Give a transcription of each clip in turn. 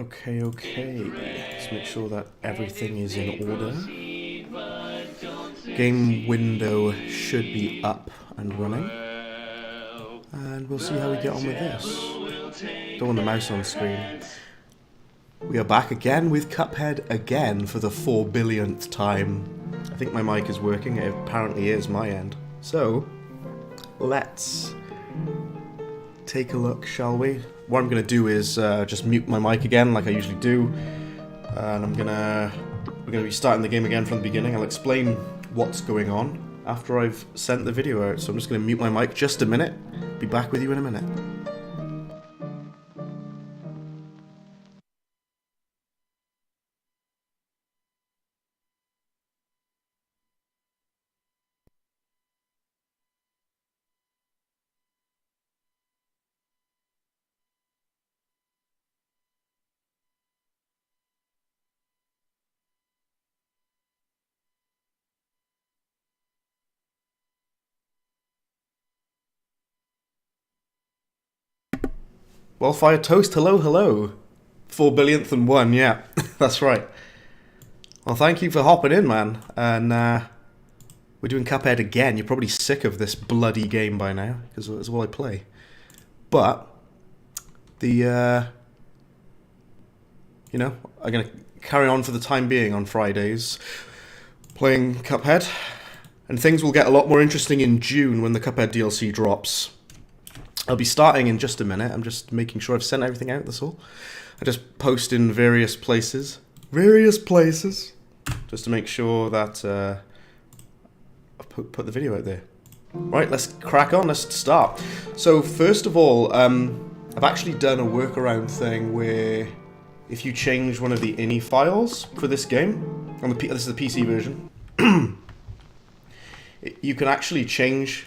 Okay. Let's make sure that everything is in order. Game window should be up and running. And we'll see how we get on with this. Don't want the mouse on screen. We are back again with Cuphead again for the 4 billionth time. I think my mic is working. It apparently is my end. So, let's take a look, shall we? What I'm going to do is just mute my mic again like I usually do. And we're going to be starting the game again from the beginning. I'll explain what's going on after I've sent the video out. So I'm just going to mute my mic just a minute. Be back with you in a minute. Well-fired toast, hello. 4 billionth and 1, yeah, that's right. Well, thank you for hopping in, man. And we're doing Cuphead again. You're probably sick of this bloody game by now, because it's all I play. But, I'm going to carry on for the time being on Fridays, playing Cuphead. And things will get a lot more interesting in June when the Cuphead DLC drops. I'll be starting in just a minute. I'm just making sure I've sent everything out, that's all. I just post in various places, just to make sure that I've put the video out there. Right, let's crack on, let's start. So first of all, I've actually done a workaround thing where if you change one of the ini files for this game, this is the PC version, you can actually change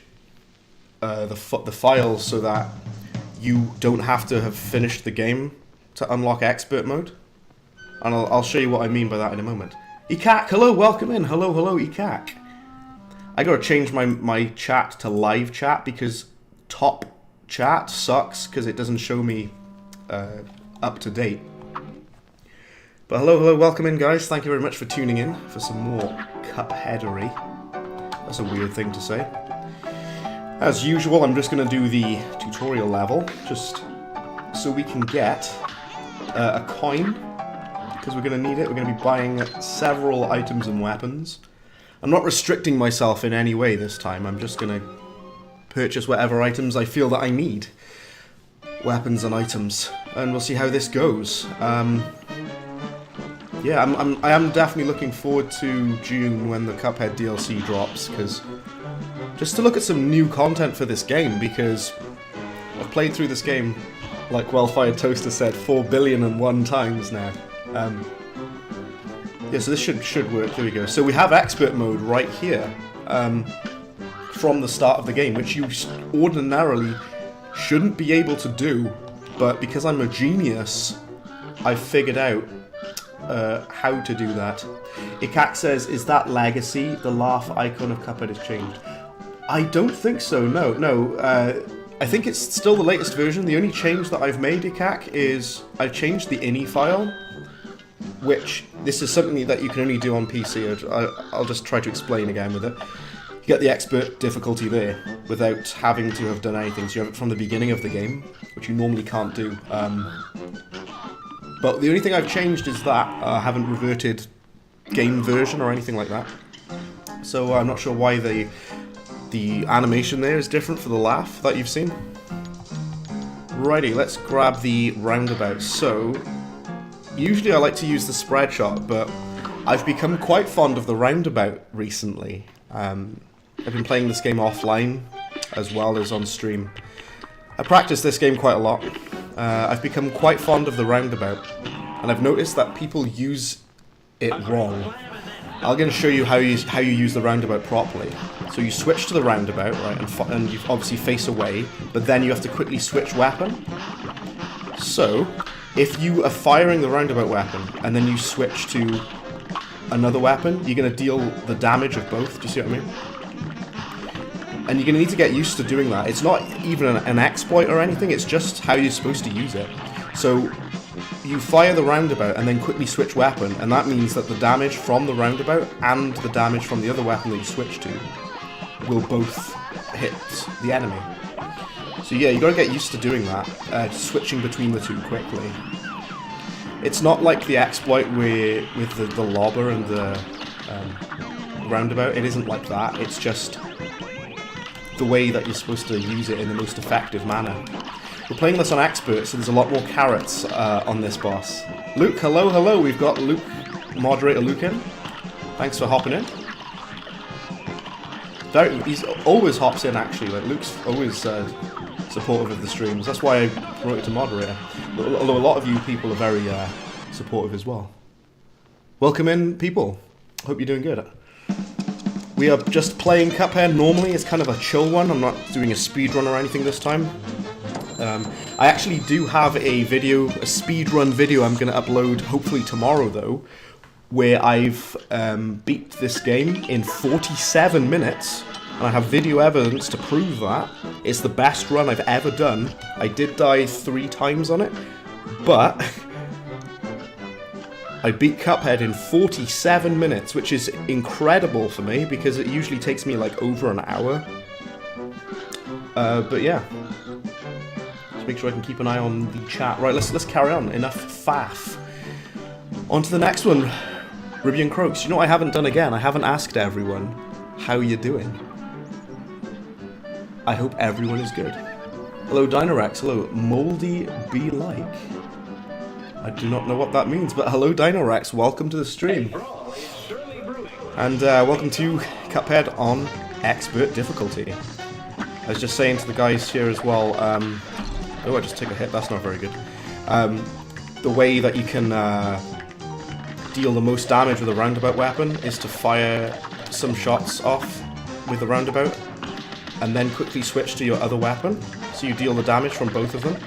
the files so that you don't have to have finished the game to unlock expert mode. And I'll show you what I mean by that in a moment. Ekak, hello, welcome in. Hello, Ekak. I gotta change my chat to live chat because top chat sucks because it doesn't show me up to date. But hello, welcome in, guys. Thank you very much for tuning in for some more Cupheadery. That's a weird thing to say. As usual, I'm just going to do the tutorial level, just so we can get a coin, because we're going to need it. We're going to be buying several items and weapons. I'm not restricting myself in any way this time. I'm just going to purchase whatever items I feel that I need. Weapons and items. And we'll see how this goes. Yeah, I am definitely looking forward to June when the Cuphead DLC drops, because just to look at some new content for this game, because I've played through this game, like Well-Fired Toaster said, 4 billion and 1 times now. Yeah, so this should work. There we go. So we have expert mode right here from the start of the game, which you ordinarily shouldn't be able to do, but because I'm a genius, I've figured out how to do that. Ikak says, is that legacy? The laugh icon of Cuphead has changed. I don't think so, no. I think it's still the latest version. The only change that I've made, Ikak, is I've changed the ini file, which this is something that you can only do on PC. I'll just try to explain again with it. You get the expert difficulty there without having to have done anything. So you have it from the beginning of the game, which you normally can't do. But the only thing I've changed is that I haven't reverted game version or anything like that. So I'm not sure why the animation there is different for the laugh that you've seen. Righty, let's grab the roundabout. So, usually I like to use the spread shot, but I've become quite fond of the roundabout recently. I've been playing this game offline as well as on stream. I practice this game quite a lot. I've become quite fond of the roundabout, and I've noticed that people use it wrong. I'm going to show you how you use the roundabout properly. So you switch to the roundabout, right, and you obviously face away, but then you have to quickly switch weapon. So, if you are firing the roundabout weapon, and then you switch to another weapon, you're going to deal the damage of both, do you see what I mean? And you're going to need to get used to doing that. It's not even an exploit or anything, it's just how you're supposed to use it. So, you fire the roundabout and then quickly switch weapon, and that means that the damage from the roundabout and the damage from the other weapon that you switch to will both hit the enemy. So yeah, you gotta get used to doing that, switching between the two quickly. It's not like the exploit with the lobber and the roundabout. It isn't like that. It's just the way that you're supposed to use it in the most effective manner. We're playing this on Expert, so there's a lot more carrots on this boss. Luke, hello, hello. We've got Luke, moderator Luke in. Thanks for hopping in. He's always hops in, actually. Like, Luke's always supportive of the streams. That's why I promoted to moderator. Although a lot of you people are very supportive as well. Welcome in, people. Hope you're doing good. We are just playing Cuphead normally. It's kind of a chill one. I'm not doing a speedrun or anything this time. I actually do have a speedrun video I'm going to upload hopefully tomorrow though, where I've beat this game in 47 minutes, and I have video evidence to prove that. It's the best run I've ever done. I did die 3 times on it, but I beat Cuphead in 47 minutes, which is incredible for me, because it usually takes me like over an hour. But yeah. Just make sure I can keep an eye on the chat. Right, let's carry on. Enough faff. On to the next one. Ribby and Croaks. You know what I haven't done again? I haven't asked everyone how you're doing. I hope everyone is good. Hello Dinorex. Hello Moldy Be Like. I do not know what that means, but hello Dinorex. Welcome to the stream. And welcome to Cuphead on Expert difficulty. I was just saying to the guys here as well, oh, I just took a hit, that's not very good. The way that you can deal the most damage with a roundabout weapon is to fire some shots off with the roundabout and then quickly switch to your other weapon, so you deal the damage from both of them.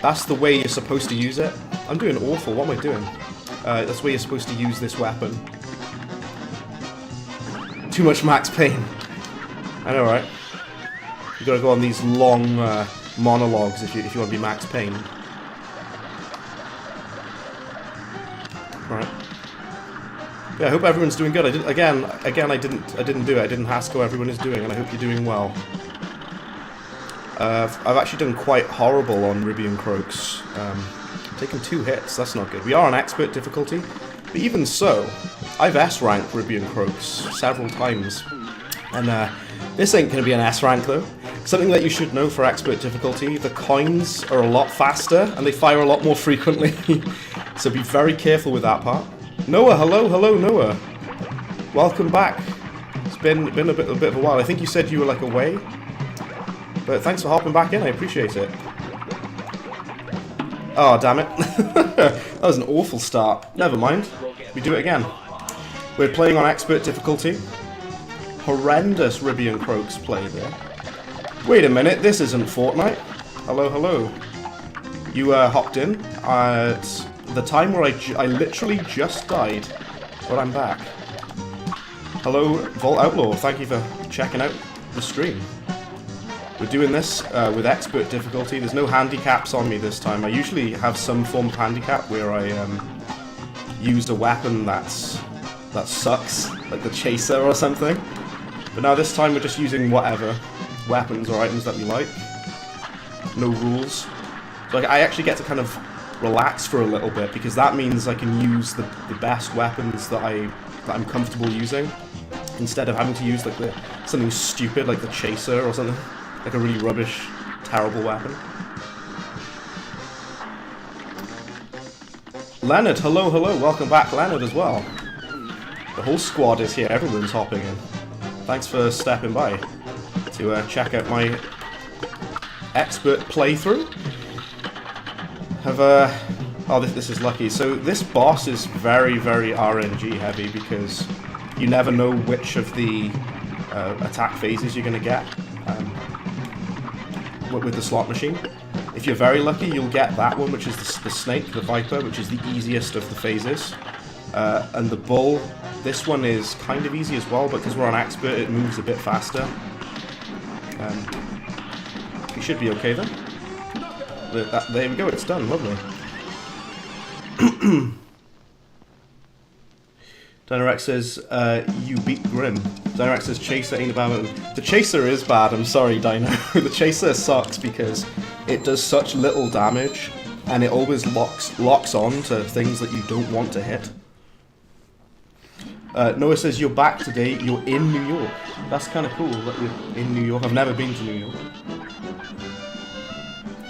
That's the way you're supposed to use it. I'm doing awful, what am I doing? That's the way you're supposed to use this weapon. Too much max pain. I know, right? You gotta go on these long monologues if you want to be max pain. Right. Yeah, I hope everyone's doing good. I didn't do it. I didn't ask how everyone is doing, and I hope you're doing well. I've actually done quite horrible on Ribby and Croaks. Taken 2 hits, that's not good. We are on expert difficulty, but even so, I've S-ranked Ribby and Croaks several times. And this ain't going to be an S-rank though. Something that you should know for expert difficulty, the coins are a lot faster and they fire a lot more frequently. So be very careful with that part. Noah, hello Noah. Welcome back. It's been a bit of a while. I think you said you were like away. But thanks for hopping back in, I appreciate it. Oh, damn it. That was an awful start. Never mind. We do it again. We're playing on expert difficulty. Horrendous Ribby and Croaks play there. Wait a minute, this isn't Fortnite. Hello, hello. You hopped in at the time where I literally just died, but I'm back. Hello, Vault Outlaw. Thank you for checking out the stream. We're doing this with expert difficulty. There's no handicaps on me this time. I usually have some form of handicap where I used a weapon that sucks, like the chaser or something. But now this time we're just using whatever weapons or items that we like. No rules. So I actually get to kind of relax for a little bit, because that means I can use the best weapons that I'm comfortable using, instead of having to use like something stupid like the chaser or something. Like a really rubbish, terrible weapon. Leonard, hello, welcome back, Leonard, as well. The whole squad is here, everyone's hopping in. Thanks for stepping by to check out my expert playthrough. Oh, this is lucky. So this boss is very, very RNG heavy, because you never know which of the attack phases you're going to get. With the slot machine. If you're very lucky, you'll get that one, which is the snake, the viper, which is the easiest of the phases. And the bull, this one is kind of easy as well, but because we're on expert, it moves a bit faster. We should be okay then. There we go, it's done, lovely. Dynarex says, you beat Grim. Dynarex says, Chaser ain't about it. The Chaser is bad, I'm sorry, Dino. The Chaser sucks because it does such little damage, and it always locks on to things that you don't want to hit. Noah says, you're back today, you're in New York. That's kind of cool that you're in New York. I've never been to New York.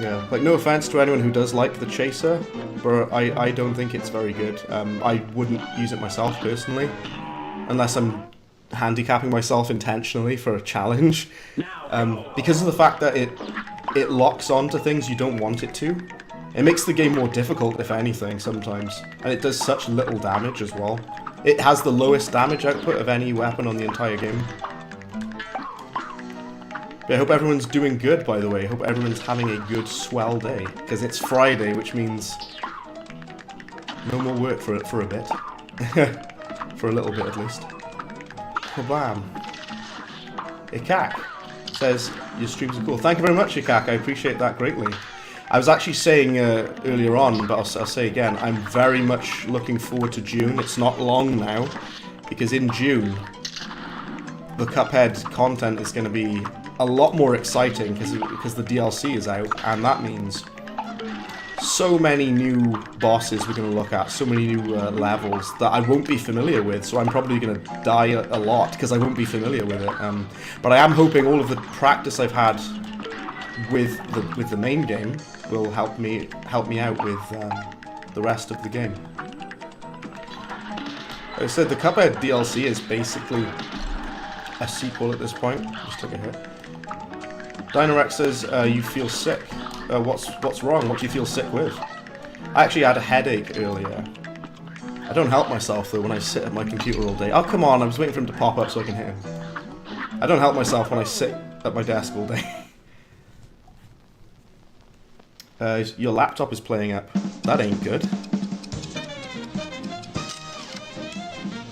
Yeah, like, no offense to anyone who does like the Chaser, but I don't think it's very good. I wouldn't use it myself personally, unless I'm handicapping myself intentionally for a challenge. Because of the fact that it locks on to things you don't want it to. It makes the game more difficult, if anything, sometimes. And it does such little damage as well. It has the lowest damage output of any weapon on the entire game. But I hope everyone's doing good, by the way. I hope everyone's having a good, swell day. Because it's Friday, which means no more work for a bit. For a little bit, at least. Kablam. Ikak says, your streams are cool. Thank you very much, Ikak. I appreciate that greatly. I was actually saying earlier on, but I'll say again, I'm very much looking forward to June. It's not long now, because in June, the Cuphead content is going to be a lot more exciting because the DLC is out, and that means so many new bosses we're going to look at, so many new levels that I won't be familiar with, so I'm probably going to die a lot because I won't be familiar with it. But I am hoping all of the practice I've had with the main game will help me out with the rest of the game. Like I said, the Cuphead DLC is basically a sequel at this point. Just took a hit. Dynarex says, you feel sick. What's wrong? What do you feel sick with? I actually had a headache earlier. I don't help myself though when I sit at my computer all day. Oh come on, I was waiting for him to pop up so I can hit him. I don't help myself when I sit at my desk all day. Your laptop is playing up. That ain't good.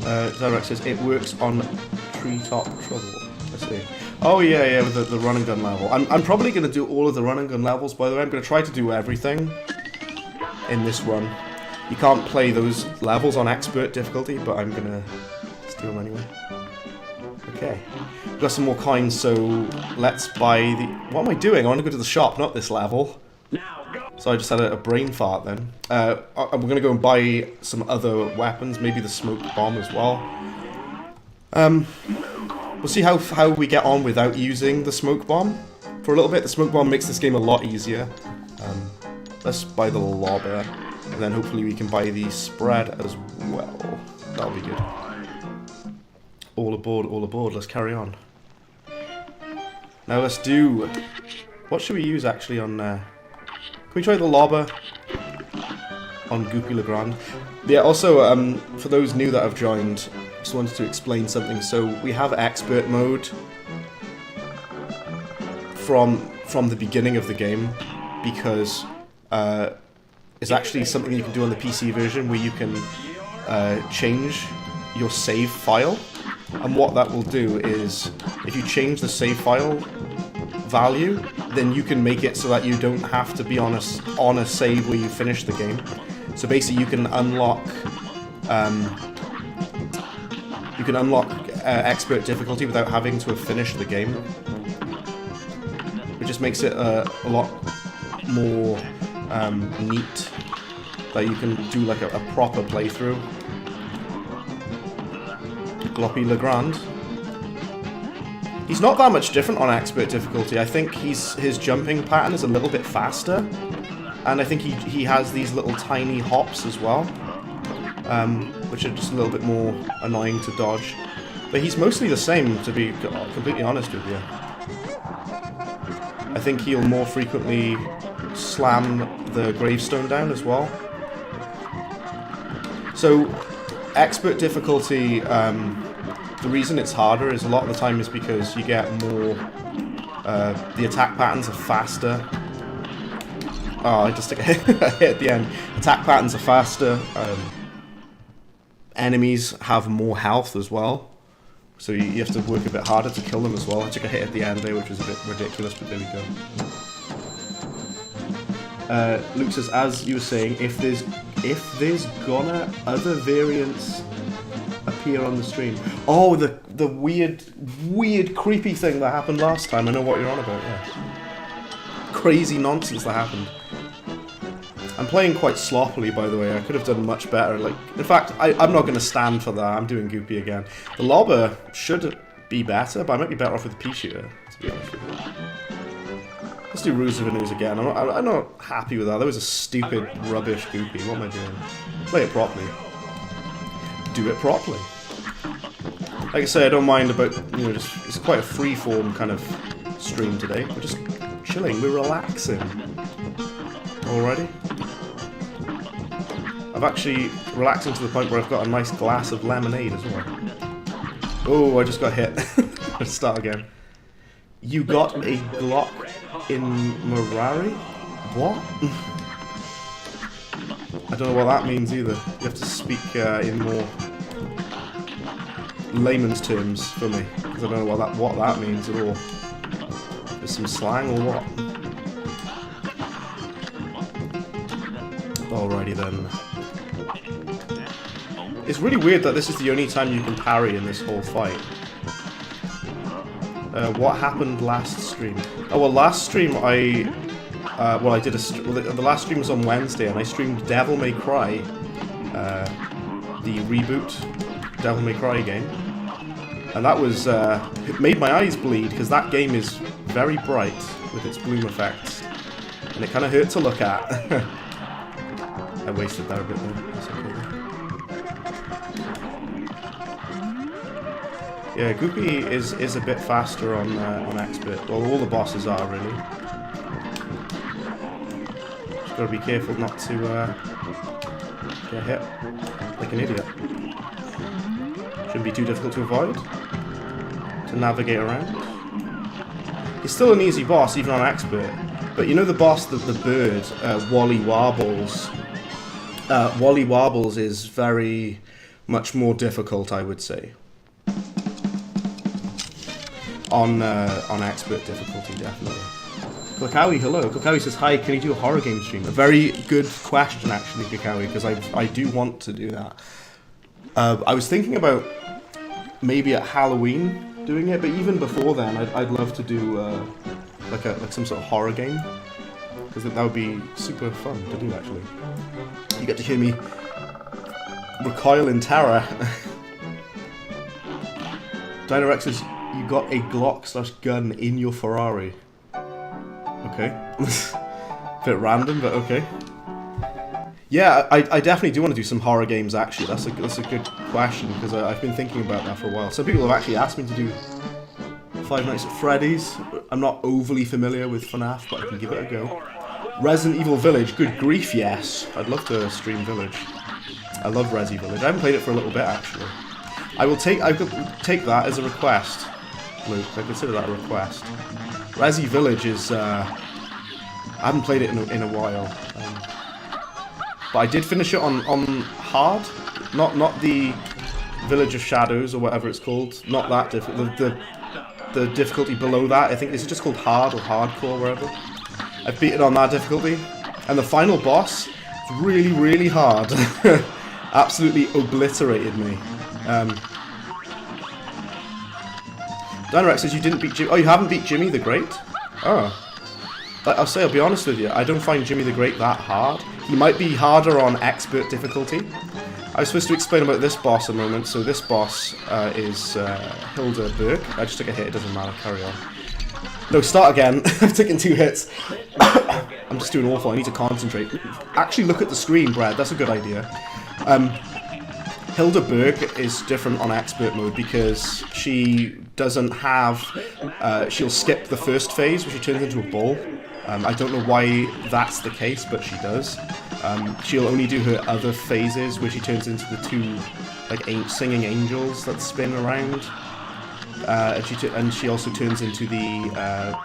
Dynarex says, it works on Treetop Trouble. Let's see. Oh yeah, with the run and gun level. I'm probably going to do all of the run and gun levels, by the way. I'm going to try to do everything in this run. You can't play those levels on expert difficulty, but I'm going to steal them anyway. Okay. We've got some more coins, so let's buy the... What am I doing? I want to go to the shop, not this level. So I just had a brain fart then. We're going to go and buy some other weapons, maybe the smoke bomb as well. We'll see how we get on without using the smoke bomb. For a little bit, the smoke bomb makes this game a lot easier. Let's buy the lobber, and then hopefully we can buy the spread as well. That'll be good. All aboard, let's carry on. Now let's do... What should we use actually on... Can we try the lobber on Goopy Legrand? Yeah, also, for those new that have joined, just wanted to explain something. So we have expert mode from the beginning of the game because it's actually something you can do on the PC version where you can change your save file. And what that will do is, if you change the save file value, then you can make it so that you don't have to be on a save where you finish the game. So basically, you can unlock expert difficulty without having to have finished the game, which just makes it a lot more neat. That you can do like a proper playthrough. Gloppy Legrand. He's not that much different on expert difficulty. I think his jumping pattern is a little bit faster, and I think he has these little tiny hops as well, which are just a little bit more annoying to dodge. But he's mostly the same, to be completely honest with you. I think he'll more frequently slam the gravestone down as well. So, expert difficulty, the reason it's harder is a lot of the time is because you get more, the attack patterns are faster. Oh, I just took a hit at the end. Attack patterns are faster. Enemies have more health as well. So you have to work a bit harder to kill them as well. I took a hit at the end there, which was a bit ridiculous, but there we go. Luke says, as you were saying, if there's if there's gonna other variants appear on the stream. Oh, the weird creepy thing that happened last time. I know what you're on about, yeah. Crazy nonsense that happened. I'm playing quite sloppily, by the way. I could have done much better. Like, in fact, I'm not going to stand for that. I'm doing Goopy again. The lobber should be better, but I might be better off with the pea shooter, to be honest with you. Let's do Ruse of News again. I'm not happy with that. That was a stupid, rubbish Goopy. What am I doing? Play it properly. Do it properly. Like I say, I don't mind about, you know, just, it's quite a free-form kind of stream today. We're just chilling, we're relaxing. Alrighty. I've actually relaxing to the point where I've got a nice glass of lemonade as well. Oh, I just got hit. Let's start again. You got a Glock in Mirari? What? I don't know what that means either. You have to speak in more layman's terms for me, because I don't know what that means at all. There's some slang or what? Alrighty then. It's really weird that this is the only time you can parry in this whole fight. What happened last stream? Oh well, last stream I did the last stream was on Wednesday, and I streamed Devil May Cry, the reboot Devil May Cry game, and that was it made my eyes bleed because that game is very bright with its bloom effects, and it kind of hurt to look at. I wasted that a bit there. That's okay. Yeah, Goopy is a bit faster on Expert. Well, all the bosses are really. Just gotta be careful not to get hit like an idiot. Shouldn't be too difficult to avoid, to navigate around. He's still an easy boss even on Expert, but you know the boss, the bird, Wally Warbles. Wally Warbles is very much more difficult, I would say. On Expert difficulty, definitely. Klakawi, hello. Klakawi says, hi, can you do a horror game stream? A very good question, actually, Klakawi, because I do want to do that. I was thinking about maybe at Halloween doing it, but even before then, I'd love to do like some sort of horror game, because that would be super fun to do, actually. You get to hear me recoil in terror. Dynarex says, you got a Glock/gun in your Ferrari. Okay. Bit random, but okay. Yeah, I definitely do want to do some horror games, actually. That's a good question, because I've been thinking about that for a while. Some people have actually asked me to do Five Nights at Freddy's. I'm not overly familiar with FNAF, but I can give it a go. Resident Evil Village, good grief, yes. I'd love to stream Village. I love Resi Village. I haven't played it for a little bit, actually. I could take that as a request, Luke. I consider that a request. Resi Village is, I haven't played it in a while. But I did finish it on hard, not the Village of Shadows or whatever it's called. Not that difficult. The difficulty below that. I think this is just called hard or hardcore, wherever. I've beaten on that difficulty, and the final boss is really, really hard. Absolutely obliterated me. Dynarex says you didn't beat Jimmy. Oh, you haven't beat Jimmy the Great? Oh. I'll be honest with you, I don't find Jimmy the Great that hard. He might be harder on Expert difficulty. I was supposed to explain about this boss a moment, so this boss is Hilda Berg. I just took a hit, it doesn't matter, carry on. No, start again. I've taken 2 hits. I'm just doing awful, I need to concentrate. Actually look at the screen, Brad, that's a good idea. Hilda Berg is different on Expert mode because she doesn't have... she'll skip the first phase where she turns into a ball. I don't know why that's the case, but she does. She'll only do her other phases where she turns into the 2 like singing angels that spin around. And she also turns into the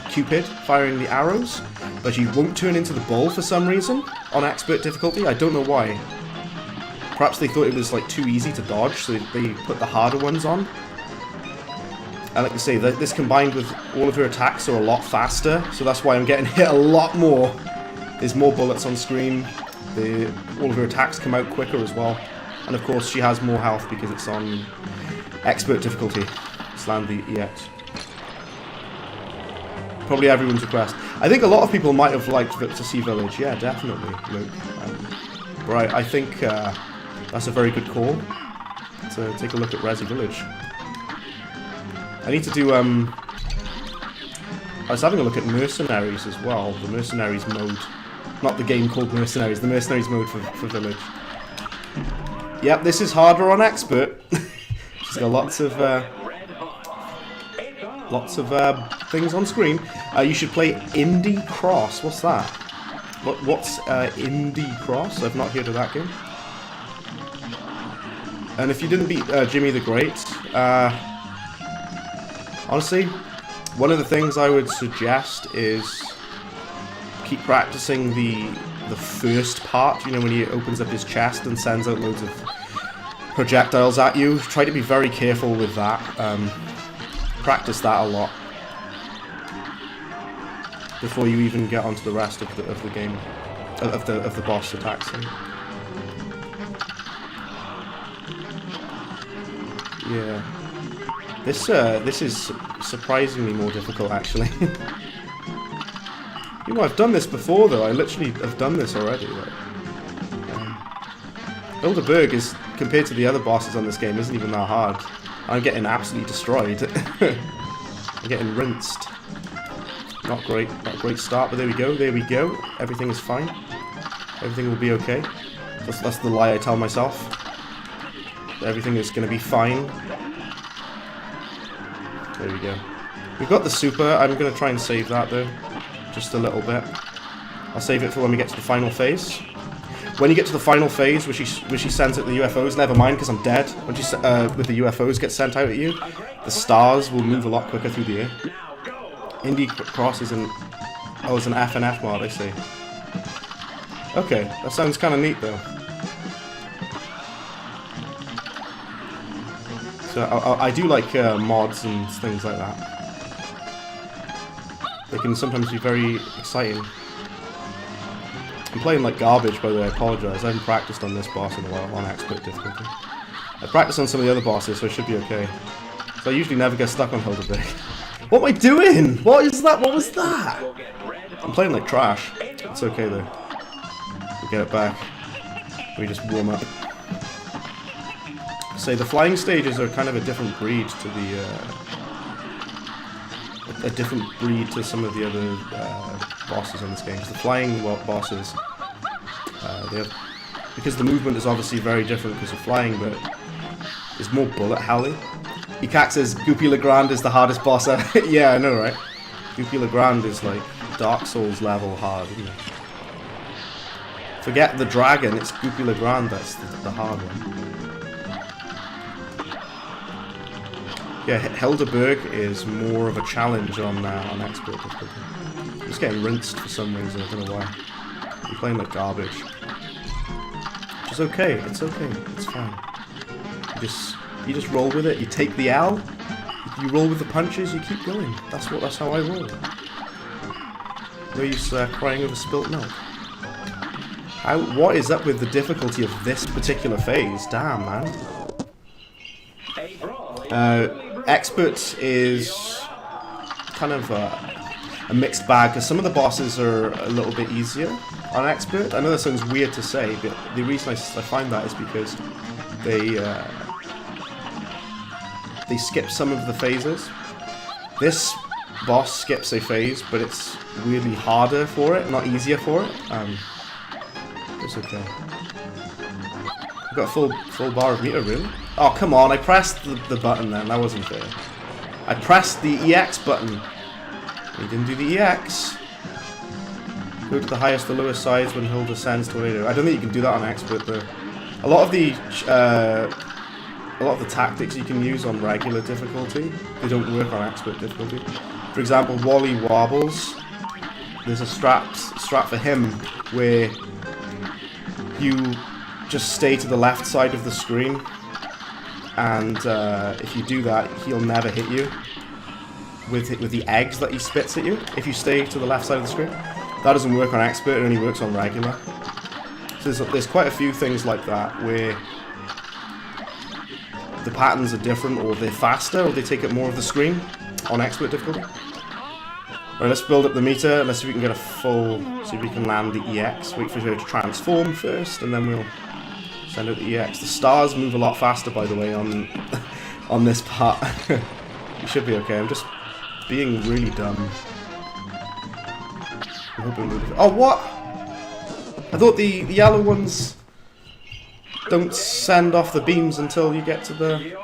Cupid firing the arrows, but she won't turn into the ball for some reason on Expert difficulty. I don't know why. Perhaps they thought it was like too easy to dodge, so they put the harder ones on. And like I say, this combined with all of her attacks are a lot faster, so that's why I'm getting hit a lot more. There's more bullets on screen. all of her attacks come out quicker as well. And of course she has more health because it's on expert difficulty. Let's land the EX. Probably everyone's request. I think a lot of people might have liked to see Village. Yeah, definitely, Luke. Right, I think that's a very good call. So take a look at Resi Village. I need to do, I was having a look at Mercenaries as well. The Mercenaries mode. Not the game called Mercenaries, the Mercenaries mode for Village. Yep, this is harder on Expert. She's got lots of things on screen. You should play Indie Cross. What's that? What's Indie Cross? I've not heard of that game. And if you didn't beat Jimmy the Great, honestly, one of the things I would suggest is keep practicing the first part. You know, when he opens up his chest and sends out loads of projectiles at you. Try to be very careful with that. Practice that a lot before you even get onto the rest of the game, of the boss attacks. Yeah, this is surprisingly more difficult actually. You know, I've done this before though. I literally have done this already. Like, Hilda Berg is, compared to the other bosses on this game, isn't even that hard. I'm getting absolutely destroyed. I'm getting rinsed. Not a great start, but there we go, Everything is fine. Everything will be okay. That's the lie I tell myself. Everything is going to be fine. There we go. We've got the super. I'm going to try and save that though. Just a little bit. I'll save it for when we get to the final phase. When you get to the final phase, where she sends out the UFOs, never mind, because I'm dead. When she with the UFOs get sent out at you, the stars will move a lot quicker through the air. Indie Cross is an it's an FNF mod, I see. Okay, that sounds kind of neat though. So I do like mods and things like that. They can sometimes be very exciting. I'm playing like garbage, by the way, I apologise. I haven't practiced on this boss in a while, on expert difficulty. I practiced on some of the other bosses, so I should be okay. So I usually never get stuck on Hilda Berg. What am I doing? What is that? What was that? I'm playing like trash. It's okay though. We'll get it back. We just warm up. So the flying stages are kind of a different breed to the... a different breed to some of the other bosses on this game. The flying bosses, they have, because the movement is obviously very different because of flying, but it's more bullet helly. Ekak says Goopy Legrand is the hardest boss ever. Yeah, I know, right? Goopy Legrand is like Dark Souls level hard, isn't it? Forget the dragon, it's Goopy Legrand that's the hard one. Yeah, Hilda Berg is more of a challenge on expert difficulty. I'm just getting rinsed for some reason, I don't know why. I'm playing like garbage. Which is okay, it's okay, it's fine. You just roll with it, you take the L, you roll with the punches, you keep going. That's how I roll. No use crying over spilt milk. What is up with the difficulty of this particular phase? Damn, man. Expert is kind of a mixed bag, because some of the bosses are a little bit easier on Expert. I know that sounds weird to say, but the reason I find that is because they skip some of the phases. This boss skips a phase, but it's weirdly harder for it, not easier for it. It's okay. I've got a full bar of meter, really? Oh, come on, I pressed the button then, that wasn't fair. I pressed the EX button. You didn't do the EX. Go to the highest or lowest sides when Hilda sends tornado. I don't think you can do that on Expert though. A lot of the tactics you can use on regular difficulty, they don't work on Expert difficulty. For example, Wally Warbles, there's a strat for him where you just stay to the left side of the screen, and if you do that, he'll never hit you with the eggs that he spits at you. If you stay to the left side of the screen, that doesn't work on Expert, it only works on regular. There's quite a few things like that where the patterns are different, or they're faster, or they take up more of the screen on expert difficulty. Alright, let's build up the meter. Let's see if we can get a full... See if we can land the EX. Wait for her to transform first, and then we'll send out the EX. The stars move a lot faster, by the way, on on this part. You should be okay. I'm just being really dumb. I'm hoping we'll... Oh, what? I thought the yellow ones don't send off the beams until you get to the...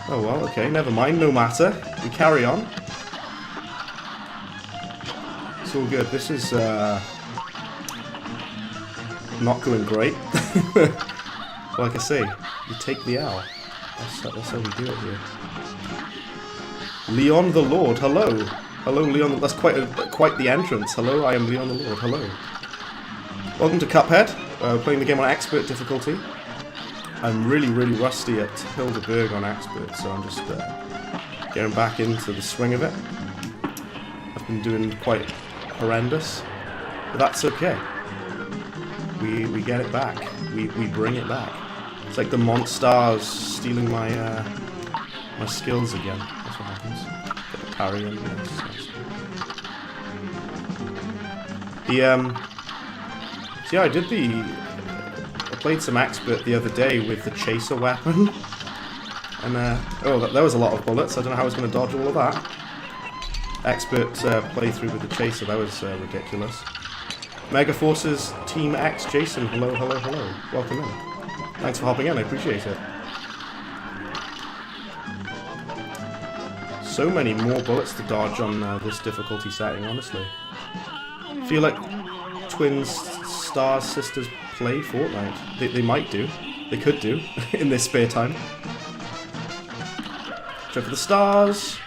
Oh, well, okay. Never mind. No matter. We carry on. It's all good. This is not going great. Like I say, you take the L. That's how we do it here. Leon the Lord, hello. Hello, Leon. That's quite the entrance. Hello, I am Leon the Lord. Hello. Welcome to Cuphead. Playing the game on expert difficulty. I'm really rusty at Hilda Berg on expert, so I'm just getting back into the swing of it. I've been doing quite horrendous, but that's okay. We get it back. We bring it back. It's like the Monstars stealing my my skills again. That's what happens. Get the parry in. So yeah, I played some expert the other day with the chaser weapon, and oh, that was a lot of bullets. I don't know how I was going to dodge all of that. Expert playthrough with the chaser, that was ridiculous. Mega Forces Team X Jason, hello. Welcome in. Thanks for hopping in, I appreciate it. So many more bullets to dodge on this difficulty setting, honestly. I feel like twins, stars, sisters play Fortnite. They might do. They could do in their spare time. Go for the stars.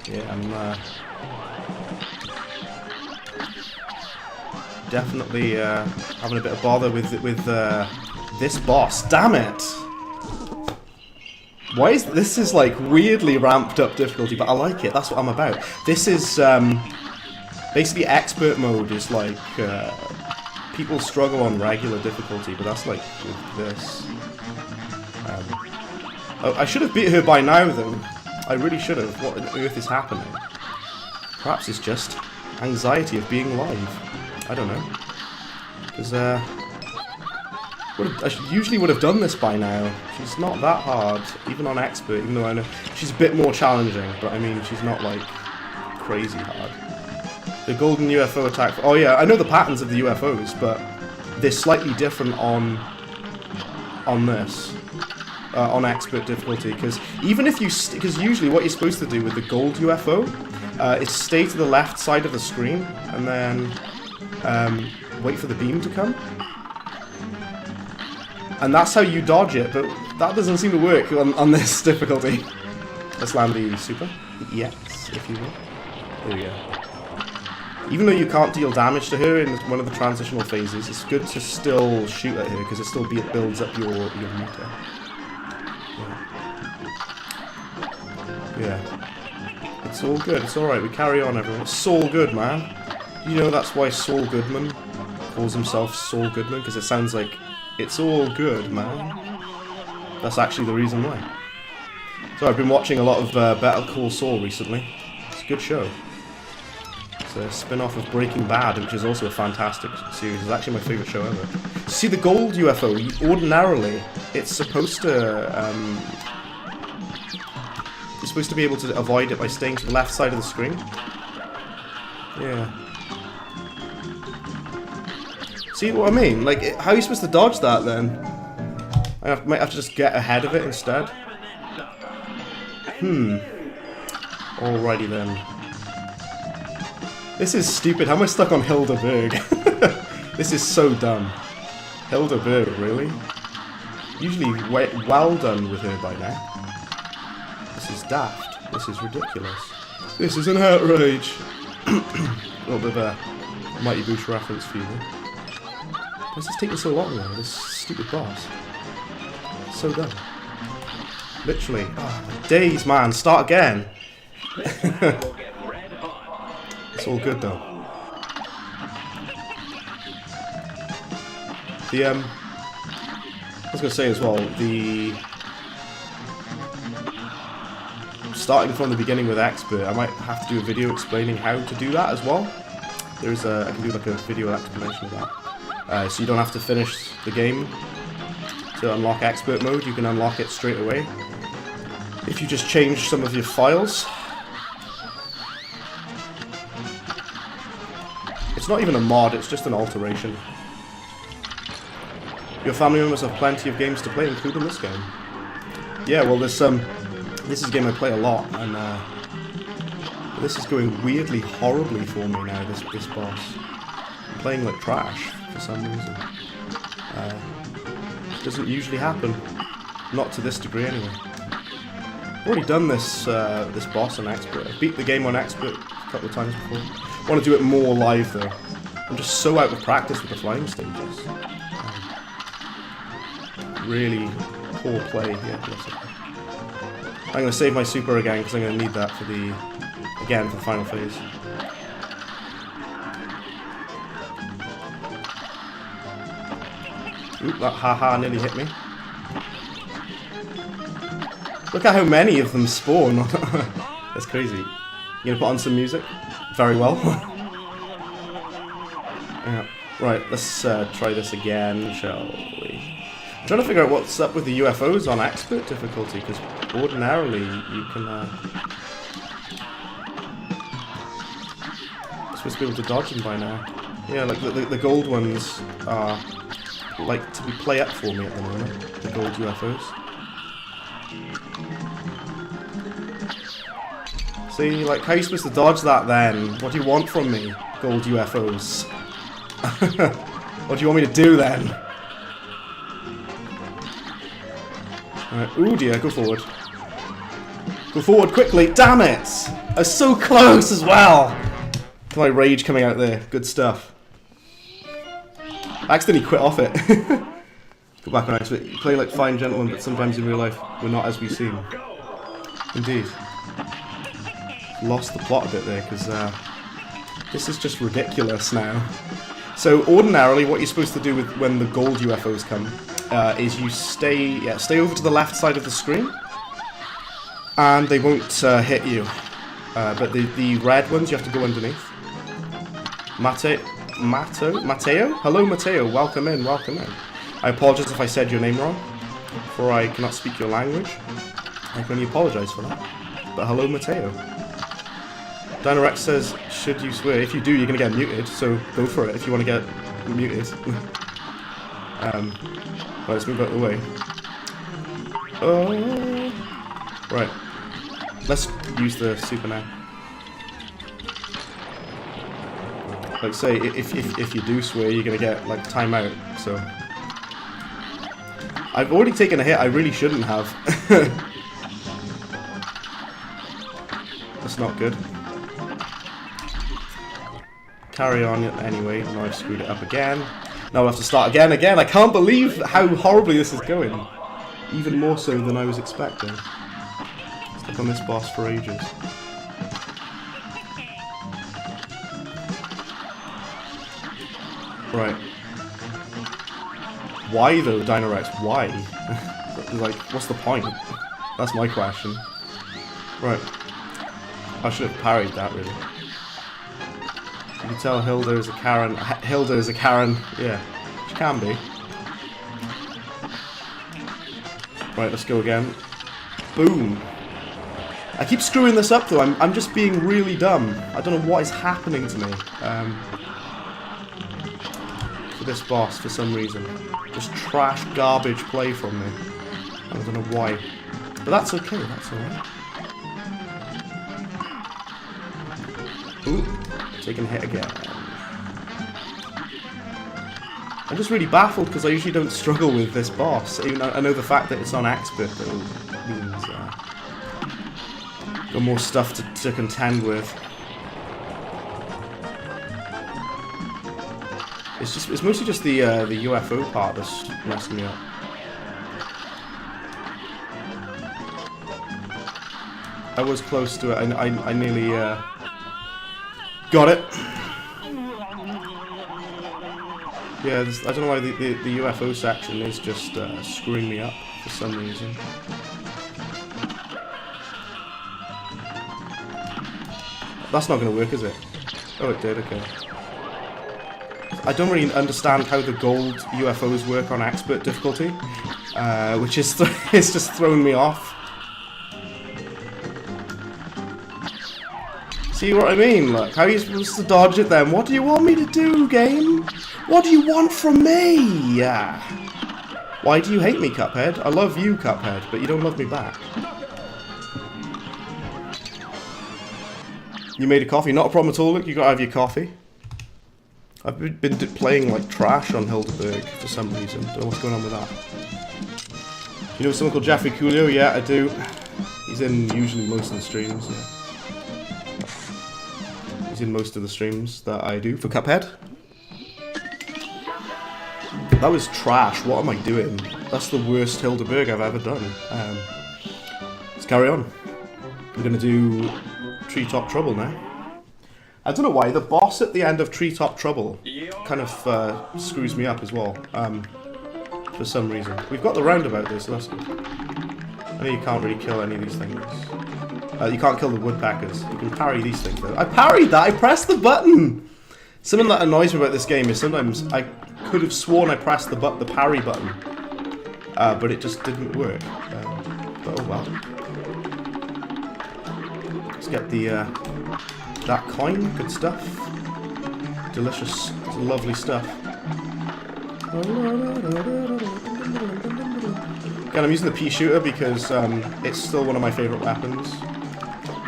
Yeah, I'm definitely having a bit of bother with this boss. Damn it! Why is this is like weirdly ramped up difficulty, but I like it. That's what I'm about. This is basically expert mode is like people struggle on regular difficulty, but that's like with this. Oh, I should have beat her by now, though. I really should have. What on earth is happening? Perhaps it's just anxiety of being live. I don't know. Because I usually would have done this by now. She's not that hard, even on expert. Even though I know she's a bit more challenging, but I mean she's not like crazy hard. The golden UFO attack. Oh yeah, I know the patterns of the UFOs, but they're slightly different on this. On expert difficulty, because even if you, because usually what you're supposed to do with the gold UFO is stay to the left side of the screen and then wait for the beam to come, and that's how you dodge it. But that doesn't seem to work on this difficulty. Let's land the super, the EX, if you will. There we go. Even though you can't deal damage to her in one of the transitional phases, it's good to still shoot at her because it still builds up your meter. Yeah. It's all good. It's alright. We carry on, everyone. It's Saul Good, man. You know that's why Saul Goodman calls himself Saul Goodman, because it sounds like it's all good, man. That's actually the reason why. So I've been watching a lot of Better Call Saul recently. It's a good show. It's a spin-off of Breaking Bad, which is also a fantastic series. It's actually my favourite show ever. See, the gold UFO, ordinarily, it's supposed to... You're supposed to be able to avoid it by staying to the left side of the screen. Yeah. See what I mean? Like, how are you supposed to dodge that then? I might have to just get ahead of it instead. Alrighty then. This is stupid. How am I stuck on Hilda Berg? This is so dumb. Hilda Berg, really? Usually well done with her by now. This is daft. This is ridiculous. This is an outrage. A little bit of a Mighty Boosh reference for you. Why is this taking so long now? This stupid boss. So dumb. Literally. Oh, days, man. Start again. It's all good though. I was going to say as well, starting from the beginning with Expert, I might have to do a video explaining how to do that as well. I can do like a video explanation of that. So you don't have to finish the game to unlock Expert mode, you can unlock it straight away. If you just change some of your files. It's not even a mod, it's just an alteration. Your family members have plenty of games to play, including this game. Yeah, well, this is a game I play a lot, and this is going weirdly, horribly for me now, this boss. I'm playing like trash, for some reason. It doesn't usually happen. Not to this degree, anyway. I've already done this this boss on Expert. I've beat the game on Expert a couple of times before. I want to do it more live, though. I'm just so out of practice with the flying stages. Really poor play here. I'm going to save my super again because I'm going to need that for the final phase. Oop, that haha nearly hit me. Look at how many of them spawn. That's crazy. You going to put on some music? Very well. Yeah. Right, let's try this again, shall we? I'm trying to figure out what's up with the UFOs on Expert difficulty, because ordinarily you can... you're supposed to be able to dodge them by now. Yeah, like the gold ones are like to be play up for me at the moment, the gold UFOs. See, like, how are you supposed to dodge that then? What do you want from me, gold UFOs? What do you want me to do then? Alright, ooh dear, go forward. Go forward quickly, damn it! I was so close as well! My rage coming out there, good stuff. I accidentally quit off it. Go back on Expert. You play like fine gentlemen, but sometimes in real life we're not as we seem. Indeed. Lost the plot a bit there, because this is just ridiculous now. So ordinarily what you're supposed to do when the gold UFOs come is you stay over to the left side of the screen and they won't hit you. But the red ones you have to go underneath. Mateo? Hello Mateo, welcome in, welcome in. I apologise if I said your name wrong, for I cannot speak your language. I can only apologise for that. But hello Mateo. Dinorex says, should you swear? If you do, you're going to get muted, so go for it if you want to get muted. Right, let's move out of the way. Right. Let's use the super now. Like say, if you do swear, you're going to get, like, timeout, so... I've already taken a hit, I really shouldn't have. That's not good. Carry on anyway. Now I've screwed it up again. Now I'll have to start again. I can't believe how horribly this is going. Even more so than I was expecting. Stuck on this boss for ages. Right. Why though, Dinorex? Why? Like, what's the point? That's my question. Right. I should have parried that, really. You can tell Hilda is a Karen. Hilda is a Karen. Yeah, she can be. Right, let's go again. Boom. I keep screwing this up though. I'm just being really dumb. I don't know what is happening to me. For this boss, for some reason, just trash, garbage play from me. I don't know why, but that's okay. That's alright. Ooh. Taking a hit again. I'm just really baffled because I usually don't struggle with this boss. Even I know the fact that it's on Expert though means got more stuff to contend with. It's mostly just the UFO part that's messing me up. I was close to it. I nearly got it. Yeah, I don't know why the UFO section is just screwing me up for some reason. That's not going to work, is it? Oh, it did, okay. I don't really understand how the gold UFOs work on expert difficulty, which is it's just thrown me off. See what I mean? Look, how are you supposed to dodge it then? What do you want me to do, game? What do you want from me? Why do you hate me, Cuphead? I love you, Cuphead, but you don't love me back. You made a coffee? Not a problem at all, look, you gotta have your coffee. I've been playing like trash on Hilda Berg for some reason. Don't know what's going on with that. You know someone called Jeffrey Coolio? Yeah, I do. He's in usually most of the streams, yeah. He's in most of the streams that I do for Cuphead. That was trash. What am I doing? That's the worst Hilda Berg I've ever done. Let's carry on. I'm gonna do Treetop Trouble now. I don't know why, the boss at the end of Treetop Trouble kind of screws me up as well, for some reason. We've got the roundabout there, so that's good. I know you can't really kill any of these things. You can't kill the woodpeckers. You can parry these things though. I parried that! I pressed the button! Something that annoys me about this game is sometimes I could have sworn I pressed the parry button, but it just didn't work. But oh well. Let's get the that coin, good stuff. Delicious, lovely stuff. Again, I'm using the pea shooter because it's still one of my favourite weapons.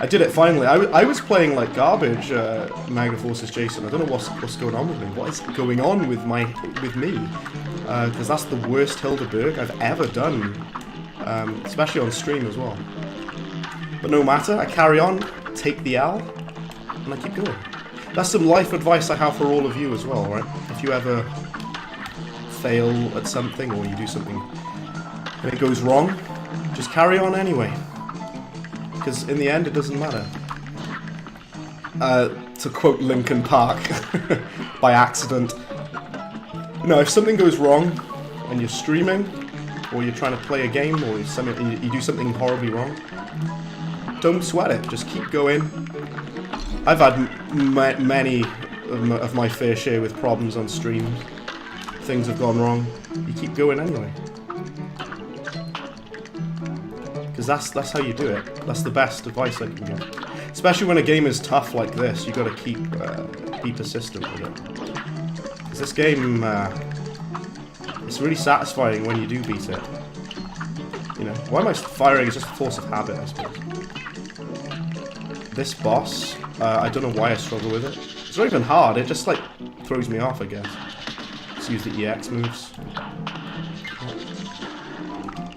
I did it finally. I was playing like garbage, Mega Forces Jason. I don't know what's going on with me. What is going on with me? Because that's the worst Hilda Berg I've ever done, especially on stream as well. But no matter, I carry on, take the L. And I keep going. That's some life advice I have for all of you as well, right? If you ever fail at something or you do something and it goes wrong, just carry on anyway. Because in the end it doesn't matter. To quote Linkin Park by accident. No, if something goes wrong and you're streaming or you're trying to play a game or you do something horribly wrong, don't sweat it, just keep going. I've had many of my fair share with problems on streams. Things have gone wrong. You keep going anyway. Because that's how you do it. That's the best advice I can give. Especially when a game is tough like this, you got to keep be persistent with it. Because this game, it's really satisfying when you do beat it. You know, why am I firing? It's just a force of habit, I suppose. This boss, I don't know why I struggle with it. It's not even hard, it just like throws me off, I guess. Let's use the EX moves.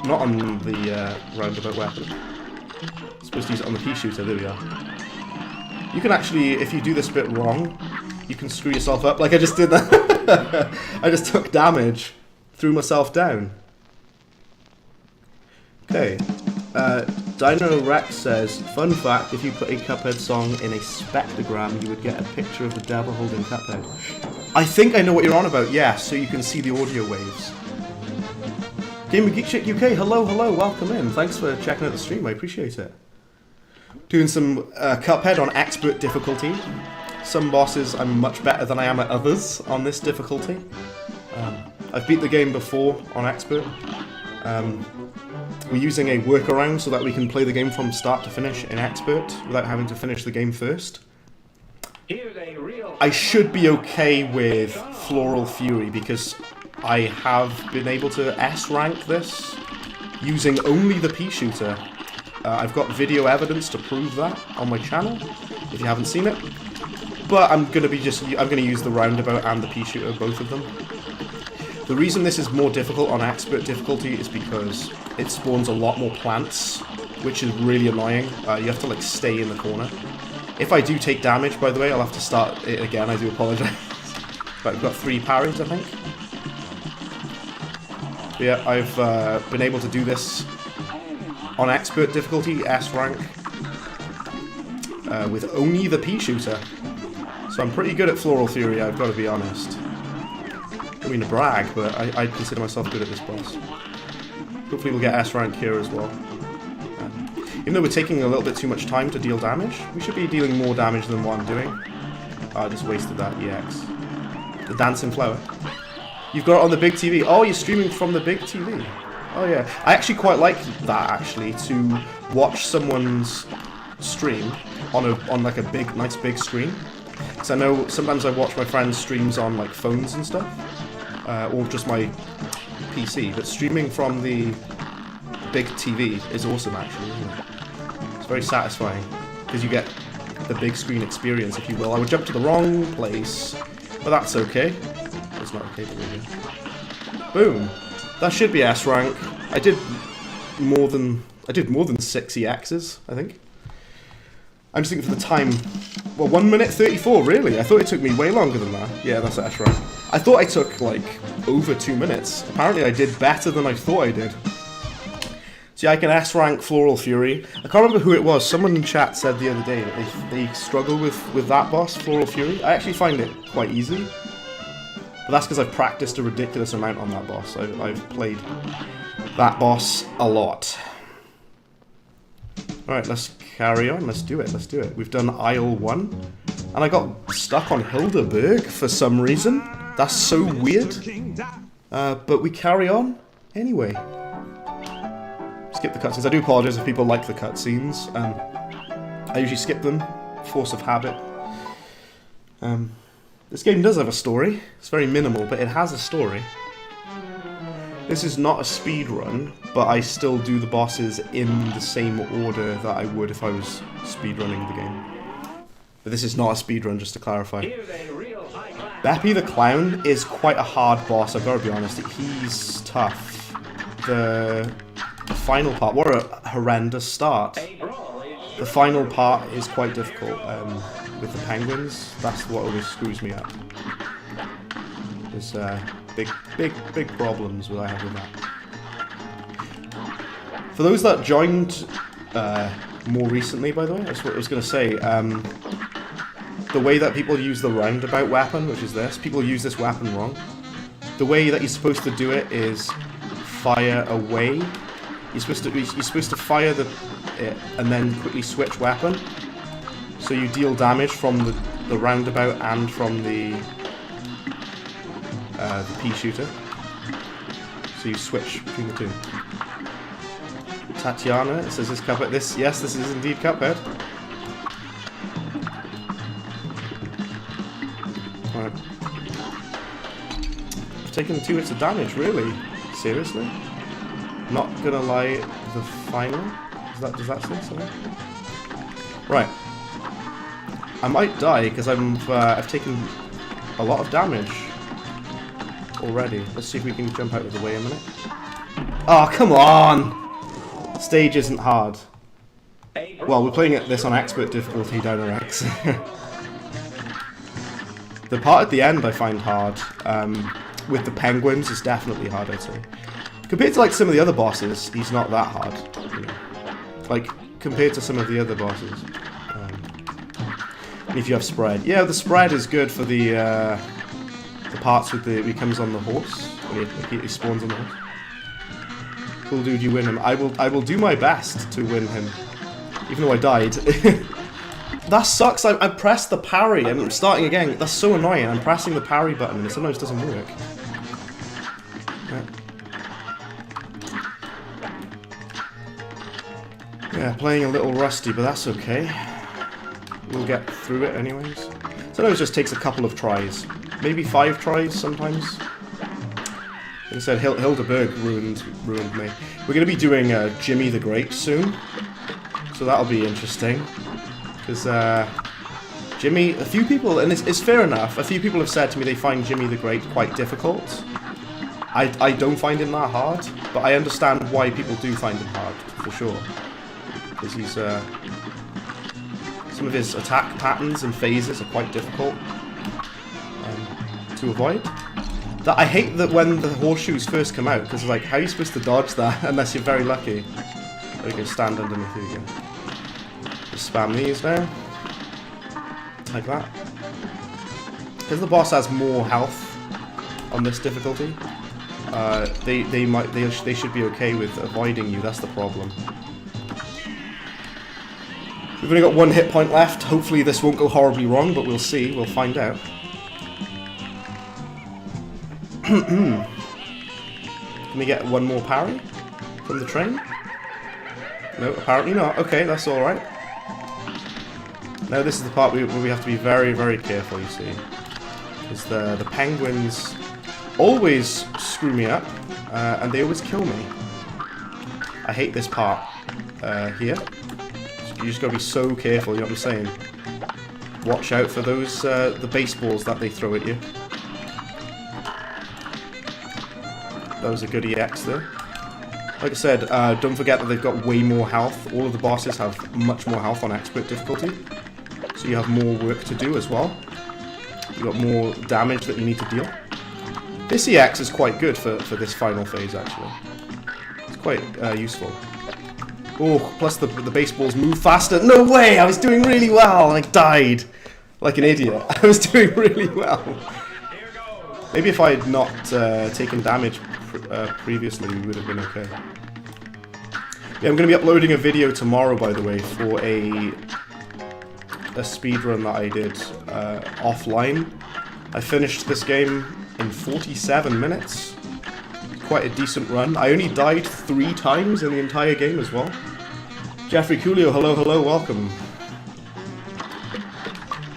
Not on the roundabout weapon. I'm supposed to use it on the pea shooter, there we are. You can actually, if you do this bit wrong, you can screw yourself up, like I just did that. I just took damage, threw myself down. Okay. Dino Rex says, fun fact, if you put a Cuphead song in a spectrogram, you would get a picture of the devil holding Cuphead. I think I know what you're on about, yes, so you can see the audio waves. Gamer Geek Chick UK, hello, welcome in. Thanks for checking out the stream, I appreciate it. Doing some Cuphead on expert difficulty. Some bosses I'm much better than I am at others on this difficulty. I've beat the game before on expert. We're using a workaround so that we can play the game from start to finish in expert without having to finish the game first. I should be okay with Floral Fury because I have been able to S-rank this using only the pea shooter. I've got video evidence to prove that on my channel if you haven't seen it. But I'm gonna use the roundabout and the pea shooter, both of them. The reason this is more difficult on expert difficulty is because it spawns a lot more plants, which is really annoying. You have to like stay in the corner. If I do take damage, by the way, I'll have to start it again, I do apologise. But I've got 3 parries, I think. But yeah, I've been able to do this on expert difficulty, S rank, with only the pea shooter. So I'm pretty good at Floral Fury, I've got to be honest. I mean to brag, but I consider myself good at this boss. Hopefully we'll get S rank here as well. Even though we're taking a little bit too much time to deal damage, we should be dealing more damage than what I'm doing. I just wasted that EX. The dancing flower. You've got it on the big TV. Oh, you're streaming from the big TV. Oh yeah. I actually quite like that, actually, to watch someone's stream on like a big, nice big screen. Because I know sometimes I watch my friends' streams on like phones and stuff, or just my PC. But streaming from the big TV is awesome, actually, isn't it? It's very satisfying because you get the big screen experience, if you will. I would jump to the wrong place, but that's okay. It's not okay, but we're good. Boom. That should be S rank. I did more than 6 EXs, I think. I'm just thinking for the time. Well, 1 minute 34, really? I thought it took me way longer than that. Yeah, that's S rank. I thought I took like over 2 minutes. Apparently I did better than I thought I did. So yeah, I can S rank Floral Fury. I can't remember who it was. Someone in chat said the other day that they struggle with that boss, Floral Fury. I actually find it quite easy. But that's because I've practiced a ridiculous amount on that boss. I've played that boss a lot. Alright, let's carry on. Let's do it. Let's do it. We've done Aisle 1. And I got stuck on Hilda Berg for some reason. That's so weird. But we carry on anyway. Skip the cutscenes. I do apologize if people like the cutscenes. I usually skip them. Force of habit. This game does have a story. It's very minimal, but it has a story. This is not a speed run, but I still do the bosses in the same order that I would if I was speedrunning the game. But this is not a speed run, just to clarify. Beppi the Clown is quite a hard boss, I've got to be honest. He's tough. The final part, what a horrendous start. The final part is quite difficult. With the penguins, that's what always screws me up. There's big problems that I have with that. For those that joined more recently, by the way, that's what I was going to say. The way that people use the roundabout weapon, which is this, people use this weapon wrong. The way that you're supposed to do it is fire away. You're supposed to fire it and then quickly switch weapon. So you deal damage from the roundabout and from the pea shooter. So you switch between the two. Tatiana, it says this Cuphead. Yes, this is indeed Cuphead. Alright. I've taken 2 hits of damage, really? Seriously? Not gonna lie, the final? Does that say something? Right. I might die because I've taken a lot of damage already. Let's see if we can jump out of the way a minute. Oh, come on! Stage isn't hard. Well, we're playing this on expert difficulty down on X. The part at the end I find hard. With the penguins is definitely hard, I'd say. Compared to like some of the other bosses, he's not that hard. You know. Like compared to some of the other bosses. If you have spread. Yeah, the spread is good for the parts with he comes on the horse. When he spawns on the horse. Cool dude, you win him. I will do my best to win him. Even though I died. That sucks. I pressed the parry and I'm starting again. That's so annoying. I'm pressing the parry button and it sometimes doesn't work. Yeah, playing a little rusty, but that's okay. We'll get through it anyways. Sometimes it just takes a couple of tries. Maybe 5 tries sometimes. Like I said, Hilda Berg ruined me. We're going to be doing Jimmy the Great soon. So that'll be interesting. Because Jimmy, a few people, and it's fair enough, a few people have said to me they find Jimmy the Great quite difficult. I don't find him that hard, but I understand why people do find him hard, for sure. Because he's... some of his attack patterns and phases are quite difficult to avoid. I hate that when the horseshoes first come out, because like, how are you supposed to dodge that unless you're very lucky? There you go, stand underneath, here you go. Just spam these now. Like that. Because the boss has more health, on this difficulty. They should be okay with avoiding you. That's the problem. We've only got 1 hit point left. Hopefully this won't go horribly wrong, but we'll see. We'll find out. Can we get 1 more parry from the train? No, apparently not. Okay, that's alright. Now this is the part where we have to be very, very careful, you see. Because the penguins always screw me up, and they always kill me. I hate this part here. You just gotta be so careful, you know what I'm saying? Watch out for those, the baseballs that they throw at you. That was a good EX there. Like I said, don't forget that they've got way more health. All of the bosses have much more health on expert difficulty. So you have more work to do as well. You've got more damage that you need to deal. This EX is quite good for this final phase, actually. It's quite useful. Oh, plus the baseballs move faster. No way! I was doing really well and I died. Like an idiot. I was doing really well. Maybe if I had not taken damage previously, we would have been okay. Yeah, I'm going to be uploading a video tomorrow, by the way, for a speedrun that I did offline. I finished this game in 47 minutes. Quite a decent run. I only died 3 times in the entire game as well. Jeffrey Coolio, hello, hello, welcome.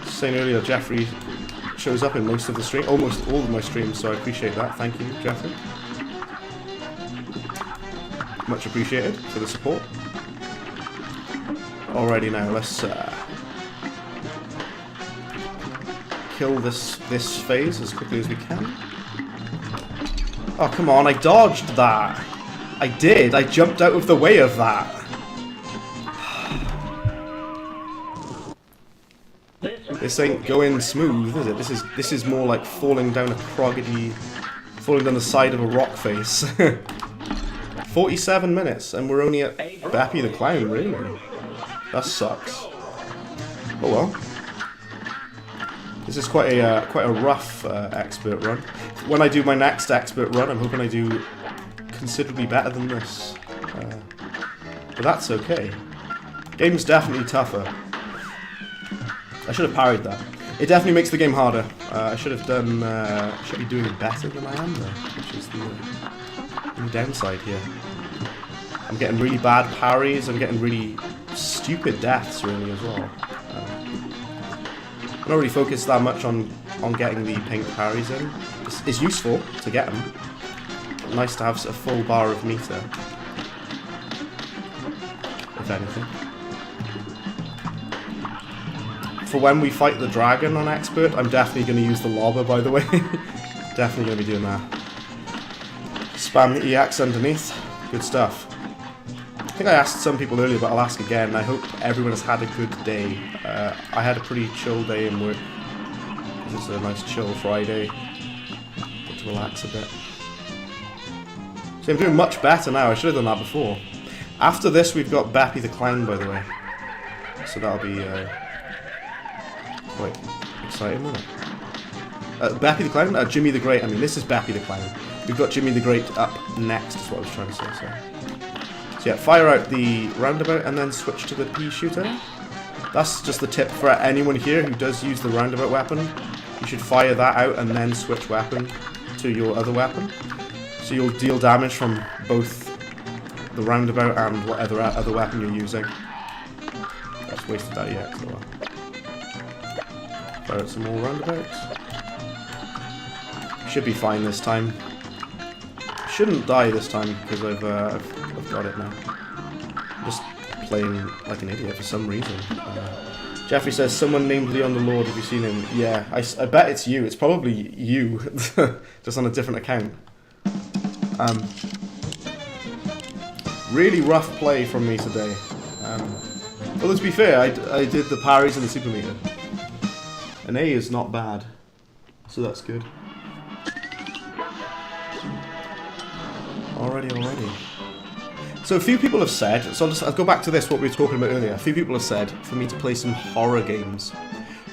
Saying earlier, Jeffrey shows up in most of the stream, almost all of my streams, so I appreciate that. Thank you, Jeffrey. Much appreciated for the support. Alrighty now, let's kill this phase as quickly as we can. Oh, come on, I dodged that. I did, I jumped out of the way of that. This ain't going smooth, is it? This is more like falling down falling down the side of a rock face. 47 minutes, and we're only at Beppi the Clown, really? That sucks. Oh well. This is quite a rough expert run. When I do my next expert run, I'm hoping I do considerably better than this. But that's okay. Game's definitely tougher. I should have parried that. It definitely makes the game harder. I should have done. Should be doing better than I am though, which is the downside here. I'm getting really bad parries. I'm getting really stupid deaths, really, as well. I'm not really focused that much on getting the pink parries in. It's useful to get them. But nice to have a full bar of meter, if anything. For when we fight the dragon on expert, I'm definitely going to use the lobber, by the way. Definitely going to be doing that. Spam the EX underneath. Good stuff. I think I asked some people earlier, but I'll ask again. I hope everyone has had a good day. I had a pretty chill day in work. This is a nice chill Friday. Get to relax a bit. See, I'm doing much better now. I should have done that before. After this, we've got Beppi the Clown, by the way. So that'll be quite exciting, won't it? Beppi the Clown? Jimmy the Great. I mean, this is Beppi the Clown. We've got Jimmy the Great up next, is what I was trying to say. So yeah, fire out the roundabout and then switch to the pea shooter. That's just the tip for anyone here who does use the roundabout weapon. You should fire that out and then switch weapon to your other weapon. So you'll deal damage from both the roundabout and whatever other weapon you're using. That's wasted that yet. So fire out some more roundabouts. Should be fine this time. Shouldn't die this time because I've got it now. I'm just playing like an idiot for some reason. Jeffrey says, someone named Leon the Lord, have you seen him? Yeah, I bet it's you. It's probably you, just on a different account. Really rough play from me today. Well, to be fair, I did the parries and the super meter. An A is not bad, so that's good. Alrighty. So a few people have said, so I'll go back to this, what we were talking about earlier. A few people have said for me to play some horror games,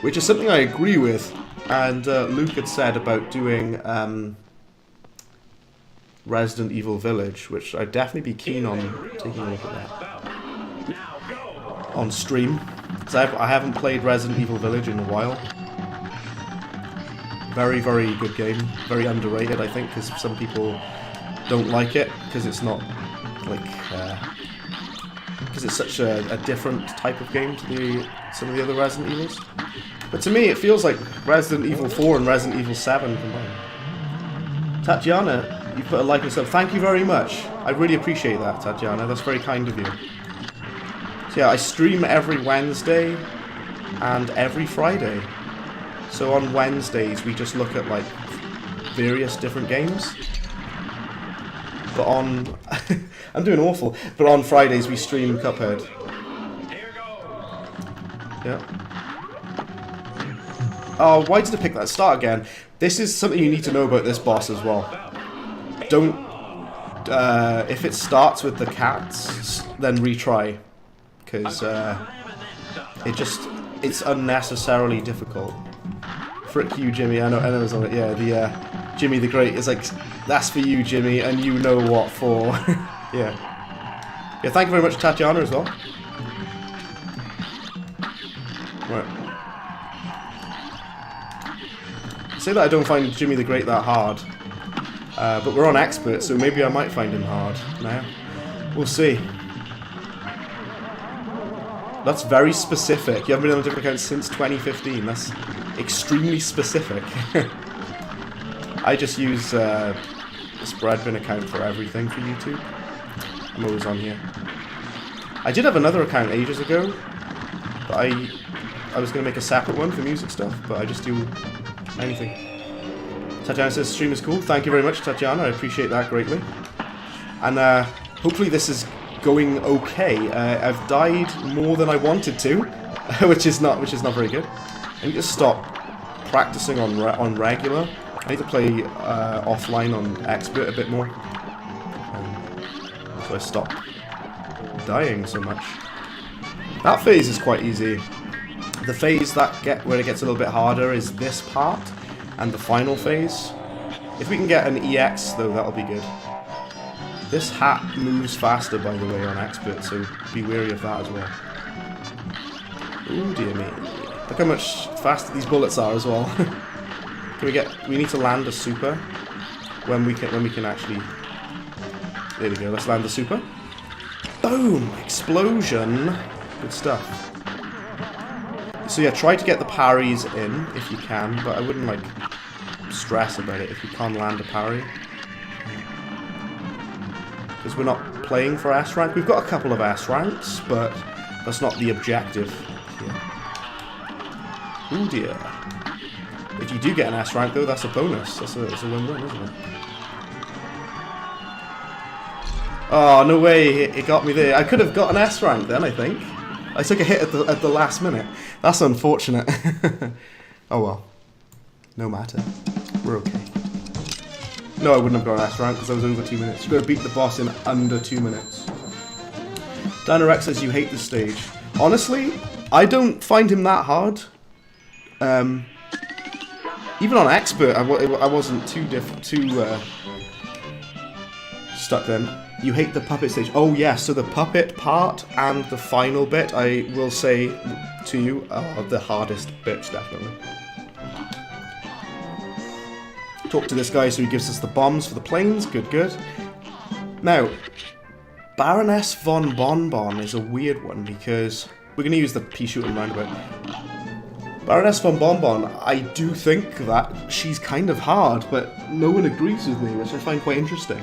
which is something I agree with. And Luke had said about doing Resident Evil Village, which I'd definitely be keen on taking a look at that on stream. Because I haven't played Resident Evil Village in a while. Very, very good game. Very underrated, I think, because some people don't like it because it's not like because it's such a different type of game to some of the other Resident Evils. But to me, it feels like Resident Evil 4 and Resident Evil 7 combined. Tatiana, you put a like and sub. Thank you very much. I really appreciate that, Tatiana. That's very kind of you. So yeah, I stream every Wednesday and every Friday. So on Wednesdays, we just look at like various different games. But on... I'm doing awful. But on Fridays, we stream Cuphead. Yeah. Oh, why did I pick that start again? This is something you need to know about this boss as well. Don't... if it starts with the cats, then retry. Because it's unnecessarily difficult. Frick you, Jimmy. I know it's on it. Yeah, the Jimmy the Great is like, that's for you, Jimmy, and you know what for. Yeah. Yeah, thank you very much, Tatiana, as well. Right. Say that I don't find Jimmy the Great that hard. But we're on Expert, so maybe I might find him hard now. We'll see. That's very specific. You haven't been on a different account since 2015. That's extremely specific. I just use this Breadbin account for everything for YouTube. I'm always on here. I did have another account ages ago, but I was going to make a separate one for music stuff, but I just do anything. Tatiana says stream is cool. Thank you very much, Tatiana. I appreciate that greatly. And hopefully this is going okay. I've died more than I wanted to, which is not very good. I need to stop practicing on regular. I need to play offline on Expert a bit more, so I stop dying so much. That phase is quite easy. The phase where it gets a little bit harder is this part, and the final phase. If we can get an EX though, that'll be good. This hat moves faster, by the way, on Expert, so be wary of that as well. Oh dear me. Look how much faster these bullets are as well. We need to land a super when we can actually... There we go, let's land the super. Boom! Explosion! Good stuff. So yeah, try to get the parries in if you can, but I wouldn't like stress about it if you can't land a parry. Because we're not playing for S rank. We've got a couple of S ranks, but that's not the objective here. Oh dear. If you do get an S rank though, that's a bonus. That's a win-win, isn't it? Oh, no way, it got me there. I could have got an S rank then, I think. I took a hit at the last minute. That's unfortunate. Oh well. No matter. We're okay. No, I wouldn't have got an S rank because I was over 2 minutes. You've got to beat the boss in under 2 minutes. Danarex says you hate this stage. Honestly, I don't find him that hard. Even on Expert, I wasn't too stuck then. You hate the puppet stage. Oh yeah, so the puppet part and the final bit, I will say to you, are the hardest bits, definitely. Talk to this guy so he gives us the bombs for the planes. Good, good. Now, Baroness Von Bon Bon is a weird one because we're going to use the pea shooting roundabout. Baroness Von Bon Bon, I do think that she's kind of hard, but no one agrees with me, which I find quite interesting.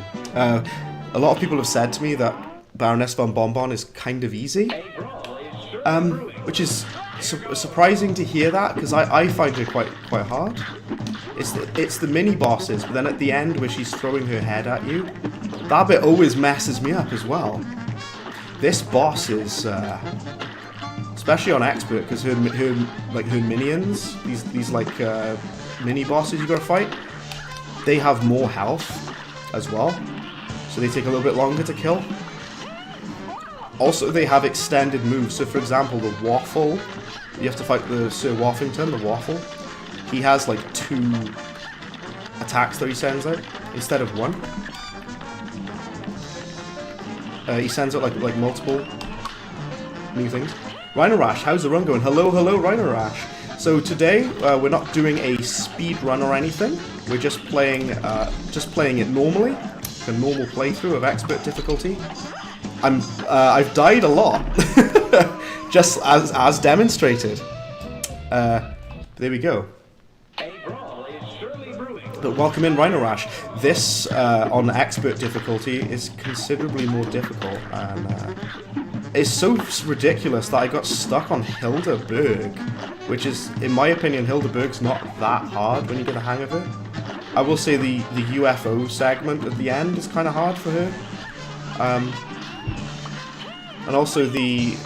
A lot of people have said to me that Baroness Von Bon Bon is kind of easy, which is surprising to hear that because I find her quite hard. It's the mini bosses, but then at the end where she's throwing her head at you, that bit always messes me up as well. This boss is, especially on Expert, because her minions, these mini bosses you gotta fight, they have more health as well, so they take a little bit longer to kill. Also, they have extended moves. So, for example, the Waffle, you have to fight the Sir Waffington, the Waffle. He has like 2 attacks that he sends out instead of 1. He sends out like multiple new things. Rhino Rash, how's the run going? Hello, Rhino Rash. So today we're not doing a speed run or anything. We're just playing it normally, a normal playthrough of expert difficulty. I've died a lot, just as demonstrated. There we go. But welcome in, Rhino Rash. This on expert difficulty is considerably more difficult, and it's so ridiculous that I got stuck on Hilda Berg, which is, in my opinion, Hilda Berg's not that hard when you get the hang of it. I will say the UFO segment at the end is kind of hard for her, and also the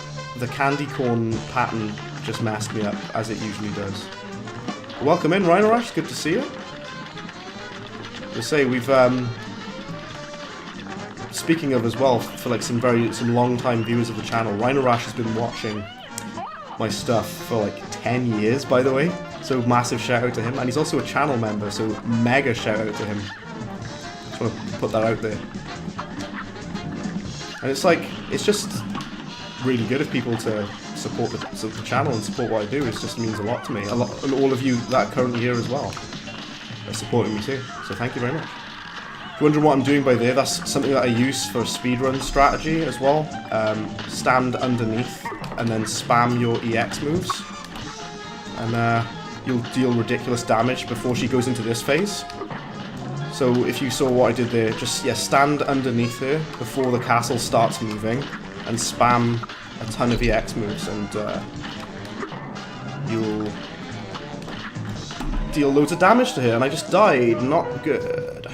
candy corn pattern just messed me up, as it usually does. Welcome in, Rhino Rash. Good to see you. We'll say we've speaking of as well, for like some long-time viewers of the channel, Rhino Rash has been watching my stuff for like 10 years, by the way. So massive shout out to him, and he's also a channel member, so mega shout out to him. Just want to put that out there. And it's just really good of people to support the channel and support what I do. It just means a lot to me. And all of you that are currently here as well are supporting me too. So thank you very much. If you're wondering what I'm doing by there, that's something that I use for speedrun strategy as well. Stand underneath and then spam your EX moves, and you'll deal ridiculous damage before she goes into this phase. So if you saw what I did there, just stand underneath her before the castle starts moving and spam a ton of EX moves, and you'll deal loads of damage to her. And I just died, not good.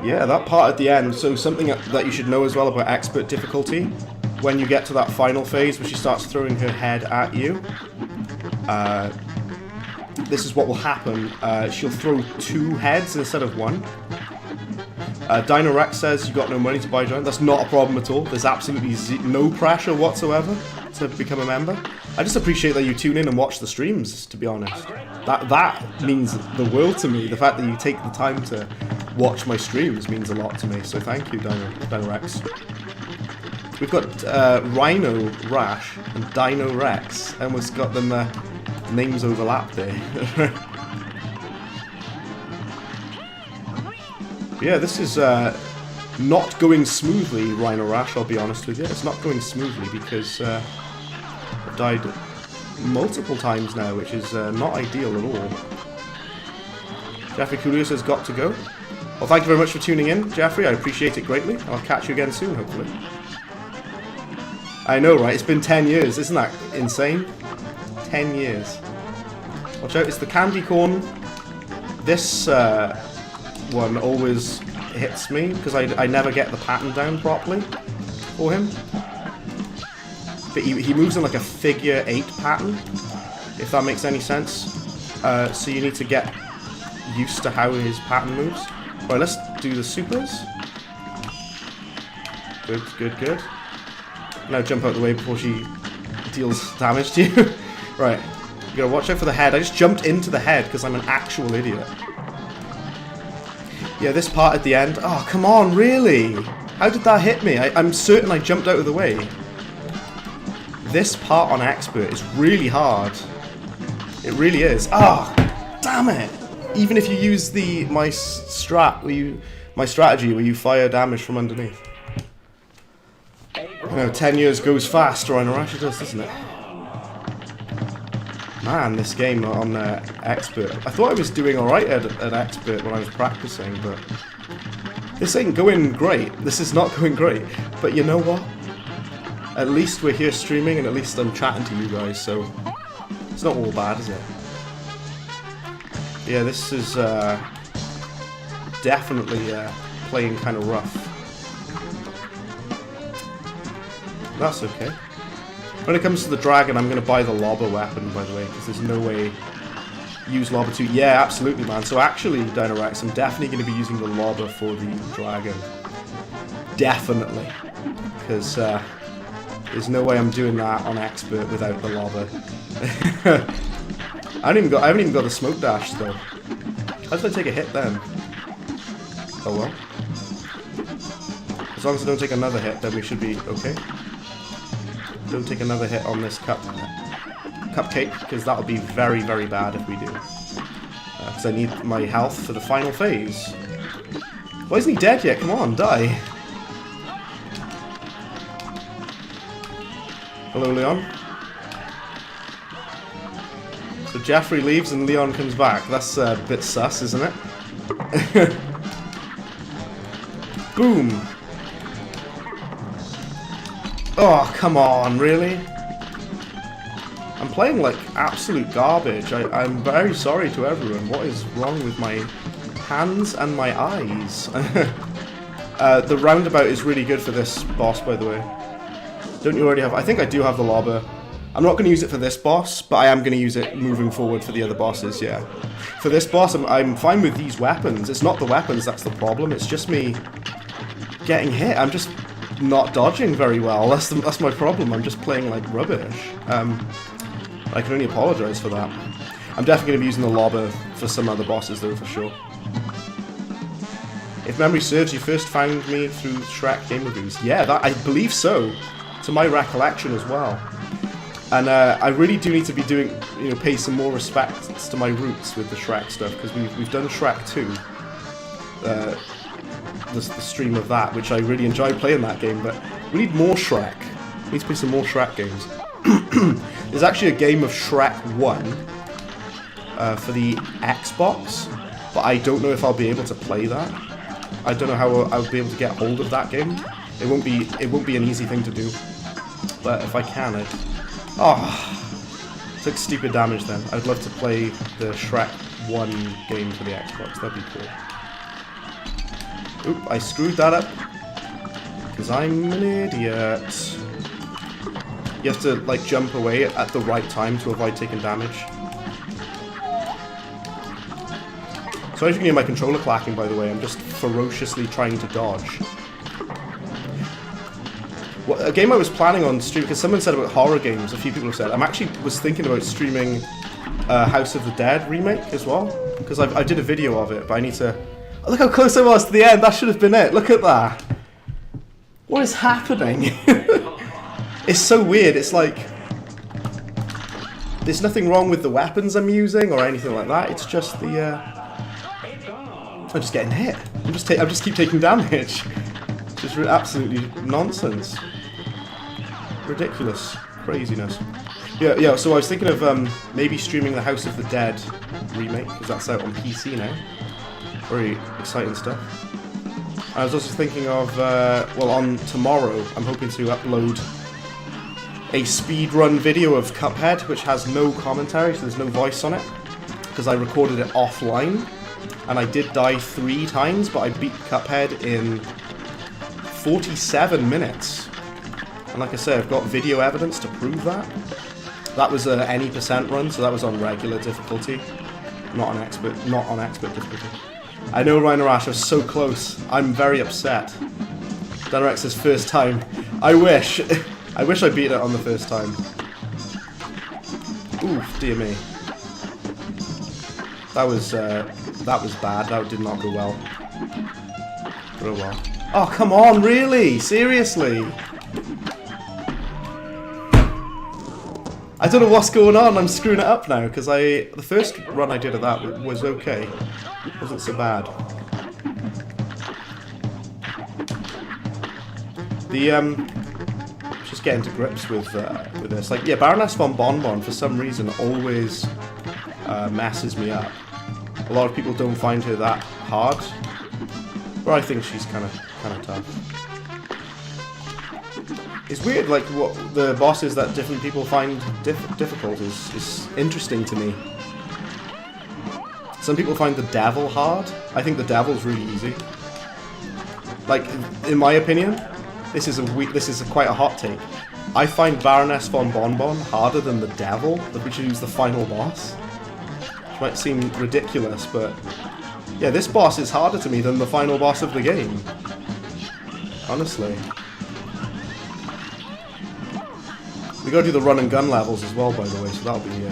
Yeah, that part at the end. So something that you should know as well about expert difficulty, when you get to that final phase where she starts throwing her head at you, this is what will happen. She'll throw 2 heads instead of 1. Dino Rex says you got no money to buy join. That's not a problem at all. There's absolutely no pressure whatsoever to become a member. I just appreciate that you tune in and watch the streams, to be honest. That means the world to me. The fact that you take the time to watch my streams means a lot to me. So thank you, Dino Rex. We've got Rhino Rash and Dino Rex, and we've got them names overlap there. Yeah, this is not going smoothly, Rhino Rash, I'll be honest with you. It's not going smoothly because I've died multiple times now, which is not ideal at all. Jeffrey Coolio says, got to go. Well, thank you very much for tuning in, Jeffrey. I appreciate it greatly. I'll catch you again soon, hopefully. I know, right? It's been 10 years. Isn't that insane? 10 years. Watch out, it's the candy corn. This one always hits me because I never get the pattern down properly for him. But he moves in like a figure 8 pattern, if that makes any sense. So you need to get used to how his pattern moves. Right, let's do the supers. Good, good, good. Now jump out of the way before she deals damage to you. Right, you gotta watch out for the head. I just jumped into the head because I'm an actual idiot. Yeah, this part at the end. Oh, come on, really? How did that hit me? I'm certain I jumped out of the way. This part on Expert is really hard. It really is. Ah, oh, damn it! Even if you use my strategy where you fire damage from underneath. You know, 10 years goes fast, Rhino Rash, it does, doesn't it? Man, this game on Expert. I thought I was doing alright at Expert when I was practicing, but this ain't going great. This is not going great. But you know what? At least we're here streaming, and at least I'm chatting to you guys, so it's not all bad, is it? Yeah, this is definitely playing kind of rough. That's okay. When it comes to the dragon, I'm going to buy the lobber weapon, by the way, because there's no way use lobber 2. Yeah, absolutely, man. So actually, Dino Rex, I'm definitely going to be using the lobber for the dragon. Definitely. Because there's no way I'm doing that on Expert without the lobber. I haven't even got the smoke dash, though. How did I take a hit then? Oh well. As long as I don't take another hit, then we should be okay. Don't take another hit on this cupcake, because that'll be very, very bad if we do. Because I need my health for the final phase. Why isn't he dead yet? Come on, die. Hello, Leon. So Jeffrey leaves and Leon comes back. That's a bit sus, isn't it? Boom! Oh, come on, really? I'm playing like absolute garbage. I'm very sorry to everyone. What is wrong with my hands and my eyes? The roundabout is really good for this boss, by the way. Don't you already have... I think I do have the lobber. I'm not going to use it for this boss, but I am going to use it moving forward for the other bosses, yeah. For this boss, I'm fine with these weapons. It's not the weapons that's the problem. It's just me getting hit. I'm just not dodging very well. That's my problem. I'm just playing like rubbish. I can only apologise for that. I'm definitely going to be using the lobber for some other bosses though, for sure. If memory serves, you first found me through Shrek game reviews. Yeah, that I believe so. To my recollection as well. And I really do need to be doing, pay some more respect to my roots with the Shrek stuff, because we've done Shrek 2. The stream of that, which I really enjoyed playing that game, but we need more Shrek. We need to play some more Shrek games. There's actually a game of Shrek 1 for the Xbox, but I don't know if I'll be able to play that. I don't know how I'll be able to get hold of that game. It won't be an easy thing to do. But if I can, took stupid damage then. I'd love to play the Shrek 1 game for the Xbox. That'd be cool. Oop, I screwed that up. Because I'm an idiot. You have to, like, jump away at the right time to avoid taking damage. Sorry if you can hear my controller clacking, by the way. I'm just ferociously trying to dodge. Well, a game I was planning on streaming, because someone said about horror games, a few people have said, was thinking about streaming House of the Dead remake as well, because I did a video of it, but I need to... Oh, look how close I was to the end, that should have been it, look at that! What is happening? It's so weird, it's like... There's nothing wrong with the weapons I'm using or anything like that, it's just the... I'm just getting hit. I just keep taking damage. Just absolutely nonsense. Ridiculous. Craziness. Yeah, so I was thinking of maybe streaming the House of the Dead remake, because that's out on PC now. Very exciting stuff. I was also thinking of, on tomorrow, I'm hoping to upload a speedrun video of Cuphead, which has no commentary, so there's no voice on it, because I recorded it offline, and I did die 3 times, but I beat Cuphead in 47 minutes. And like I said, I've got video evidence to prove that. That was a any % run, so that was on regular difficulty, not on expert difficulty. I know Rhinarash, I was so close. I'm very upset. Danarex's first time. I wish I beat it on the first time. Oof, dear me. That was bad. That did not go well. But oh well. Oh, come on, really? Seriously? I don't know what's going on, I'm screwing it up now, because the first run I did of that was okay. It wasn't so bad. Just getting to grips with this. Like, yeah, Baroness Von Bon Bon, for some reason, always messes me up. A lot of people don't find her that hard, but I think she's kind of tough. It's weird, like, what the bosses that different people find difficult is interesting to me. Some people find the devil hard. I think the devil's really easy. Like, in my opinion, this is quite a hot take. I find Baroness Von Bon Bon harder than the devil, which is the final boss. Which might seem ridiculous, but yeah, this boss is harder to me than the final boss of the game. Honestly. We gotta do the run and gun levels as well, by the way, so that'll be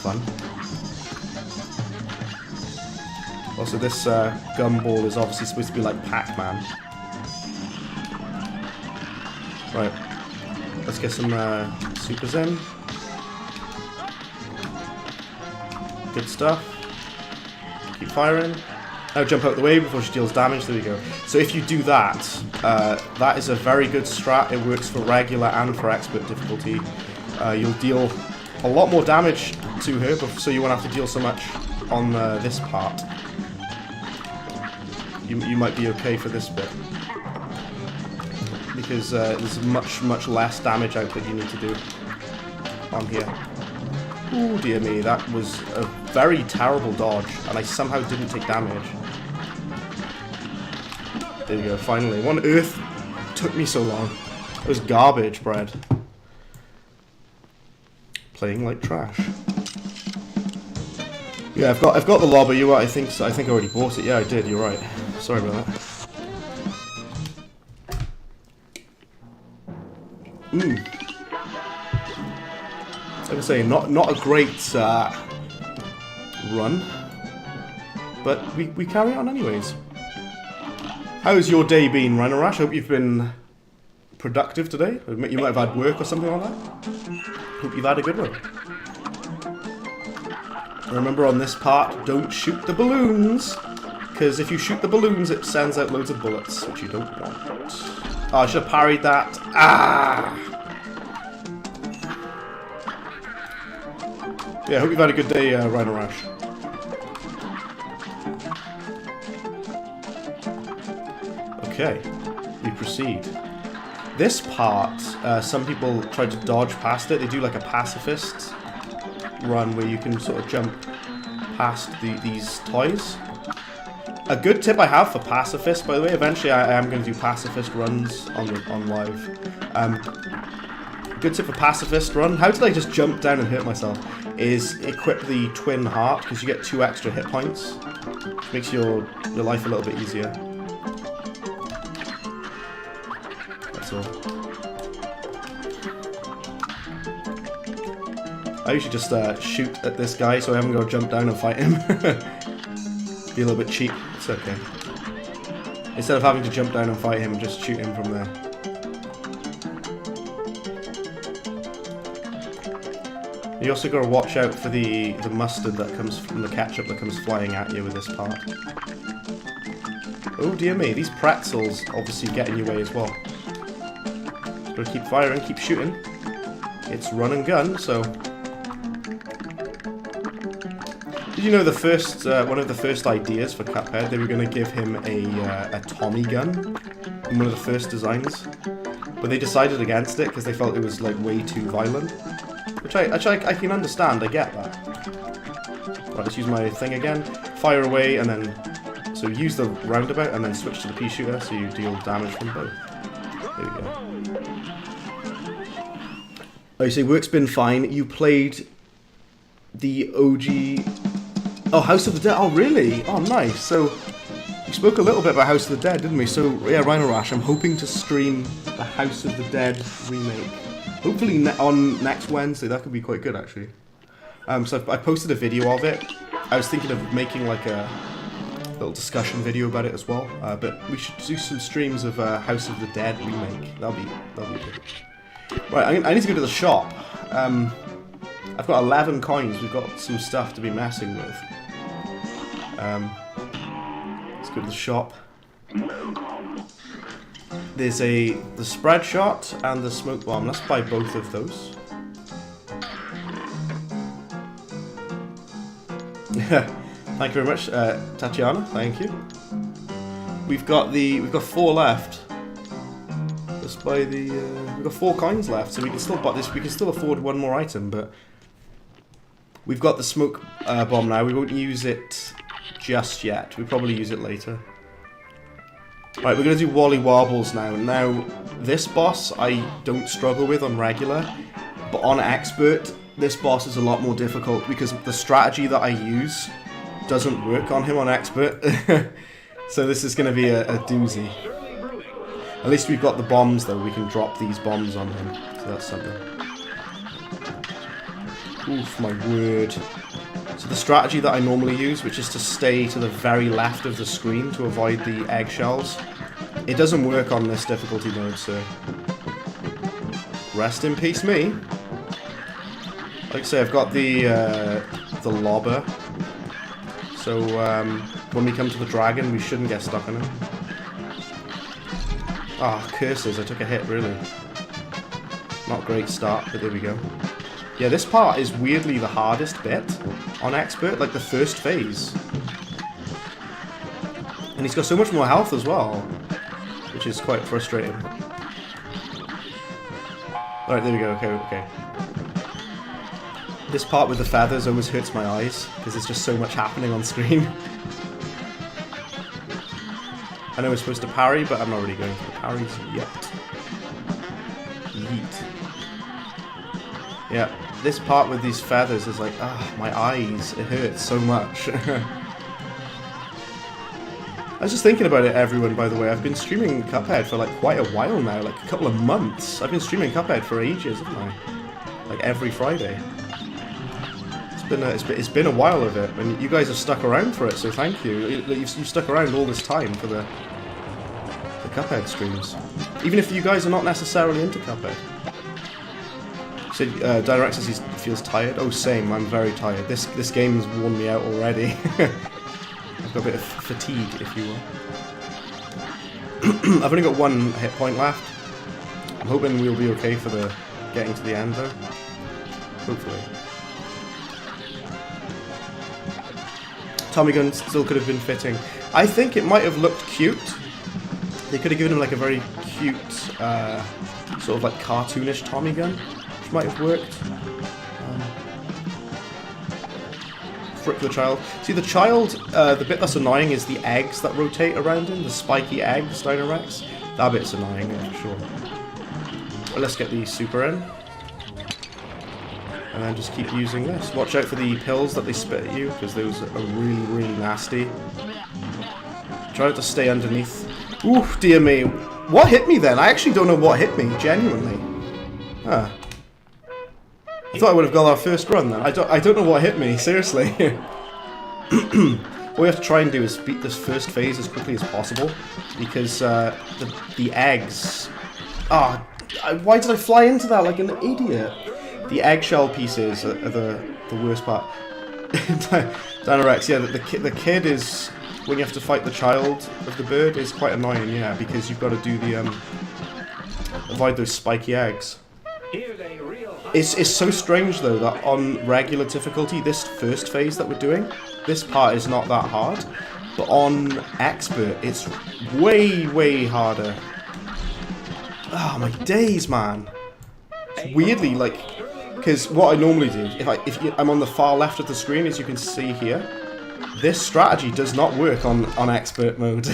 fun. Also, this gumball is obviously supposed to be like Pac-Man. Right. Let's get some supers in. Good stuff. Keep firing. Now jump out the way before she deals damage. There we go. So if you do that, that is a very good strat. It works for regular and for expert difficulty. You'll deal a lot more damage to her, so you won't have to deal so much on this part. You might be okay for this bit. Because there's much less damage output you need to do on here. Oh dear me, that was a very terrible dodge, and I somehow didn't take damage. There we go, finally. What on earth took me so long? It was garbage bread. Playing like trash. Yeah, I've got the lobber. You are, I think I already bought it. Yeah, I did. You're right. Sorry about that. Like I say, not a great run, but we carry on anyways. How's your day been, Rhino Rash? Hope you've been productive today. You might have had work or something like that. Hope you've had a good one. Remember on this part, don't shoot the balloons, because if you shoot the balloons, it sends out loads of bullets, which you don't want. Oh, I should have parried that. Ah! Yeah, hope you've had a good day, Rhino Rash. Okay, we proceed. This part, some people try to dodge past it. They do like a pacifist run where you can sort of jump past these toys. A good tip I have for pacifist, by the way, eventually I am going to do pacifist runs on live. Good tip for pacifist run, how did I just jump down and hurt myself, is equip the twin heart, because you get 2 extra hit points, which makes your life a little bit easier. That's all. I usually just shoot at this guy so I haven't got to jump down and fight him. Be a little bit cheap, it's okay. Instead of having to jump down and fight him, just shoot him from there. You also got to watch out for the mustard that comes from the ketchup that comes flying at you with this part. Oh dear me, these pretzels obviously get in your way as well. Just got to keep firing, keep shooting. It's run and gun, so... Did you know the first one of the first ideas for Cuphead, they were going to give him a Tommy gun in one of the first designs, but they decided against it because they felt it was like way too violent. Which I can understand, I get that. Right, let's use my thing again. Fire away and then... So use the roundabout and then switch to the pea shooter so you deal damage from both. There we go. Oh, you say work's been fine. You played the OG... Oh, House of the Dead. Oh, really? Oh, nice. So, you spoke a little bit about House of the Dead, didn't we? So, yeah, Rhino Rash, I'm hoping to stream the House of the Dead remake. Hopefully on next Wednesday. That could be quite good, actually. So I posted a video of it. I was thinking of making like a little discussion video about it as well. But we should do some streams of House of the Dead remake. That'll be good. Right, I need to go to the shop. I've got 11 coins. We've got some stuff to be messing with. Let's go to the shop. There's the spread shot and the smoke bomb. Let's buy both of those. Thank you very much, Tatiana. Thank you. We've got 4 left. Let's buy the. We've got 4 coins left, so we can still buy this. We can still afford one more item, but we've got the smoke bomb now. We won't use it just yet. We'll probably use it later. Right, we're going to do Wally Warbles now. Now, this boss I don't struggle with on regular, but on expert, this boss is a lot more difficult because the strategy that I use doesn't work on him on expert. So this is going to be a doozy. At least we've got the bombs though, we can drop these bombs on him, so that's something. Oof, my word. So the strategy that I normally use, which is to stay to the very left of the screen to avoid the eggshells, it doesn't work on this difficulty mode, so Rest in peace, me. Like I say, I've got the lobber. So when we come to the dragon, we shouldn't get stuck in it. Ah, oh, curses! I took a hit. Really, not a great start, but there we go. Yeah, this part is weirdly the hardest bit on Expert, like the first phase. And he's got so much more health as well, which is quite frustrating. Alright, there we go, okay. This part with the feathers always hurts my eyes, because there's just so much happening on screen. I know we're supposed to parry, but I'm not really going for the parries yet. Yeet. Yeah, this part with these feathers is like, my eyes, it hurts so much. I was just thinking about it, everyone, by the way. I've been streaming Cuphead for like quite a while now, like a couple of months. I've been streaming Cuphead for ages, haven't I? Like every Friday. It's been a while of it, and you guys have stuck around for it, so thank you. You've stuck around all this time for the Cuphead streams. Even if you guys are not necessarily into Cuphead. So, Direct says he feels tired. Oh, same. I'm very tired. This game's worn me out already. I've got a bit of fatigue, if you will. I've only got one hit point left. I'm hoping we'll be okay for the getting to the end, though. Hopefully. Tommy gun still could have been fitting. I think it might have looked cute. They could have given him like a very cute, sort of like cartoonish Tommy gun, which might have worked. Frick the child. See, the child, the bit that's annoying is the eggs that rotate around him, the spiky eggs, Dino Rex. That bit's annoying, yeah, for sure. Well, let's get the super in. And then just keep using this. Watch out for the pills that they spit at you, because those are really, really nasty. Try not to stay underneath. Oof, dear me. What hit me then? I actually don't know what hit me, genuinely. Huh. I thought I would have got our first run then. I don't know what hit me, seriously. What we have to try and do is beat this first phase as quickly as possible, because the eggs... why did I fly into that like an idiot? The eggshell pieces are the worst part. Dinorex, yeah, the kid is... When you have to fight the child of the bird is quite annoying, yeah, because you've got to do the... avoid those spiky eggs. It's so strange, though, that on regular difficulty, this first phase that we're doing, this part is not that hard. But on Expert, it's way, way harder. Oh, my days, man. It's weirdly, like... Because what I normally do, if I'm on the far left of the screen, as you can see here, this strategy does not work on Expert mode.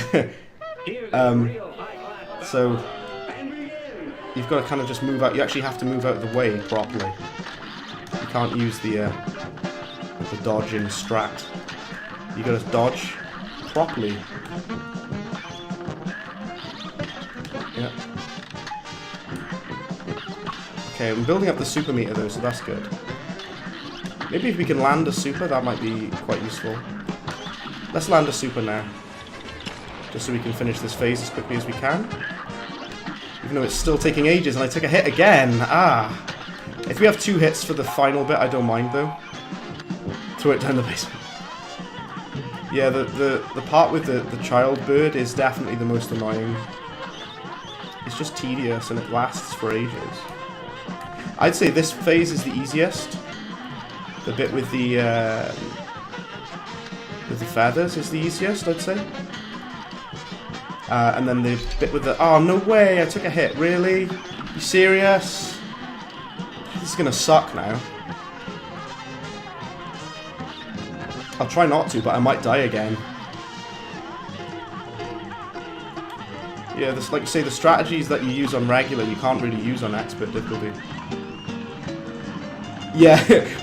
So... You've got to kind of just move out. You actually have to move out of the way properly. You can't use the dodging strat. You got to dodge properly. Yeah. Okay, I'm building up the super meter though, so that's good. Maybe if we can land a super, that might be quite useful. Let's land a super now, just so we can finish this phase as quickly as we can. Even though it's still taking ages, and I took a hit again. If we have 2 hits for the final bit, I don't mind though. Throw it down the basement. Yeah, the part with the child bird is definitely the most annoying. It's just tedious, and it lasts for ages. I'd say this phase is the easiest. The bit with the feathers is the easiest, I'd say. And then the bit with the... Oh, no way! I took a hit. Really? You serious? This is gonna suck now. I'll try not to, but I might die again. Yeah, this, like you say, the strategies that you use on regular, you can't really use on expert difficulty. Yeah,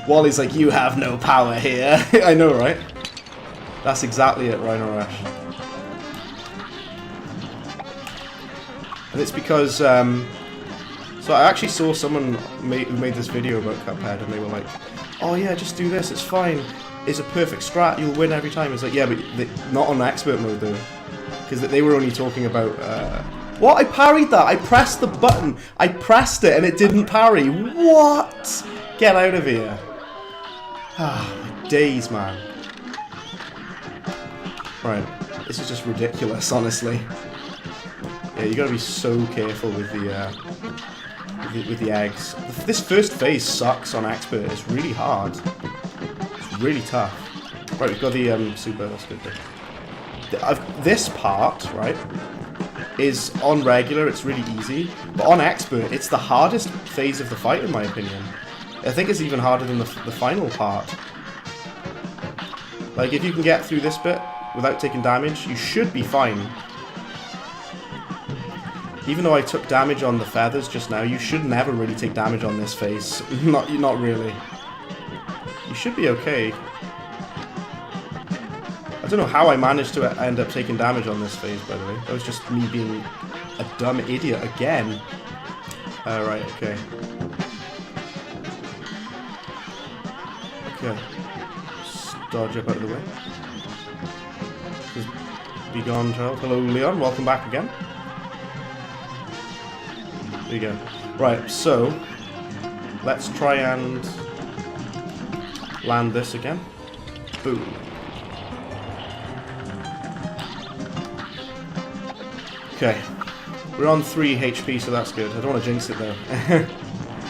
Wally's like, you have no power here. I know, right? That's exactly it, Rhino Rash. And it's because, so I actually saw someone who made this video about Cuphead, and they were like, oh yeah, just do this, it's fine. It's a perfect strat, you'll win every time. It's like, yeah, but not on expert mode though. Because they were only talking about What? I parried that. I pressed the button. I pressed it and it didn't parry. What? Get out of here. Ah, my days, man. Right. This is just ridiculous, honestly. Yeah, you gotta be so careful with the eggs. This first phase sucks on Expert. It's really hard. It's really tough. Right, we've got the super. That's good. This part, right, is on regular. It's really easy, but on Expert, it's the hardest phase of the fight, in my opinion. I think it's even harder than the final part. Like, if you can get through this bit without taking damage, you should be fine. Even though I took damage on the feathers just now, you should never really take damage on this phase. Not really. You should be okay. I don't know how I managed to end up taking damage on this phase, by the way. That was just me being a dumb idiot again. Right, okay. Okay. Just dodge up out of the way. Just be gone, child. Hello, Leon. Welcome back again. There you go. Right, so let's try and land this again. Boom. Okay. We're on 3 HP, so that's good. I don't want to jinx it though.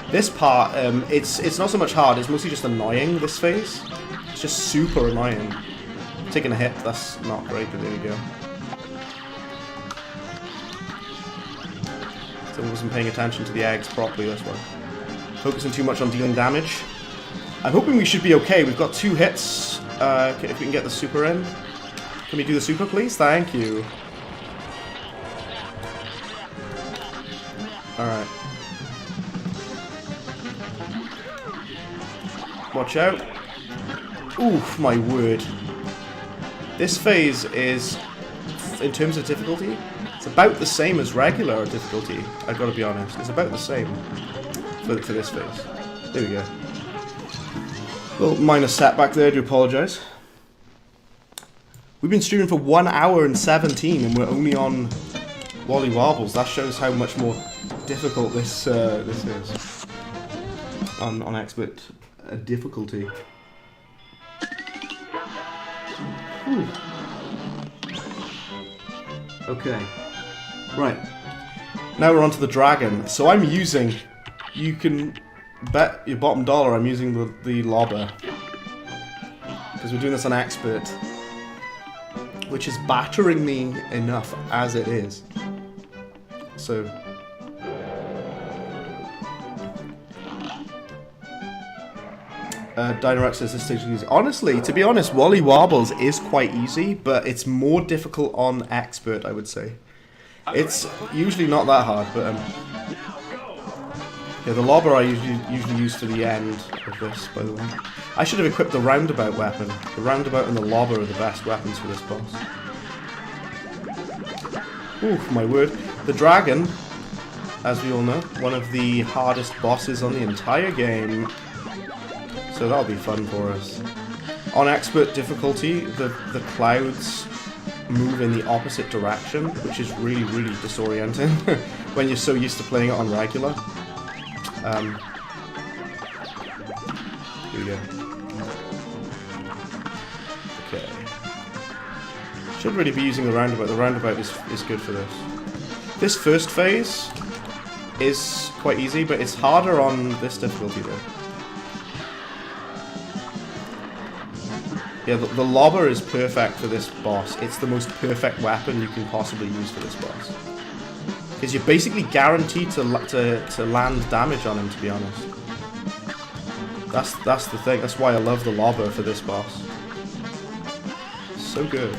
This part, it's not so much hard, it's mostly just annoying, this phase. It's just super annoying. Taking a hit, that's not great, but there we go. So I wasn't paying attention to the eggs properly, that's why. Focusing too much on dealing damage. I'm hoping we should be okay. We've got 2 hits. If we can get the super in. Can we do the super, please? Thank you. Alright. Watch out. Oof, my word. This phase is, in terms of difficulty, it's about the same as regular difficulty, I've got to be honest. It's about the same for this phase. There we go. Little minor setback there, I do apologise. We've been streaming for 1 hour and 17 and we're only on Wally Warbles. That shows how much more difficult this is on Expert difficulty. Whew. Okay, right, now we're on to the dragon. So I'm using, you can bet your bottom dollar I'm using the lobber, because we're doing this on Expert, which is battering me enough as it is. So Dynarex says this stage is easy. Honestly, to be honest, Wally Warbles is quite easy, but it's more difficult on Expert, I would say. It's usually not that hard, but yeah, the lobber I usually use for the end of this, by the way. I should have equipped the roundabout weapon. The roundabout and the lobber are the best weapons for this boss. Oof, my word. The dragon, as we all know, one of the hardest bosses on the entire game. So that'll be fun for us. On Expert difficulty, the clouds move in the opposite direction, which is really, really disorienting when you're so used to playing it on regular. Here we go. Okay. Should really be using the roundabout. The roundabout is good for this. This first phase is quite easy, but it's harder on this difficulty though. Yeah, the lobber is perfect for this boss. It's the most perfect weapon you can possibly use for this boss. Because you're basically guaranteed to land damage on him, to be honest. That's the thing. That's why I love the lobber for this boss. So good.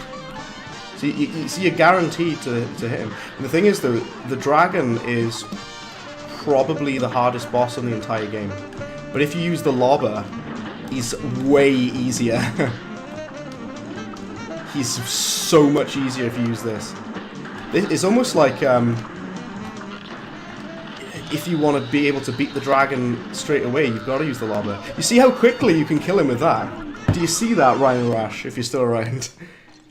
So you're guaranteed to hit him. And the thing is, though, the dragon is probably the hardest boss in the entire game. But if you use the lobber, he's way easier. He's so much easier if you use this. It's almost like if you want to be able to beat the dragon straight away, you've got to use the lobber. You see how quickly you can kill him with that? Do you see that, Ryan Rash, if you're still around?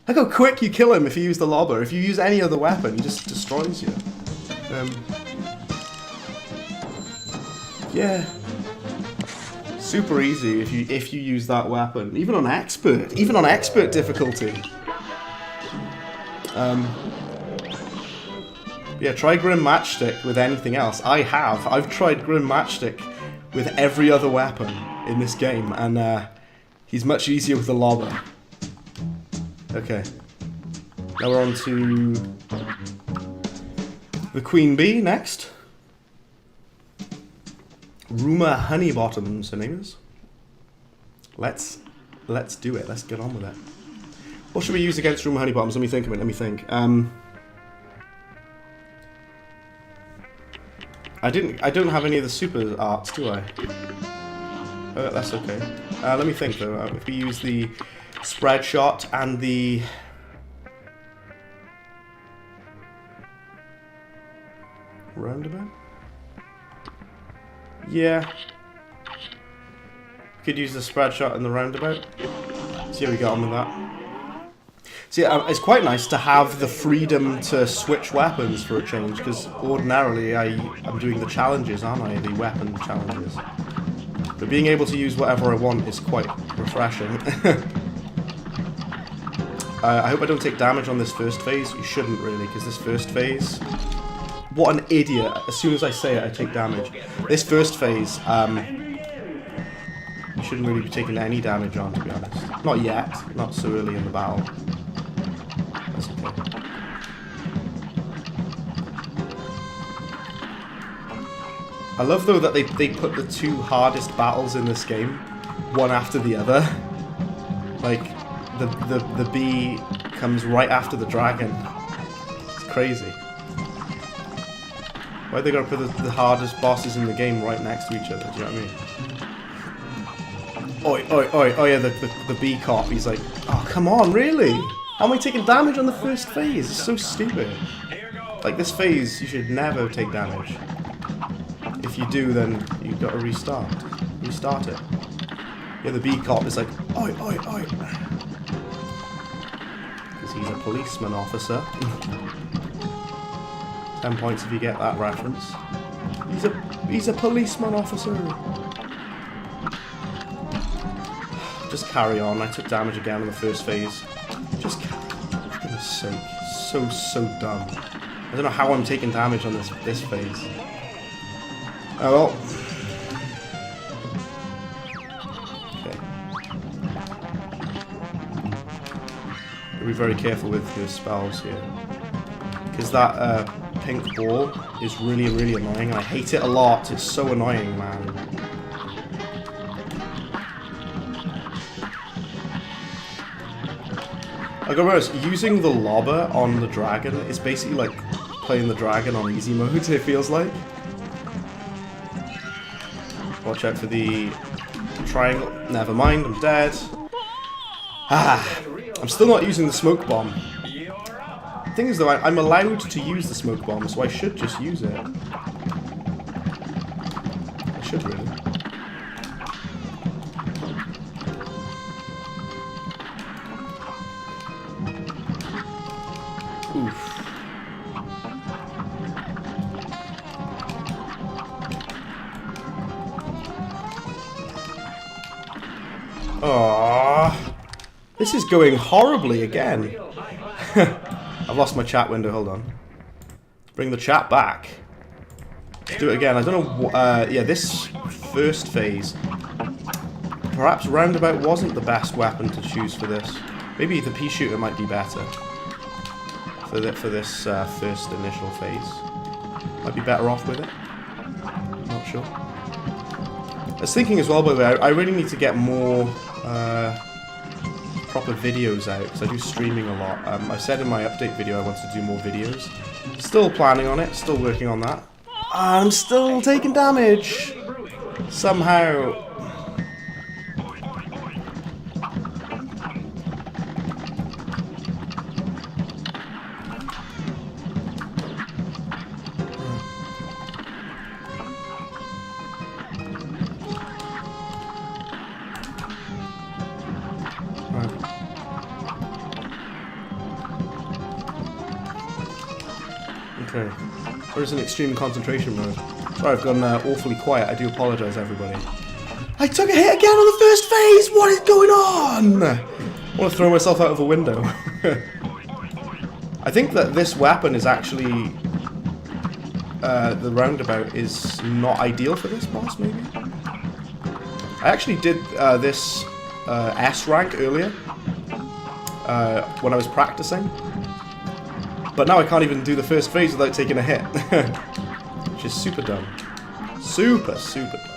Look how quick you kill him if you use the lobber. If you use any other weapon, he just destroys you. Yeah. Super easy if you use that weapon. Even on expert. Even on expert difficulty. Yeah, try Grim Matchstick with anything else. I've tried Grim Matchstick with every other weapon in this game, and he's much easier with the lobber. Okay. Now we're on to the Queen Bee next. Rumour Honeybottoms, her name is. Let's do it. Let's get on with it. What should we use against Rumour Honeybottoms? Let me think of it. Let me think. I don't have any of the super arts, do I? That's okay. Let me think though. If we use the spread shot and the roundabout? Yeah. Could use the spread shot and the roundabout. See how we get on with that. See, it's quite nice to have the freedom to switch weapons for a change, because ordinarily I'm doing the challenges, aren't I? The weapon challenges. But being able to use whatever I want is quite refreshing. I hope I don't take damage on this first phase. You shouldn't really, because this first phase... What an idiot. As soon as I say it, I take damage. This first phase, you shouldn't really be taking any damage on, to be honest. Not yet. Not so early in the battle. That's okay. I love, though, that they put the two hardest battles in this game, one after the other. Like, the bee comes right after the dragon. It's crazy. Why are they going to put the hardest bosses in the game right next to each other? Do you know what I mean? Oi, oi, oi, oh yeah, the bee cop, he's like, oh, come on, really? How am I taking damage on the first phase? It's so stupid. Like, this phase, you should never take damage. If you do, then you've got to restart. Restart it. Yeah, the bee cop is like, oi, oi, oi. Because he's a policeman officer. 10 points if you get that reference. He's a policeman officer. Just carry on. I took damage again in the first phase. Just carry on. For goodness sake. So dumb. I don't know how I'm taking damage on this phase. Oh well. Okay. Be very careful with your spells here. Because that pink ball is really, really annoying. I hate it a lot. It's so annoying, man. I gotta be honest, using the lobber on the dragon is basically like playing the dragon on easy mode, it feels like. Watch out for the triangle. Never mind, I'm dead. I'm still not using the smoke bomb. The thing is, though, I'm allowed to use the smoke bomb, so I should just use it. I should really. Oof. Aww. This is going horribly again. I've lost my chat window, hold on. Bring the chat back. Let's do it again. I don't know, yeah, this first phase. Perhaps roundabout wasn't the best weapon to choose for this. Maybe the pea shooter might be better. For this first initial phase. Might be better off with it. Not sure. I was thinking as well, by the way, I really need to get more proper videos out, because I do streaming a lot. I said in my update video I want to do more videos. Still planning on it, still working on that. I'm still taking damage! Somehow. Okay. Or is it extreme concentration mode? Sorry, I've gone awfully quiet. I do apologise, everybody. I took a hit again on the first phase! What is going on? I want to throw myself out of a window. I think that this weapon is actually... the roundabout is not ideal for this boss, maybe? I actually did this S rank earlier. When I was practicing. But now I can't even do the first phase without taking a hit. Which is super dumb. Super, super dumb.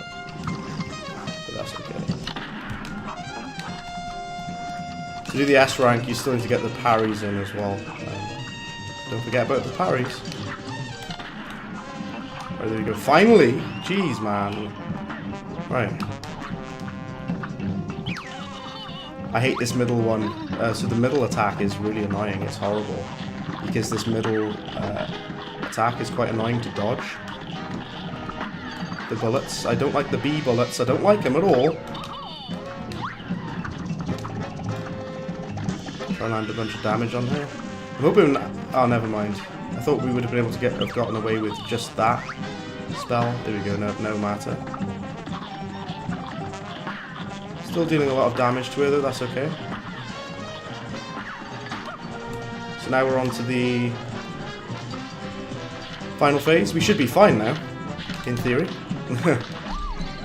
But that's okay. To do the S rank, you still need to get the parries in as well. Don't forget about the parries. Right, there we go. Finally! Jeez, man. Right. I hate this middle one. So the middle attack is really annoying. It's horrible. Because this middle attack is quite annoying to dodge. The bullets. I don't like the B bullets. I don't like them at all. Try and land a bunch of damage on here. I'm hoping... Oh, never mind. I thought we would have been able to have gotten away with just that spell. There we go. No matter. Still dealing a lot of damage to her though. That's okay. So now we're on to the final phase. We should be fine now, in theory.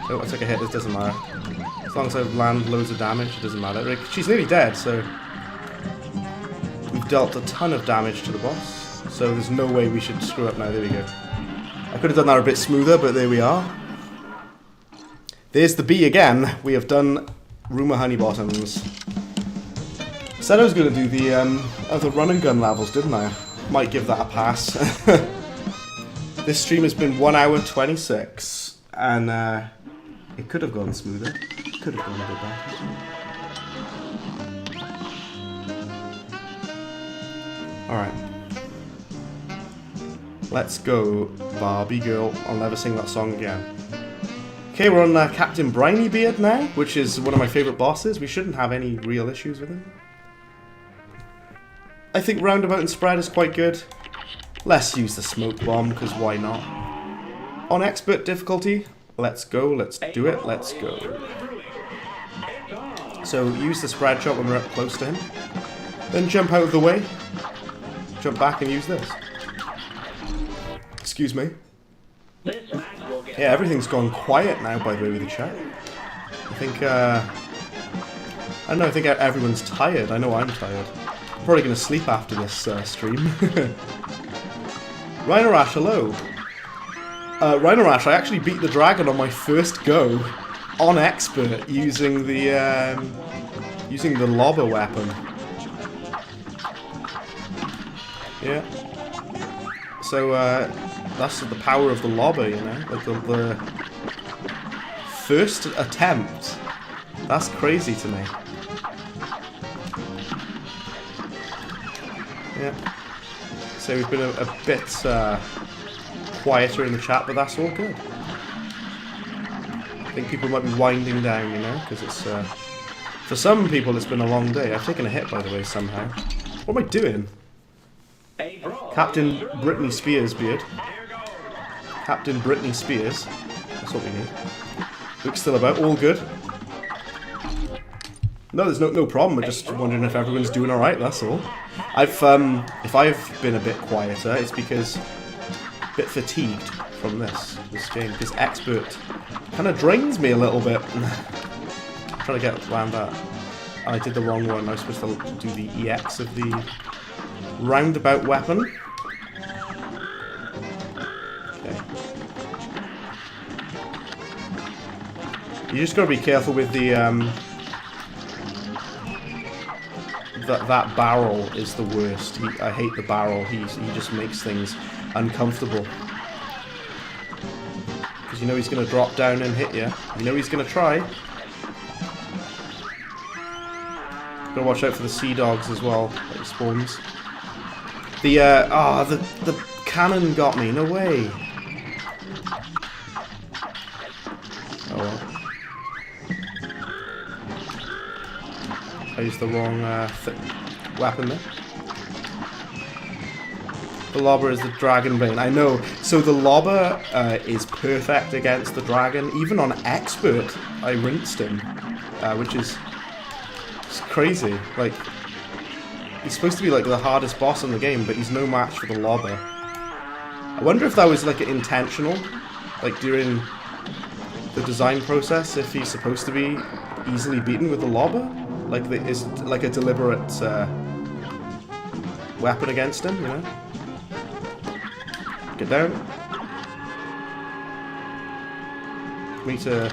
Oh, I took a hit, it doesn't matter. As long as I land loads of damage, it doesn't matter. She's nearly dead, so we've dealt a ton of damage to the boss. So there's no way we should screw up now. There we go. I could have done that a bit smoother, but there we are. There's the B again. We have done Rumour Honeybottoms. Said I was going to do the other run and gun levels, didn't I? Might give that a pass. This stream has been 1 hour 26, and it could have gone smoother. It could have gone a bit better. Alright. Let's go, Barbie girl. I'll never sing that song again. Okay, we're on Captain Brineybeard now, which is one of my favourite bosses. We shouldn't have any real issues with him. I think roundabout and spread is quite good. Let's use the smoke bomb, because why not? On expert difficulty, let's go, let's do it, let's go. So use the spread shot when we're up close to him. Then jump out of the way. Jump back and use this. Excuse me. Yeah, everything's gone quiet now, by the way, with the chat. I think, I don't know, I think everyone's tired. I know I'm tired. I'm probably going to sleep after this stream. Rhinorash, hello. Rhinorash, I actually beat the dragon on my first go on expert using the lobber weapon. Yeah. So that's the power of the lobber, you know, like the first attempt. That's crazy to me. Yeah. So we've been a bit quieter in the chat, but that's all good. I think people might be winding down, you know, because it's for some people it's been a long day. I've taken a hit, by the way, somehow. What am I doing? Captain Britney Spears beard. Captain Britney Spears. That's what we need. Luke's still about. All good. No, there's no problem. We're just wondering if everyone's doing all right. That's all. If I've been a bit quieter, it's because a bit fatigued from this game. Because expert kind of drains me a little bit. I'm trying to get around that. I did the wrong one. I was supposed to do the EX of the roundabout weapon. Okay. You just got to be careful with the that barrel is the worst. I hate the barrel. He just makes things uncomfortable. Because you know he's going to drop down and hit you. You know he's going to try. Gotta watch out for the sea dogs as well. That spawns. The cannon got me. No way. Oh well. I used the wrong weapon there. The lobber is the dragon bane. I know. So the lobber is perfect against the dragon. Even on expert, I rinsed him, which is crazy. Like, he's supposed to be like the hardest boss in the game, but he's no match for the lobber. I wonder if that was like intentional, like during the design process, if he's supposed to be easily beaten with the lobber, like it's like a deliberate weapon against him, you know? Get down. Me to.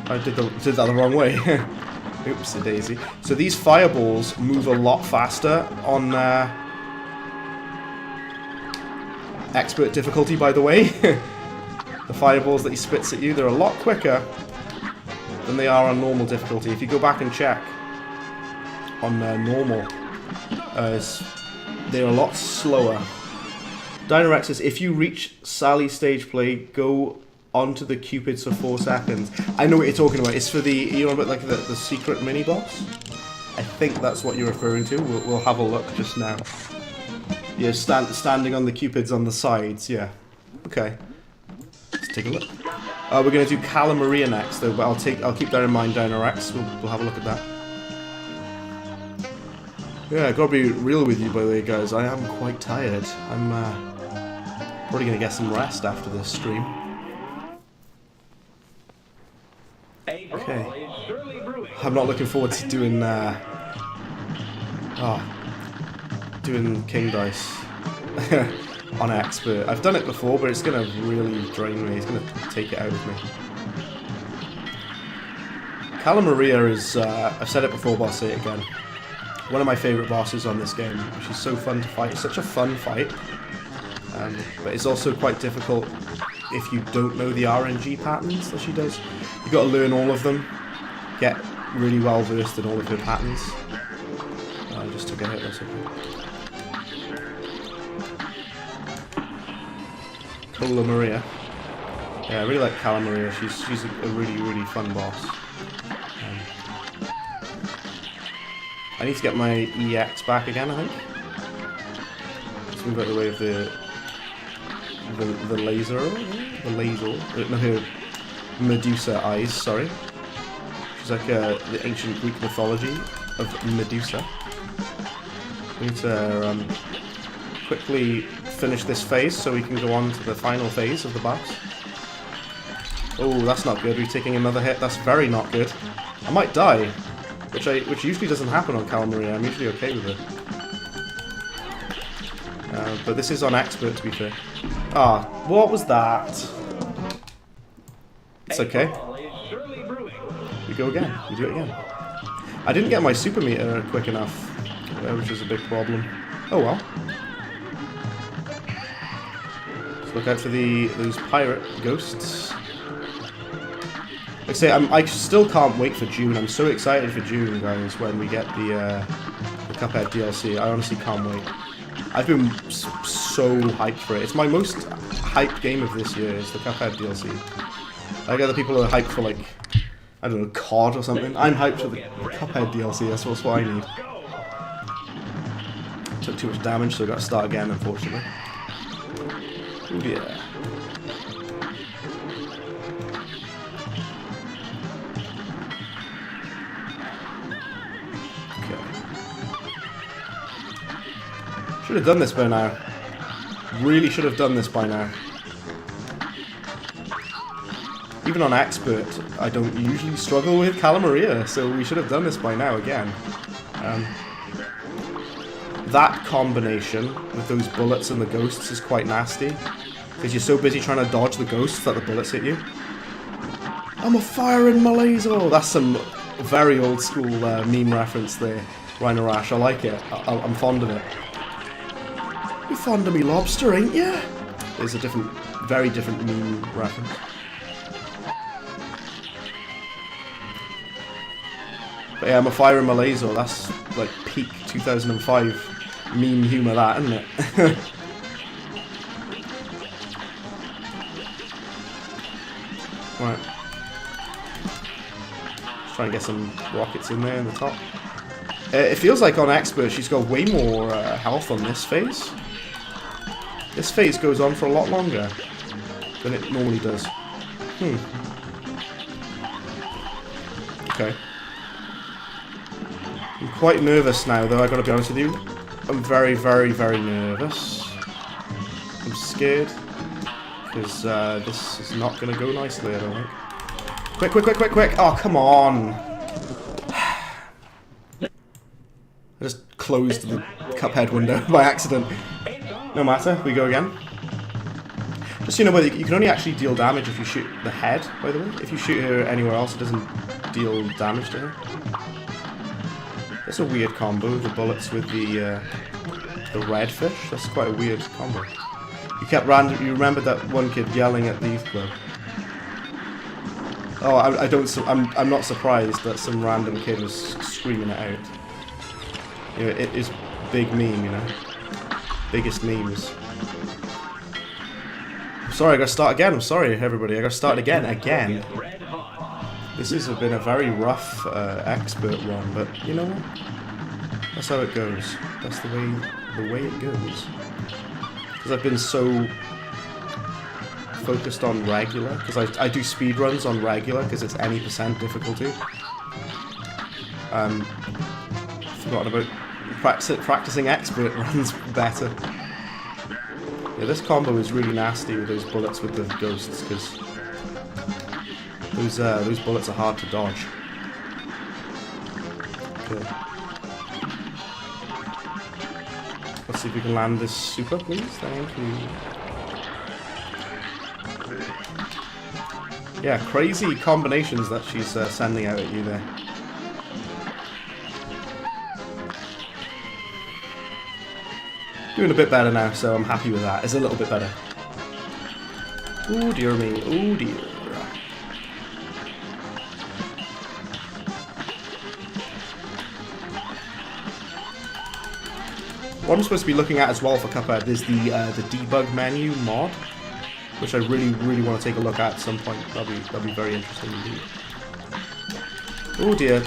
I did that the wrong way. Oopsie daisy. So these fireballs move a lot faster on expert difficulty, by the way. The fireballs that he spits at you, they're a lot quicker than they are on normal difficulty. If you go back and check on normal, they're a lot slower. Dynarex says, if you reach Sally's stage play, go onto the Cupids for 4 seconds. I know what you're talking about. It's for the, you know, about like the secret mini boss. I think that's what you're referring to. We'll have a look just now. Yeah, standing on the Cupids on the sides. Yeah. Okay. Let's take a look. We're gonna do Cala Maria next, though. But I'll keep that in mind. Dynarex. We'll have a look at that. Yeah, I gotta be real with you, by the way, guys. I am quite tired. I'm probably gonna get some rest after this stream. Okay. I'm not looking forward to doing doing King Dice on expert. I've done it before, but it's gonna really drain me. It's gonna take it out of me. Cala Maria is, I've said it before, but I'll say it again, one of my favourite bosses on this game. She's so fun to fight. It's such a fun fight, but it's also quite difficult if you don't know the RNG patterns that she does. You've got to learn all of them, get really well versed in all of her patterns. I just took a hit, that's okay. Cala Maria. Yeah, I really like Cala Maria. She's a really fun boss. I need to get my EX back again, I think. Let's move out of the way of the laser. No, her Medusa eyes, sorry. She's like the ancient Greek mythology of Medusa. We need to quickly finish this phase so we can go on to the final phase of the boss. Oh, that's not good. We're taking another hit. That's very not good. I might die, which usually doesn't happen on Cala Maria. I'm usually okay with it. But this is on expert, to be fair. Ah, what was that? It's okay. We go again. We do it again. I didn't get my super meter quick enough, which is a big problem. Oh well. Let's look out for those pirate ghosts. Like I say, I still can't wait for June. I'm so excited for June, guys, when we get the Cuphead DLC. I honestly can't wait. I've been so hyped for it. It's my most hyped game of this year, is the Cuphead DLC. Like other people are hyped for, like, I don't know, COD or something. I'm hyped for the Cuphead DLC, that's what I need. Took too much damage, so I got to start again, unfortunately. Ooh, yeah. Should have done this by now. Really should have done this by now. Even on expert, I don't usually struggle with Cala Maria, so we should have done this by now again. That combination with those bullets and the ghosts is quite nasty, because you're so busy trying to dodge the ghosts that the bullets hit you. I'm a firing my laser! That's some very old school meme reference there, Rhino Rash. I like it. I'm fond of it. You're fond of me lobster, ain't ya? There's a very different meme reference. But yeah, I'm a fire in my laser. That's like peak 2005 meme humour, that, isn't it? Right. Let's try and get some rockets in there in the top. It feels like on expert she's got way more health on this phase. This phase goes on for a lot longer than it normally does. Okay. I'm quite nervous now, though, I gotta be honest with you. I'm very, very, very nervous. I'm scared. Because this is not gonna go nicely, I don't think. Quick, quick, quick, quick, quick! Oh, come on! I just closed the Cuphead window by accident. No matter, we go again. Just so you know, you can only actually deal damage if you shoot the head, by the way. If you shoot her anywhere else, it doesn't deal damage to her. That's a weird combo, the bullets with the red fish. That's quite a weird combo. You kept you remembered that one kid yelling at the youth club. Oh, I'm not surprised that some random kid was screaming it out. You know, it is big meme, you know. Biggest memes. I'm sorry, I gotta start again. I'm sorry, everybody. I gotta start again. This has been a very rough expert run, but you know what? That's how it goes. That's the way it goes. Because I've been so focused on regular, because I do speed runs on regular because it's any % difficulty. Forgotten about practicing expert runs better. Yeah, this combo is really nasty with those bullets with the ghosts, because those bullets are hard to dodge. Okay. Let's see if we can land this super, please. Thank you. Yeah, crazy combinations that she's sending out at you there. Doing a bit better now, so I'm happy with that. It's a little bit better. Oh dear me, oh dear. What I'm supposed to be looking at as well for Cuphead is the debug menu mod, which I really, really want to take a look at some point. That'll be very interesting indeed. Oh dear.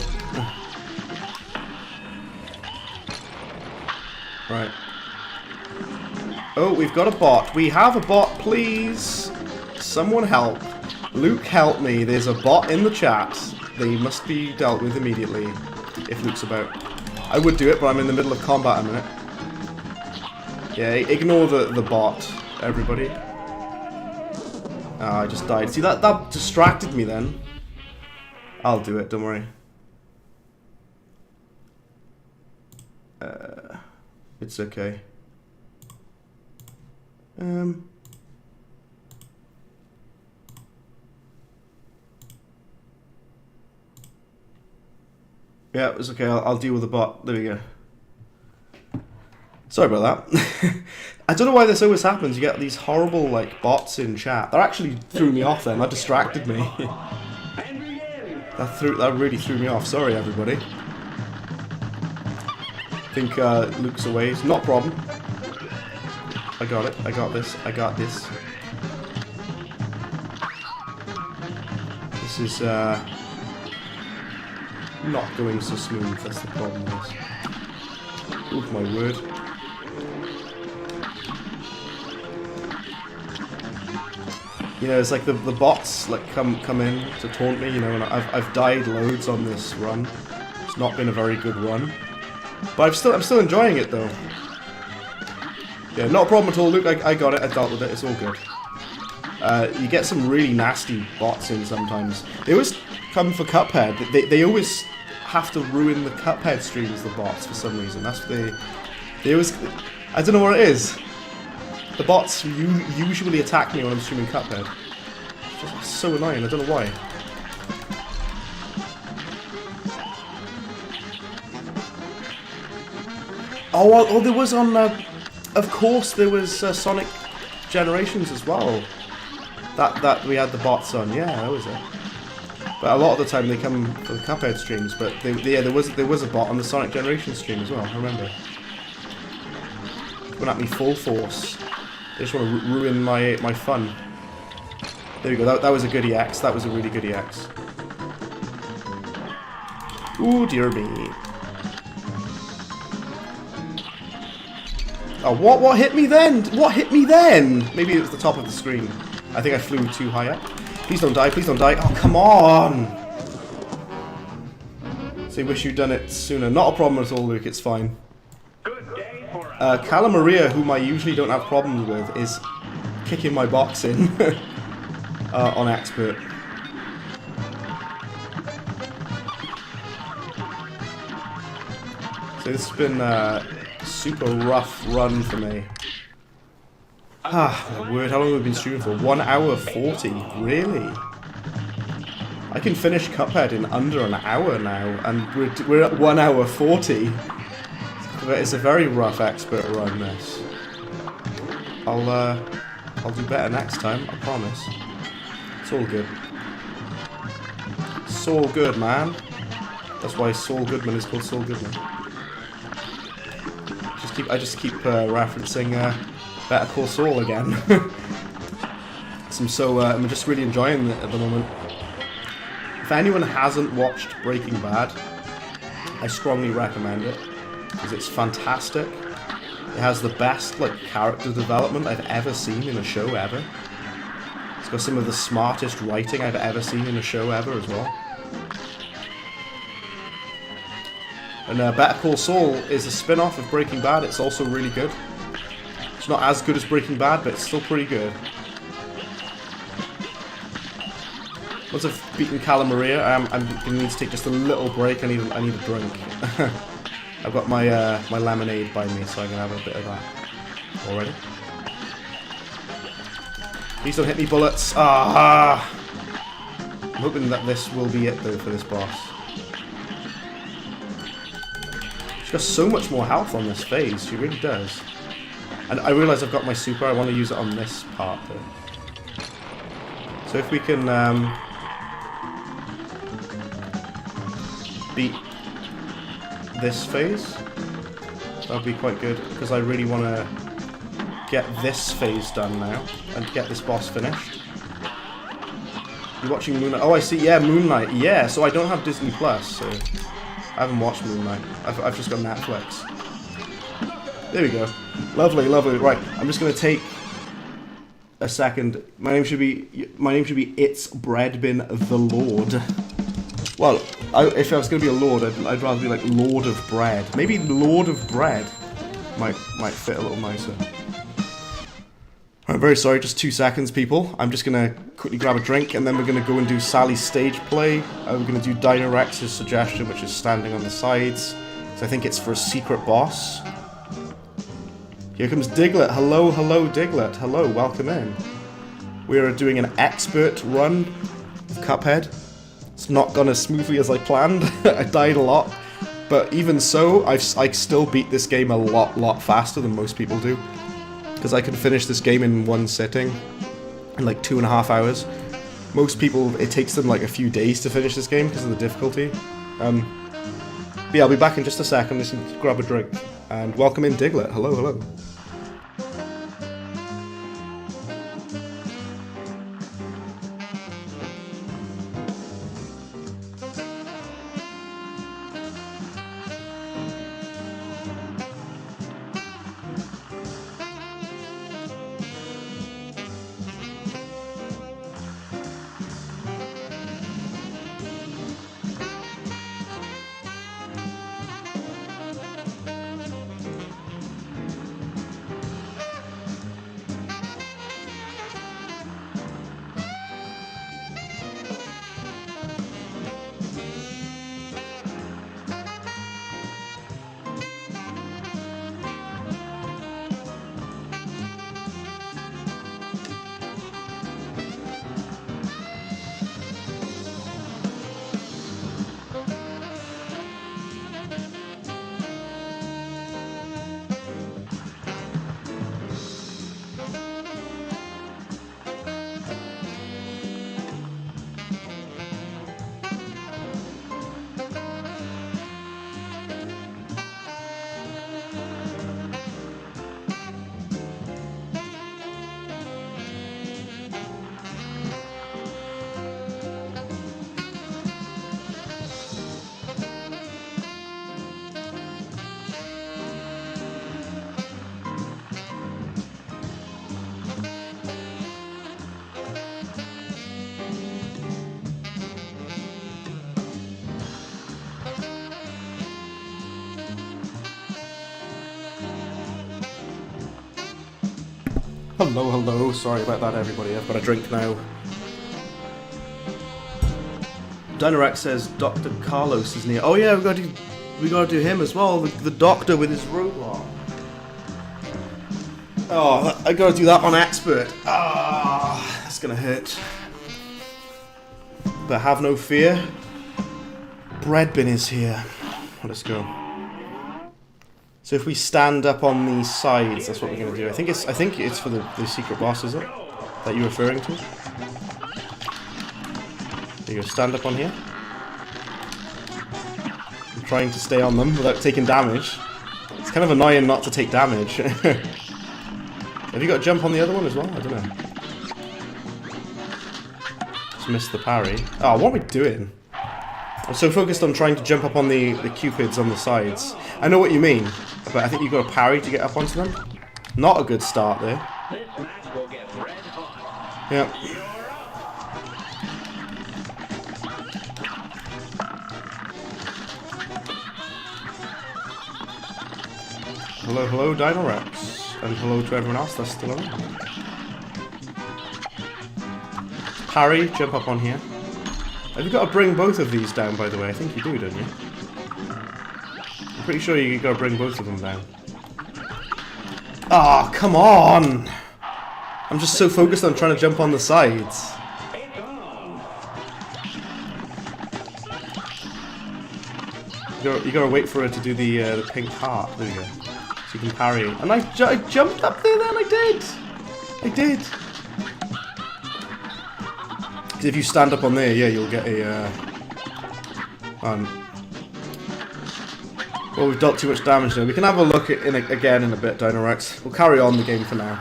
Right. Oh, we've got a bot. We have a bot, please. Someone help. Luke, help me. There's a bot in the chat. They must be dealt with immediately if Luke's about. I would do it, but I'm in the middle of combat a minute. Yeah, ignore the bot, everybody. I just died. See, that distracted me then. I'll do it, don't worry. It's okay. Yeah, it's okay. I'll deal with the bot. There we go. Sorry about that. I don't know why this always happens. You get these horrible like bots in chat. That actually threw me off then. That distracted me. That really threw me off. Sorry, everybody. I think Luke's away. It's not a problem. I got it. I got this. I got this. This is not going so smooth. That's the problem. Oh my word. You know, it's like the bots like come in to taunt me. You know, and I've died loads on this run. It's not been a very good run, but I'm still enjoying it though. Yeah, not a problem at all, Luke. I got it. I dealt with it. It's all good. You get some really nasty bots in sometimes. They always come for Cuphead. They always have to ruin the Cuphead streams, the bots, for some reason. That's what they always. I don't know what it is. The bots usually attack me when I'm streaming Cuphead. It's just so annoying. I don't know why. Oh, there was on. Of course, there was Sonic Generations as well. That we had the bots on. Yeah, that was it. But a lot of the time they come for the Cuphead streams. But yeah, there was a bot on the Sonic Generations stream as well. I remember. Coming at me full force. They just want to ruin my fun. There we go. That was a good EX. That was a really good EX. Ooh, dear me. Oh, what hit me then? What hit me then? Maybe it was the top of the screen. I think I flew too high up. Please don't die, please don't die. Oh, come on! So wish you'd done it sooner. Not a problem at all, Luke, it's fine. Cala Maria, whom I usually don't have problems with, is kicking my box in on Expert. So this has been a super rough run for me. Ah, my word, how long have we been streaming for? 1 hour 40? Really? I can finish Cuphead in under an hour now, and we're at 1 hour 40. It's a very rough Expert run, this. I'll do better next time, I promise. It's all good. Saul Good, man. That's why Saul Goodman is called Saul Goodman. I just keep referencing Better Call Saul again. I'm just really enjoying it at the moment. If anyone hasn't watched Breaking Bad, I strongly recommend it because it's fantastic. It has the best character development I've ever seen in a show ever. It's got some of the smartest writing I've ever seen in a show ever as well. And Better Call Saul is a spin-off of Breaking Bad. It's also really good. It's not as good as Breaking Bad, but it's still pretty good. Once I've beaten Cala Maria, I'm going to need to take just a little break. I need a drink. I've got my my lemonade by me, so I'm going to have a bit of that already. Please don't hit me, bullets. Ah! I'm hoping that this will be it, though, for this boss. She's got so much more health on this phase, she really does. And I realise I've got my super, I want to use it on this part though. So if we can beat this phase, that would be quite good, because I really want to get this phase done now, and get this boss finished. You're watching Moon Knight? Oh, I see, yeah, Moon Knight, yeah, so I don't have Disney Plus, so I haven't watched Moon Knight. I've just got Netflix. There we go. Lovely, lovely. Right, I'm just going to take a second. My name should be It's Breadbin the Lord. Well, if I was going to be a lord, I'd rather be like Lord of Bread. Maybe Lord of Bread might fit a little nicer. I'm very sorry, just 2 seconds, people. I'm just going to quickly grab a drink, and then we're going to go and do Sally's stage play. We're going to do Dino Rex's suggestion, which is standing on the sides. So I think it's for a secret boss. Here comes Diglett. Hello, hello, Diglett. Hello, welcome in. We are doing an expert run of Cuphead. It's not gone as smoothly as I planned. I died a lot. But even so, I still beat this game a lot faster than most people do. Because I can finish this game in one sitting, in like 2.5 hours. Most people, it takes them like a few days to finish this game because of the difficulty. But yeah, I'll be back in just a second. Just grab a drink. And welcome in Diglett. Hello, hello. Hello, hello. Sorry about that, everybody. I've got a drink now. Dinorex says Dr. Carlos is near. Oh yeah, we gotta do him as well. The doctor with his robot. Oh, I gotta do that on expert. Ah, that's gonna hurt. But have no fear. Bread bin is here. Let's go. So if we stand up on the sides, that's what we're gonna do. I think it's for the secret boss, is it? That you're referring to? There you go, stand up on here. I'm trying to stay on them without taking damage. It's kind of annoying not to take damage. Have you got a jump on the other one as well? I don't know. Just missed the parry. Oh, what are we doing? I'm so focused on trying to jump up on the cupids on the sides. I know what you mean, but I think you've got a parry to get up onto them. Not a good start there. Yep. Hello, hello, Dinorex. And hello to everyone else that's still around. Parry, jump up on here. Have you got to bring both of these down, by the way? I think you do, don't you? I'm pretty sure you got to bring both of them down. Ah, oh, come on! I'm just so focused on trying to jump on the sides. You gotta wait for her to do the pink heart. There we go. So you can parry. And I jumped up there then, I did! Because if you stand up on there, yeah, you'll get a... well, we've dealt too much damage now. We can have a look at again in a bit, Dinorex. We'll carry on the game for now.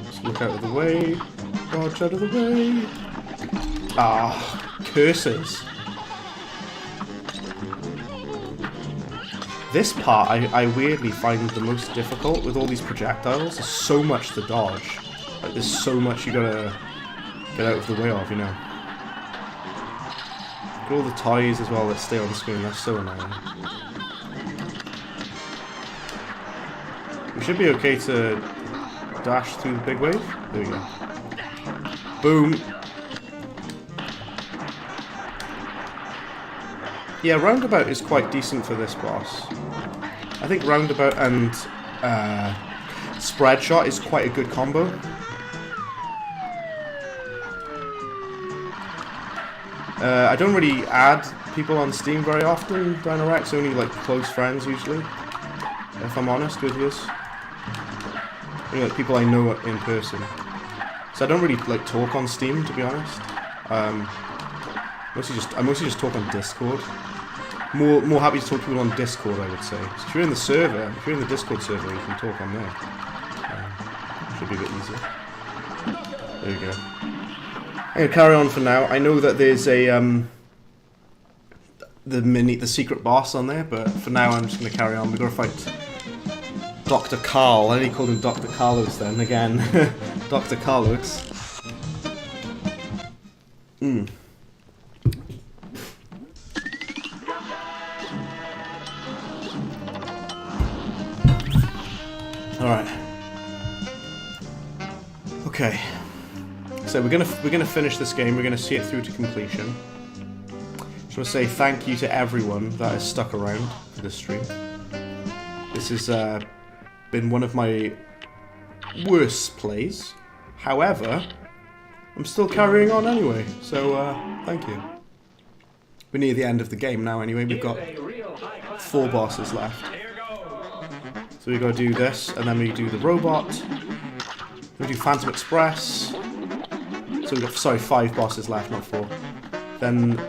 Just look out of the way. Dodge out of the way. Ah, curses. This part I weirdly find the most difficult with all these projectiles. There's so much to dodge. Like, there's so much you gotta get out of the way of, you know. Got all the toys as well that stay on the screen, that's so annoying. We should be okay to dash through the big wave. There we go. Boom. Yeah, Roundabout is quite decent for this boss. I think Roundabout and Spread Shot is quite a good combo. I don't really add people on Steam very often, Dinorex, only like close friends usually, if I'm honest with you. Like people I know in person. So I don't really like talk on Steam, to be honest. I mostly just talk on Discord. More happy to talk to people on Discord, I would say. So if you're in the server, if you're in the Discord server, you can talk on there. Should be a bit easier. There you go. I'm gonna carry on for now. I know that there's a the secret boss on there, but for now I'm just gonna carry on. We're gonna fight Dr. Kahl. I only called him Dr. Carlos then again. Dr. Carlos. Alright. Okay. So we're gonna finish this game, we're gonna see it through to completion. Just wanna say thank you to everyone that has stuck around for this stream. This has been one of my worst plays. However, I'm still carrying on anyway, so thank you. We're near the end of the game now anyway, we've got 4 bosses left. So we gotta do this, and then we do the robot. We do Phantom Express. So we've got, sorry, 5 bosses left, not 4. Then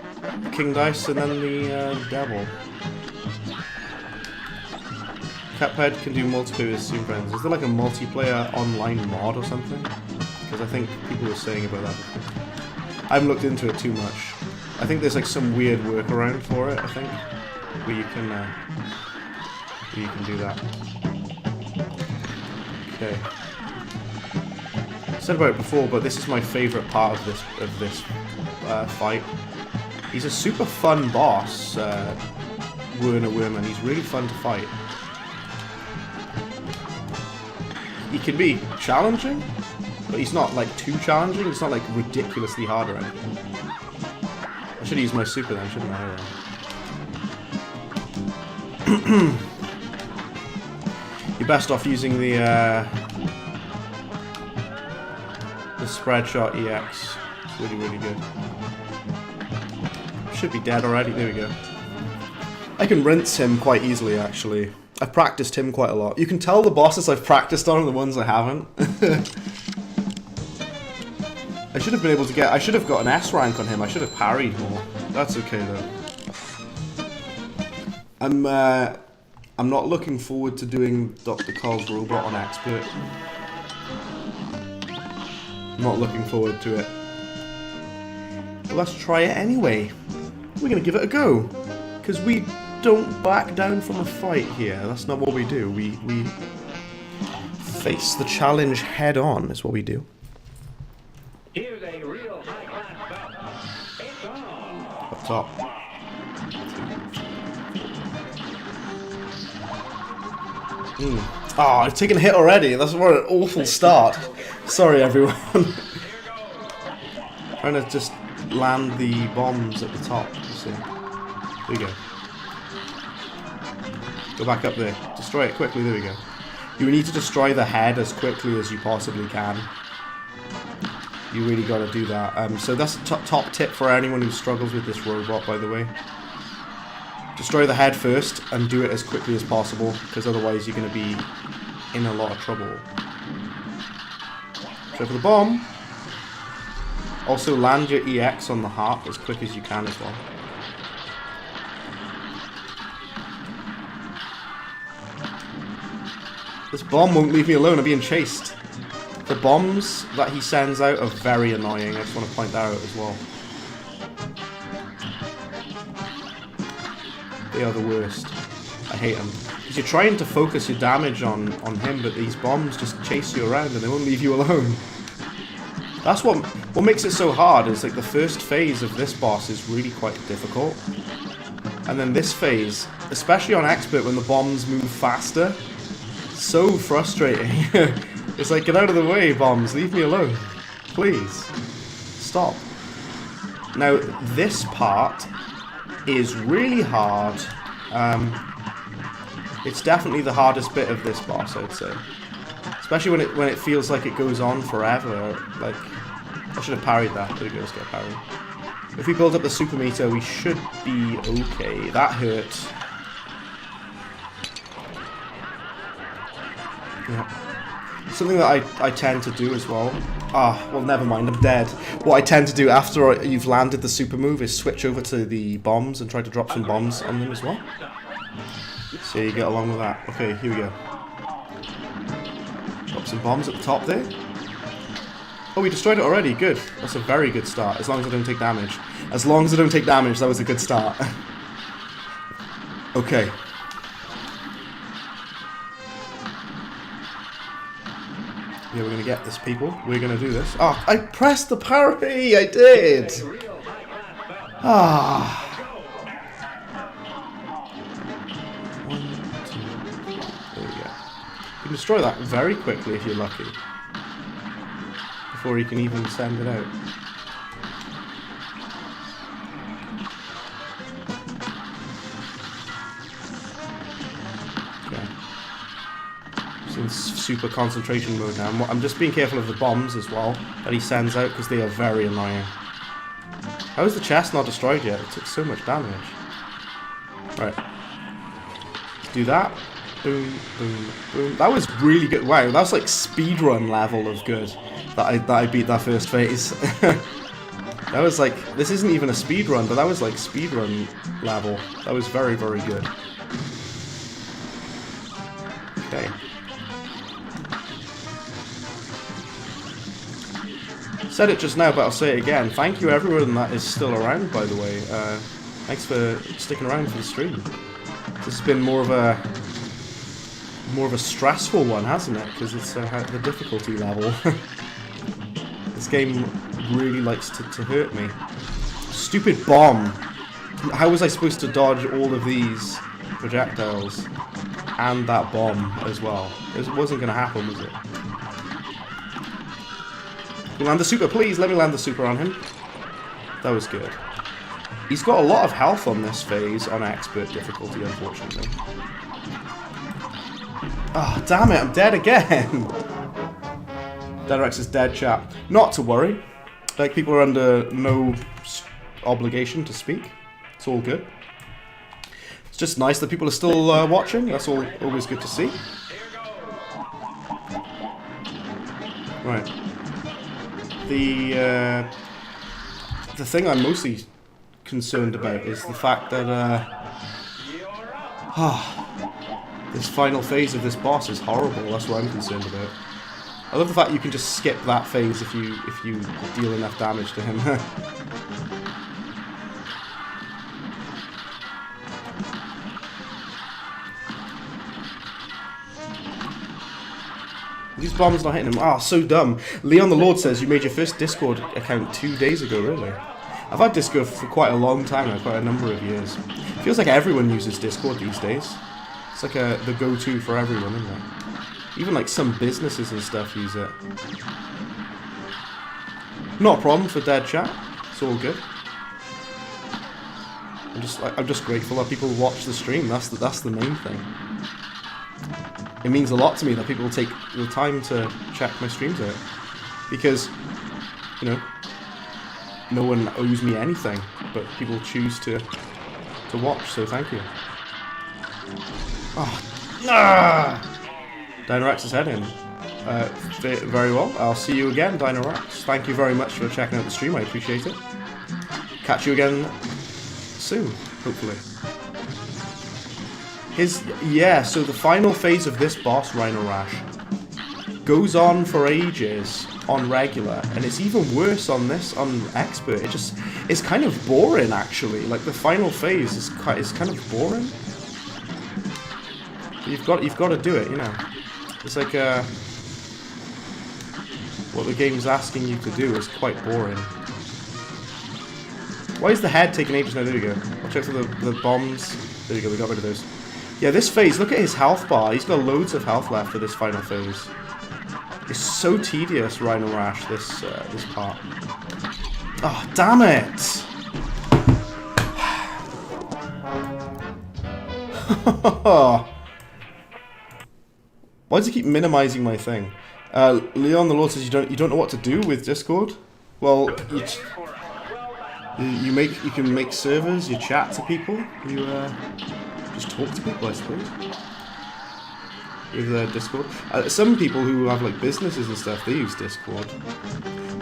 King Dice, and then the Devil. Cuphead can do multiplayer with Steam friends. Is there like a multiplayer online mod or something? Because I think people were saying about that before. I haven't looked into it too much. I think there's like some weird workaround for it, I think, where you can do that. Okay. I said about it before, but this is my favourite part of this fight. He's a super fun boss, Werner Werman. He's really fun to fight. He can be challenging, but he's not like too challenging. It's not like ridiculously hard or anything. I should use my super then, shouldn't I? You're best off using the spread shot EX. It's really, really good. Should be dead already. There we go. I can rinse him quite easily, actually. I've practiced him quite a lot. You can tell the bosses I've practiced on are the ones I haven't. I should have been able to get... I should have got an S rank on him. I should have parried more. That's okay, though. I'm not looking forward to doing Dr. Kahl's robot on Expert. I'm not looking forward to it. Well, let's try it anyway. We're going to give it a go. Because we don't back down from a fight here. That's not what we do. We face the challenge head on is what we do. Here's a real high-class bout. It's on. Up top. Oh, I've taken a hit already. That's what an awful start. Sorry, everyone. Trying to just land the bombs at the top. You see. There we go. Go back up there. Destroy it quickly. There we go. You need to destroy the head as quickly as you possibly can. You really got to do that. So that's a top tip for anyone who struggles with this robot, by the way. Destroy the head first and do it as quickly as possible, because otherwise you're going to be in a lot of trouble. So for the bomb, also land your EX on the heart as quick as you can as well. This bomb won't leave me alone, I'm being chased. The bombs that he sends out are very annoying, I just want to point that out as well. They are the worst. I hate them. Because you're trying to focus your damage on him, but these bombs just chase you around and they won't leave you alone. That's what makes it so hard, is like the first phase of this boss is really quite difficult. And then this phase, especially on Expert when the bombs move faster, so frustrating. It's like, get out of the way, bombs, leave me alone. Please. Stop. Now, this part is really hard. It's definitely the hardest bit of this boss, I'd say. Especially when it feels like it goes on forever. Like, I should have parried that. There we go, let's get parried. If we build up the super meter, we should be okay. That hurt. Yeah. Something that I tend to do as well. Well, never mind, I'm dead. What I tend to do after you've landed the super move is switch over to the bombs and try to drop some bombs on them as well. So you get along with that. Okay, here we go. Drop some bombs at the top there. Oh, we destroyed it already. Good. That's a very good start, as long as I don't take damage. As long as I don't take damage, that was a good start. Okay. Yeah, we're gonna get this, people. We're gonna do this. Oh, I pressed the parry! I did! Ah. 1, 2, there we go. You can destroy that very quickly if you're lucky. Before you can even send it out. In super concentration mode now. I'm just being careful of the bombs as well that he sends out because they are very annoying. How is the chest not destroyed yet? It took so much damage. Right. Let's do that. Boom, boom, boom. That was really good. Wow, that was like speedrun level of good that I beat that first phase. That was like, this isn't even a speedrun, but that was like speedrun level. That was very, very good. Okay. Said it just now, but I'll say it again. Thank you everyone that is still around, by the way. Thanks for sticking around for the stream. This has been more of a stressful one, hasn't it? Because it's the difficulty level. This game really likes to hurt me. stupid bomb. How was I supposed to dodge all of these projectiles and that bomb as well? It wasn't going to happen, was it? Land the super, please. Let me land the super on him. That was good. He's got a lot of health on this phase on expert difficulty, unfortunately. Oh, damn it, I'm dead again. Deadrex is dead, chap. Not to worry. Like, people are under no obligation to speak. It's all good. It's just nice that people are still watching. That's always good to see. Right. The thing I'm mostly concerned about is the fact that this final phase of this boss is horrible. That's what I'm concerned about. I love the fact you can just skip that phase if you deal enough damage to him. These bombs not hitting him. Ah, so dumb. Leon the Lord says you made your first Discord account 2 days ago, really? I've had Discord for quite a long time now, quite a number of years. It feels like everyone uses Discord these days. It's like the go-to for everyone, isn't it? Even like some businesses and stuff use it. Not a problem for dead chat. It's all good. I'm just grateful that people watch the stream. That's the main thing. It means a lot to me that people take the time to check my streams out, because, you know, no one owes me anything, but people choose to watch. So thank you. Oh, Dinorex is heading. Very well. I'll see you again, Dinorex. Thank you very much for checking out the stream. I appreciate it. Catch you again soon, hopefully. So the final phase of this boss, Rhino Rash, goes on for ages on regular, and it's even worse on expert. It's kind of boring, actually. Like, the final phase is kind of boring. You've got to do it, you know. It's like what the game's asking you to do is quite boring. Why is the head taking ages? No, there we go. Watch out for the bombs. There you go. We got rid of those. Yeah, this phase. Look at his health bar. He's got loads of health left for this final phase. It's so tedious, Rhino Rash. This part. Oh, damn it! Why does he keep minimizing my thing? Leon the Lord says you don't know what to do with Discord. Well, you can make servers. You chat to people. You just talk to people, I suppose. With Discord. Some people who have like businesses and stuff, they use Discord.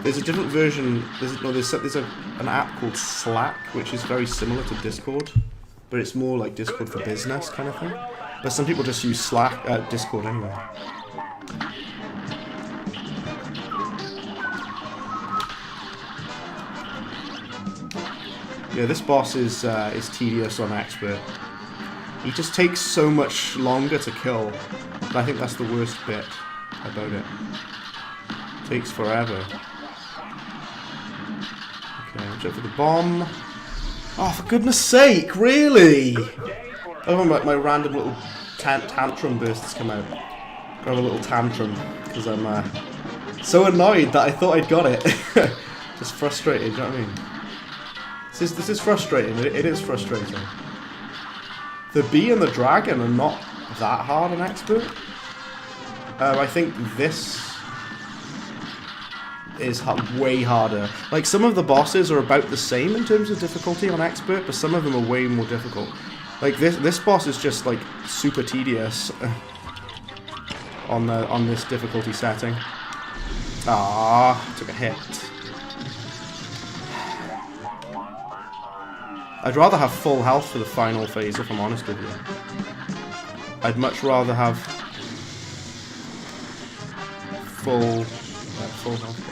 There's a different version. There's an app called Slack, which is very similar to Discord, but it's more like Discord for business kind of thing. But some people just use Discord anyway. Yeah, this boss is tedious on expert. He just takes so much longer to kill. But I think that's the worst bit about it. Takes forever. Okay, watch out for the bomb. Oh, for goodness sake, really? Oh, my random little tantrum bursts come out. I have a little tantrum because I'm so annoyed that I thought I'd got it. Just frustrated, you know what I mean? This is frustrating. It is frustrating. The bee and the dragon are not that hard on expert. I think this is way harder. Like, some of the bosses are about the same in terms of difficulty on expert, but some of them are way more difficult. Like, this boss is just like super tedious on this difficulty setting. Ah, took a hit. I'd rather have full health for the final phase, if I'm honest with you. I'd much rather have full health.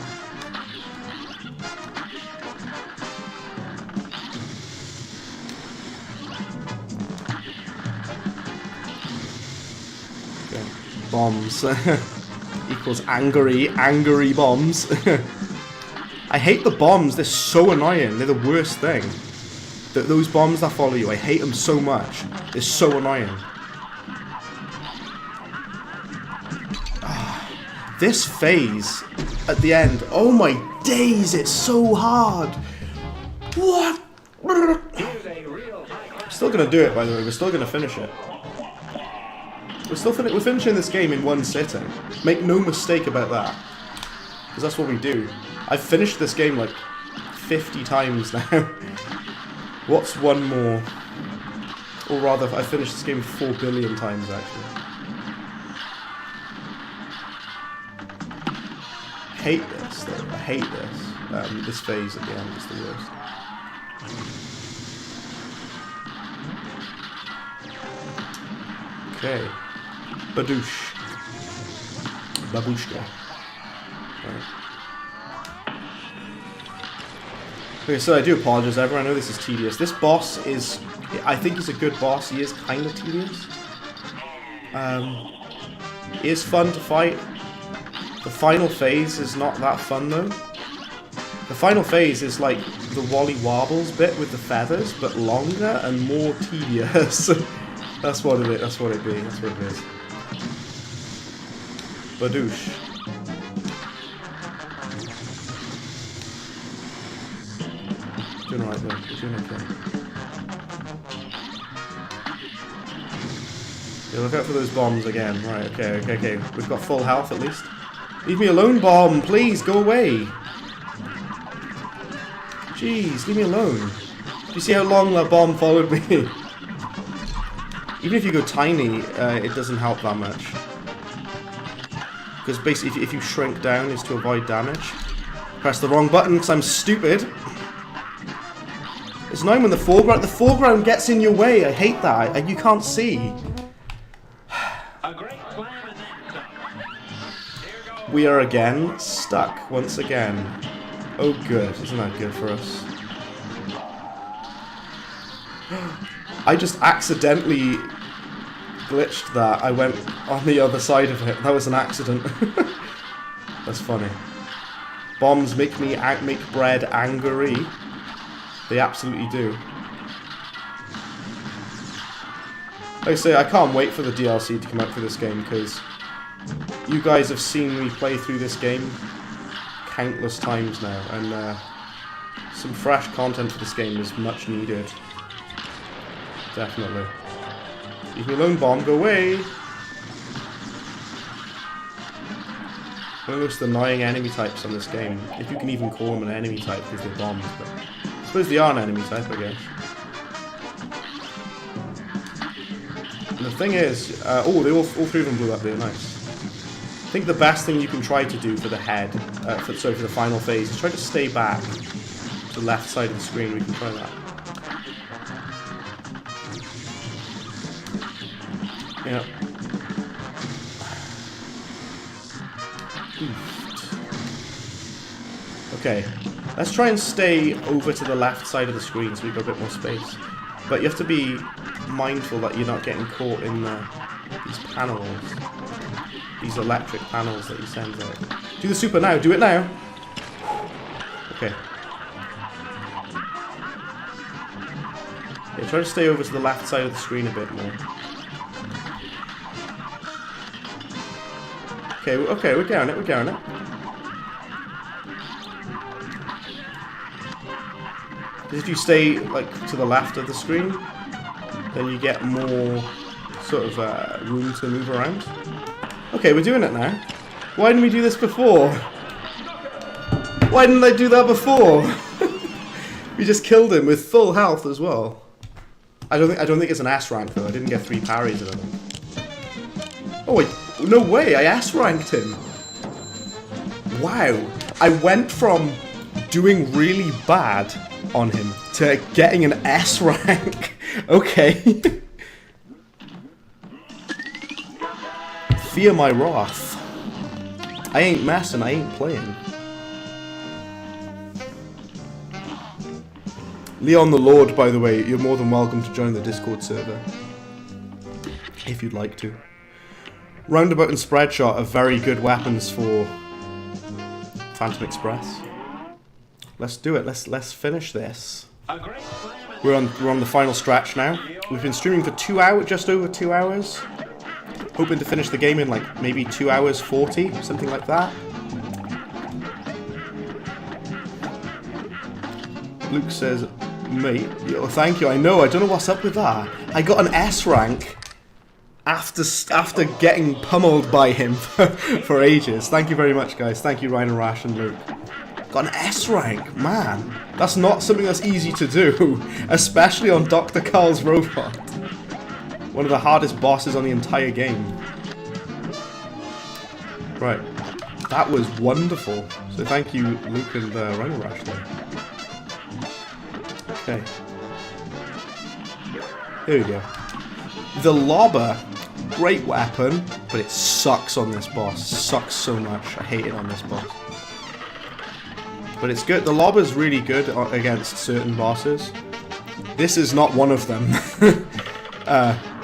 Okay. Bombs equals angry bombs. I hate the bombs. They're so annoying. They're the worst thing. Those bombs that follow you, I hate them so much. They're so annoying. This phase at the end, oh my days, it's so hard. What? We're still gonna do it, by the way. We're still gonna finish it. We're finishing this game in one sitting. Make no mistake about that, because that's what we do. I've finished this game like 50 times now. What's one more? Or rather, I finished this game 4 billion times actually. Hate this though. I hate this. This phase at the end is the worst. Okay. Badoosh. Babushka. Right. Okay, so I do apologize everyone, I know this is tedious. This boss is, I think he's a good boss, he is kind of tedious. It is fun to fight. The final phase is not that fun though. The final phase is like the Wally Warbles bit with the feathers, but longer and more tedious. That's what it is, that's what it is. Badoosh. Doing alright though, we're doing okay. Yeah, look out for those bombs again. Right, okay. We've got full health at least. Leave me alone, bomb! Please, go away! Jeez, leave me alone. Do you see how long that bomb followed me? Even if you go tiny, it doesn't help that much. Because basically, if you shrink down, it's to avoid damage. Press the wrong button because I'm stupid. It's annoying when the foreground gets in your way. I hate that. You can't see. We are again stuck once again. Oh good, isn't that good for us? I just accidentally glitched that. I went on the other side of it. That was an accident. That's funny. Bombs make bread angry. They absolutely do. Like I say, I can't wait for the DLC to come out for this game because you guys have seen me play through this game countless times now, and some fresh content for this game is much needed. Definitely. Leave me alone, bomb, go away! One of the most annoying enemy types on this game, if you can even call them an enemy type because they're bombs, but I suppose they are an enemy type, I guess. And the thing is, all three of them blew up there, nice. I think the best thing you can try to do for the head, for the final phase, is try to stay back to the left side of the screen. We can try that. Yeah. Okay, let's try and stay over to the left side of the screen so we've got a bit more space. But you have to be mindful that you're not getting caught in these panels. These electric panels that he sends out. Do the super now, do it now! Okay. Yeah, try to stay over to the left side of the screen a bit more. Okay, we're getting it, Because if you stay, like, to the left of the screen, then you get more, sort of, room to move around. Okay, we're doing it now. Why didn't we do this before? Why didn't I do that before? We just killed him with full health as well. I don't think it's an S rank though. I didn't get 3 parries, I don't think. Oh wait, no way! I S ranked him. Wow, I went from doing really bad on him to getting an S rank. Okay. Fear my wrath. I ain't messing, I ain't playing. Leon the Lord, by the way, you're more than welcome to join the Discord server. If you'd like to. Roundabout and Spreadshot are very good weapons for Phantom Express. Let's do it. Let's finish this. A great slam and We're on the final stretch now. We've been streaming for 2 hours, just over 2 hours. Hoping to finish the game in like maybe 2 hours 40, something like that. Luke says, mate, yo, thank you. I know. I don't know what's up with that. I got an S rank after getting pummeled by him for ages. Thank you very much, guys. Thank you, Ryan and Rash and Luke. Got an S rank, man. That's not something that's easy to do, especially on Dr. Kahl's robot. One of the hardest bosses on the entire game. Right. That was wonderful. So thank you, Luke and Ryan and Rash there. Okay. Here we go. The lobber, great weapon, but it sucks on this boss. Sucks so much. I hate it on this boss. But it's good. The lobber's really good against certain bosses. This is not one of them.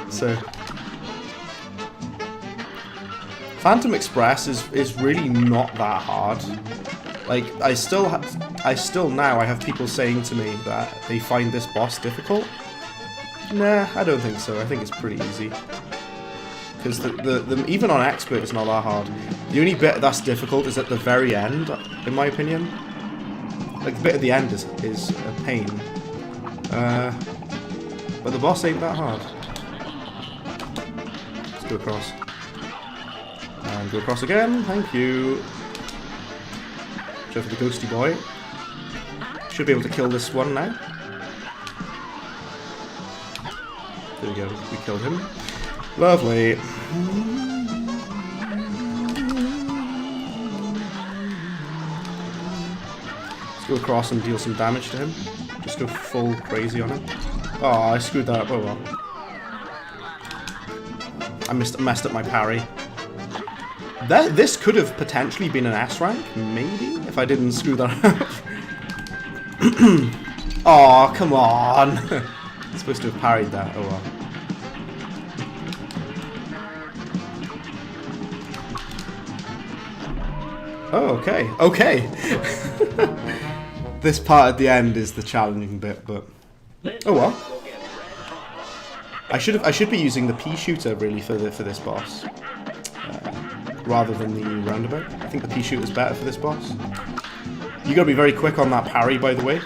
So Phantom Express is really not that hard. Like I still now I have people saying to me that they find this boss difficult. Nah, I don't think so. I think it's pretty easy. Because the even on Expert it's not that hard. The only bit that's difficult is at the very end, in my opinion. Like the bit at the end is a pain. But the boss ain't that hard. Let's go across. And go across again, thank you. Go for the ghosty boy. Should be able to kill this one now. There we go, we killed him. Lovely. Let's go across and deal some damage to him. Just go full crazy on him. Oh, I screwed that up, oh well. I messed up my parry. This could have potentially been an S rank, maybe, if I didn't screw that up. Aw, come on! I'm supposed to have parried that, oh well. Oh, okay, okay! This part at the end is the challenging bit, but... Oh well. I should be using the pea shooter, really, for this boss. Rather than the roundabout. I think the pea shooter is better for this boss. You gotta be very quick on that parry, by the way.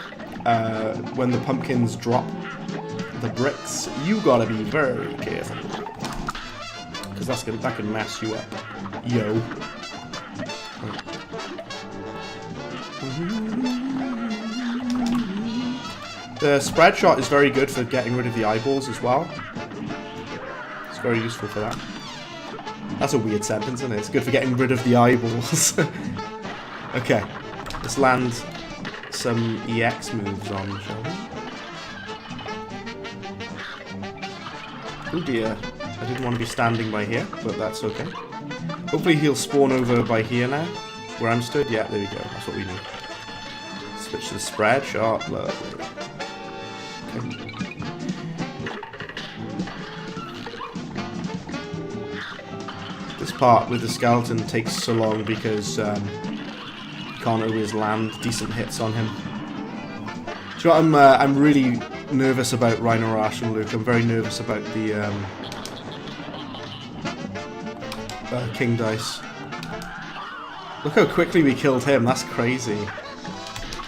When the pumpkins drop the bricks, you gotta be very careful. Because that can mess you up. Yo. The spread shot is very good for getting rid of the eyeballs as well. It's very useful for that. That's a weird sentence, isn't it? It's good for getting rid of the eyeballs. Okay, let's land some EX moves on, shall we? Oh dear, I didn't want to be standing by here, but that's okay. Hopefully he'll spawn over by here now, where I'm stood. Yeah, there we go, that's what we need. Switch to the spread shot, lovely. Okay. This part with the skeleton takes so long because you can't always land decent hits on him. Do you know what I'm really nervous about Rhino Rash and Luke. I'm very nervous about the King Dice. Look how quickly we killed him, that's crazy.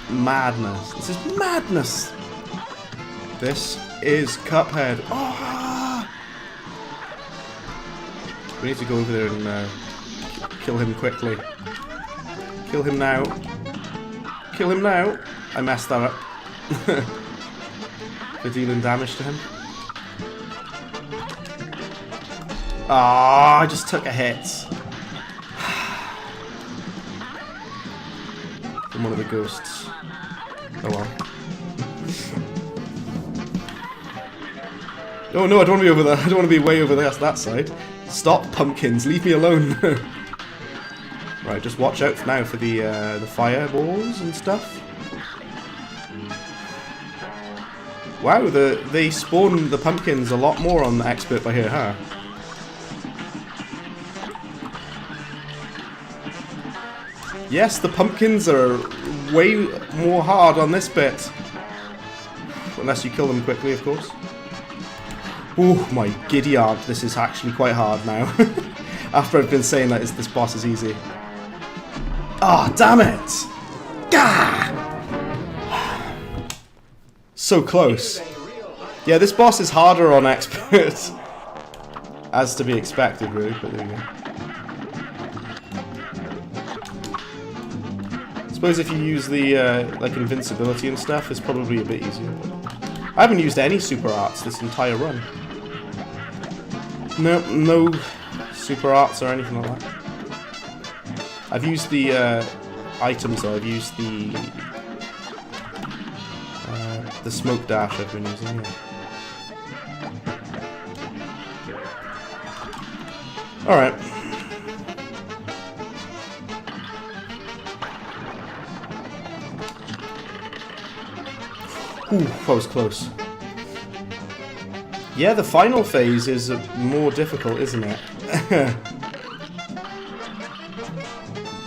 Madness. This is madness! This is Cuphead. Oh! We need to go over there and kill him quickly. Kill him now. Kill him now. I messed that up. For dealing damage to him. Ah, I just took a hit. From one of the ghosts. Oh well. Oh no, I don't want to be over there. I don't want to be way over there. That side. Stop, pumpkins. Leave me alone. Right, just watch out now for the fireballs and stuff. Wow, they spawn the pumpkins a lot more on the Expert by here, huh? Yes, the pumpkins are way more hard on this bit. Unless you kill them quickly, of course. Oh my giddy aunt, this is actually quite hard now. After I've been saying that this boss is easy. Ah, oh, damn it! Gah! So close. Yeah, this boss is harder on Expert. As to be expected, really, but there you go. I suppose if you use the, like, invincibility and stuff, it's probably a bit easier. I haven't used any super arts this entire run. No super arts or anything like that. I've used the, items though. I've used the smoke dash I've been using, yeah. Alright. Ooh, that was close. Yeah, the final phase is more difficult, isn't it?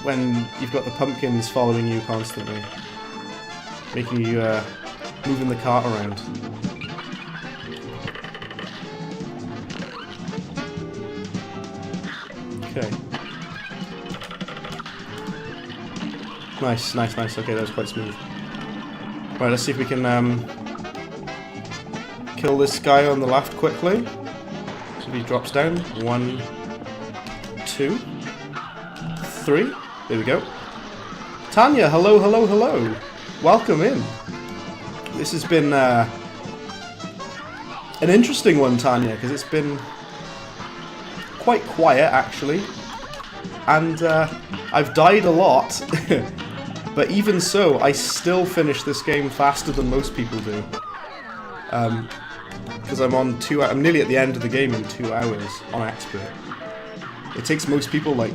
When you've got the pumpkins following you constantly. Making you, moving the cart around. Okay. Nice, nice, nice. Okay, that was quite smooth. Right, let's see if we can kill this guy on the left quickly. So he drops down. 1, 2, 3. There we go. Tanya, hello, hello, hello. Welcome in. This has been an interesting one, Tanya, because it's been quite quiet, actually. And I've died a lot. But even so, I still finish this game faster than most people do. Because I'm nearly at the end of the game in 2 hours on Expert. It takes most people like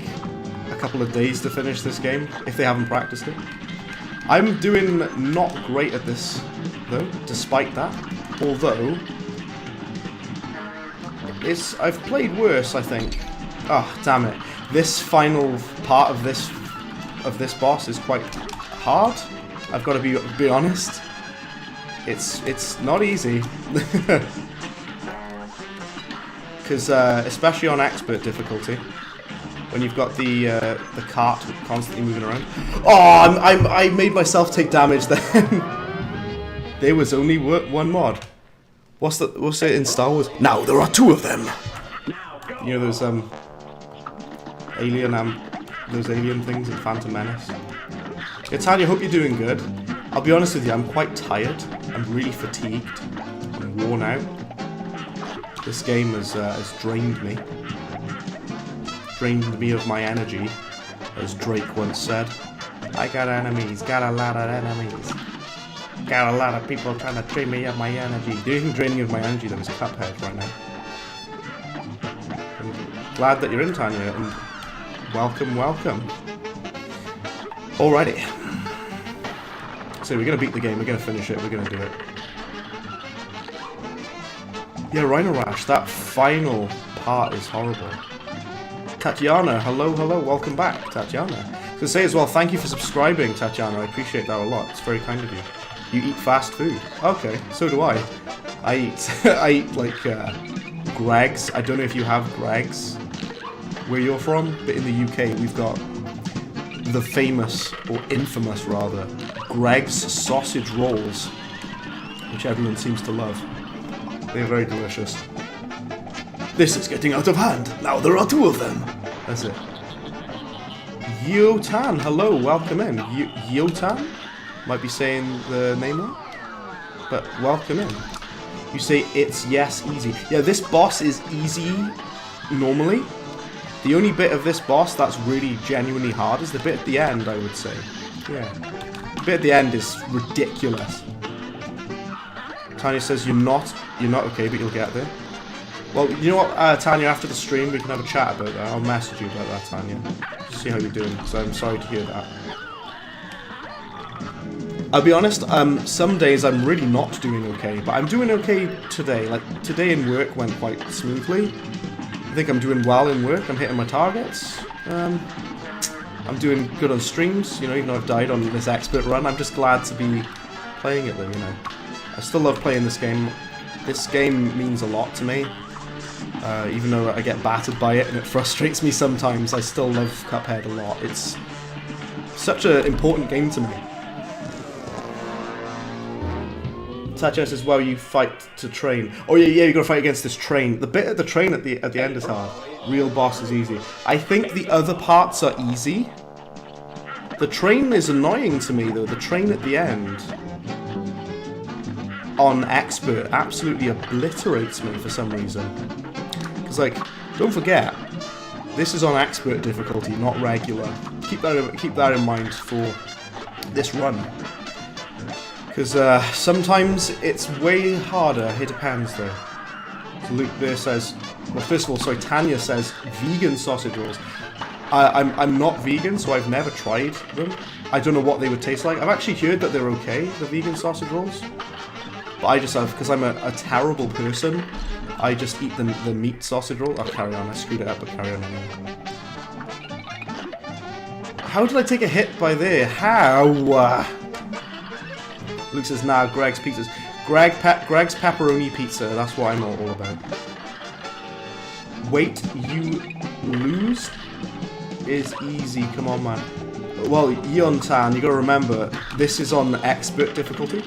a couple of days to finish this game, if they haven't practiced it. I'm doing not great at this, though, despite that. Although, I've played worse, I think. Oh, damn it. This final part of this boss is quite hard. I've got to be honest. It's not easy. Because especially on Expert difficulty, when you've got the cart constantly moving around. Oh, I made myself take damage then. There was only one mod. What's it in Star Wars? Now there are 2 of them. You know those alien things in Phantom Menace. Yeah, Tanya, hope you're doing good. I'll be honest with you, I'm quite tired. I'm really fatigued. I'm worn out. This game has drained me. Drained me of my energy, as Drake once said. I got enemies, got a lot of enemies. Got a lot of people trying to drain me of my energy. The only draining of my energy that was Cuphead right now. I'm glad that you're in, Tanya, and welcome, welcome. Alrighty. So we're going to beat the game, we're going to finish it, we're going to do it. Yeah, Rhino Rash, that final part is horrible. Tatiana, hello, hello, welcome back, Tatiana. I was going to say as well, thank you for subscribing, Tatiana, I appreciate that a lot, it's very kind of you. You eat fast food. Okay, so do I. I eat like, Greggs. I don't know if you have Greggs where you're from, but in the UK we've got the famous, or infamous rather, Greggs sausage rolls, which everyone seems to love. They're very delicious. This is getting out of hand. Now there are 2 of them. That's it. Yotan, hello, welcome in. Yotan? Might be saying the name wrong, but welcome in. You say it's yes easy. Yeah, this boss is easy normally. The only bit of this boss that's really genuinely hard is the bit at the end, I would say. Yeah. The bit at the end is ridiculous. Tanya says you're not okay, but you'll get there. Well, you know what, Tanya, after the stream we can have a chat about that. I'll message you about that, Tanya. Just see how you're doing, so I'm sorry to hear that. I'll be honest, some days I'm really not doing okay, but I'm doing okay today. Like, today in work went quite smoothly. I think I'm doing well in work, I'm hitting my targets. I'm doing good on streams, you know, even though I've died on this expert run. I'm just glad to be playing it though, you know. I still love playing this game. This game means a lot to me. Even though I get battered by it and it frustrates me sometimes, I still love Cuphead a lot. It's such an important game to me. Tatcha says, well, you fight to train. Oh yeah, you gotta fight against this train. The bit of the train at the end is hard. Real boss is easy. I think the other parts are easy. The train is annoying to me though. The train at the end on expert absolutely obliterates me for some reason. Because like, don't forget, this is on expert difficulty, not regular. Keep that in mind for this run. Because sometimes it's way harder. It depends though. So Luke there says, well, first of all, sorry, Tanya says vegan sausage rolls. I'm not vegan, so I've never tried them. I don't know what they would taste like. I've actually heard that they're okay, the vegan sausage rolls. But I just have, because I'm a terrible person, I just eat the meat sausage roll. I'll carry on. I screwed it up, but carry on anyway. How did I take a hit by there? How? Luke says, nah, Greg's pizzas. Greg's pepperoni pizza. That's what I'm all about. Wait, you lose is easy. Come on, man. Well, Yeon Tan, you gotta remember, this is on expert difficulty.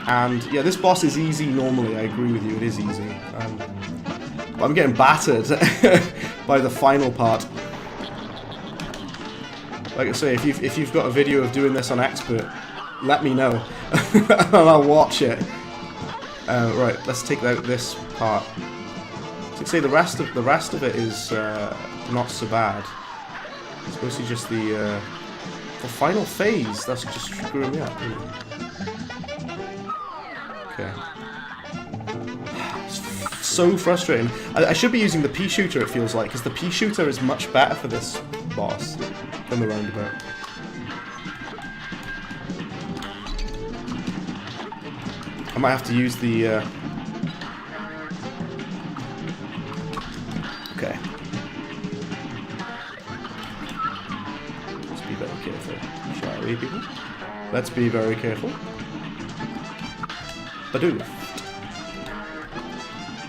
And yeah, this boss is easy normally. I agree with you, it is easy. But I'm getting battered by the final part. Like I say, if you've got a video of doing this on expert, let me know, and I'll watch it. Right, let's take out this part. So say the rest of it is not so bad. It's mostly just the final phase that's just screwing me up. Really. Okay. It's so frustrating. I should be using the pea shooter. It feels like, because the pea shooter is much better for this boss than the roundabout. I might have to use the, okay. Let's be very careful, shall we, people? Let's be very careful. Badoo.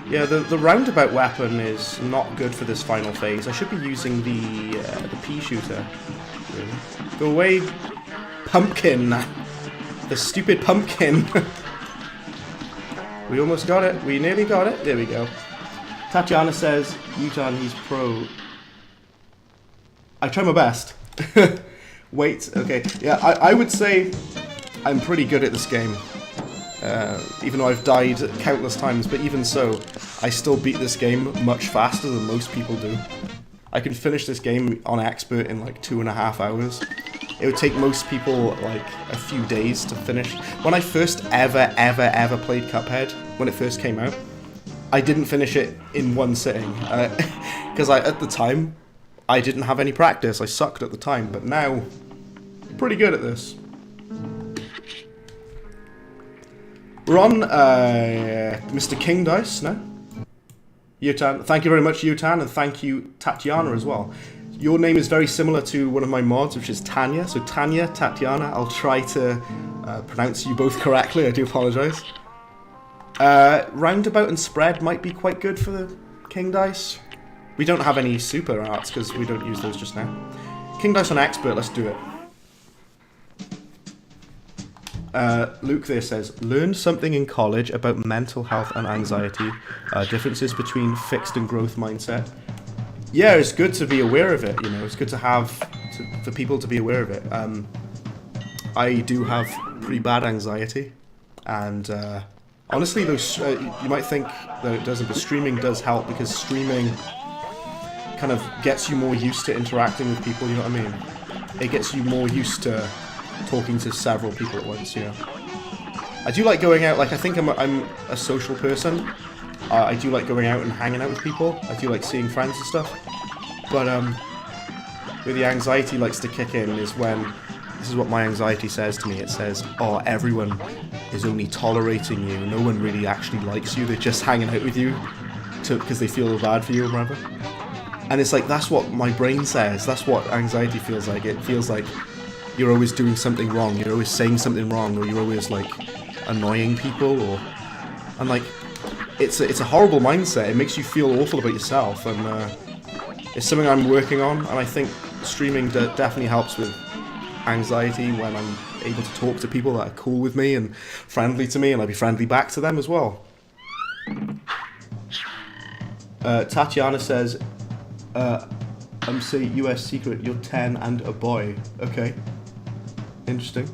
Yeah, the roundabout weapon is not good for this final phase. I should be using the pea shooter. Really. Go away, pumpkin! The stupid pumpkin! We almost got it. We nearly got it. There we go. Tatiana says, Yutan, he's pro. I try my best. Wait, okay. Yeah, I would say I'm pretty good at this game. Even though I've died countless times, but even so, I still beat this game much faster than most people do. I can finish this game on expert in like 2.5 hours. It would take most people like a few days to finish. When I first ever played Cuphead, when it first came out, I didn't finish it in one sitting. Because at the time, I didn't have any practice. I sucked at the time, but now, pretty good at this. We're on Mr. King Dice now. Yutan, thank you very much, Yutan, and thank you, Tatiana, as well. Your name is very similar to one of my mods, which is Tanya. So Tanya, Tatiana, I'll try to pronounce you both correctly. I do apologise. Roundabout and spread might be quite good for the King Dice. We don't have any super arts because we don't use those just now. King Dice on expert, let's do it. Luke there says, learned something in college about mental health and anxiety, differences between fixed and growth mindset. Yeah, it's good to be aware of it, you know, it's good to have, for people to be aware of it. I do have pretty bad anxiety, and honestly, those you might think that it doesn't, but streaming does help, because streaming kind of gets you more used to interacting with people, you know what I mean? It gets you more used to talking to several people at once, you know. I do like going out, like I think I'm a social person. I do like going out and hanging out with people. I do like seeing friends and stuff. But where the anxiety likes to kick in is when, this is what my anxiety says to me, it says, oh, everyone is only tolerating you, no one really actually likes you, they're just hanging out with you because they feel bad for you or whatever. And it's like, that's what my brain says. That's what anxiety feels like. It feels like you're always doing something wrong. You're always saying something wrong, or you're always like annoying people, or and like it's a horrible mindset. It makes you feel awful about yourself, and it's something I'm working on. And I think streaming definitely helps with anxiety when I'm able to talk to people that are cool with me and friendly to me, and I'll be friendly back to them as well. Tatiana says, I'm say US secret, you're 10 and a boy. Okay. Interesting.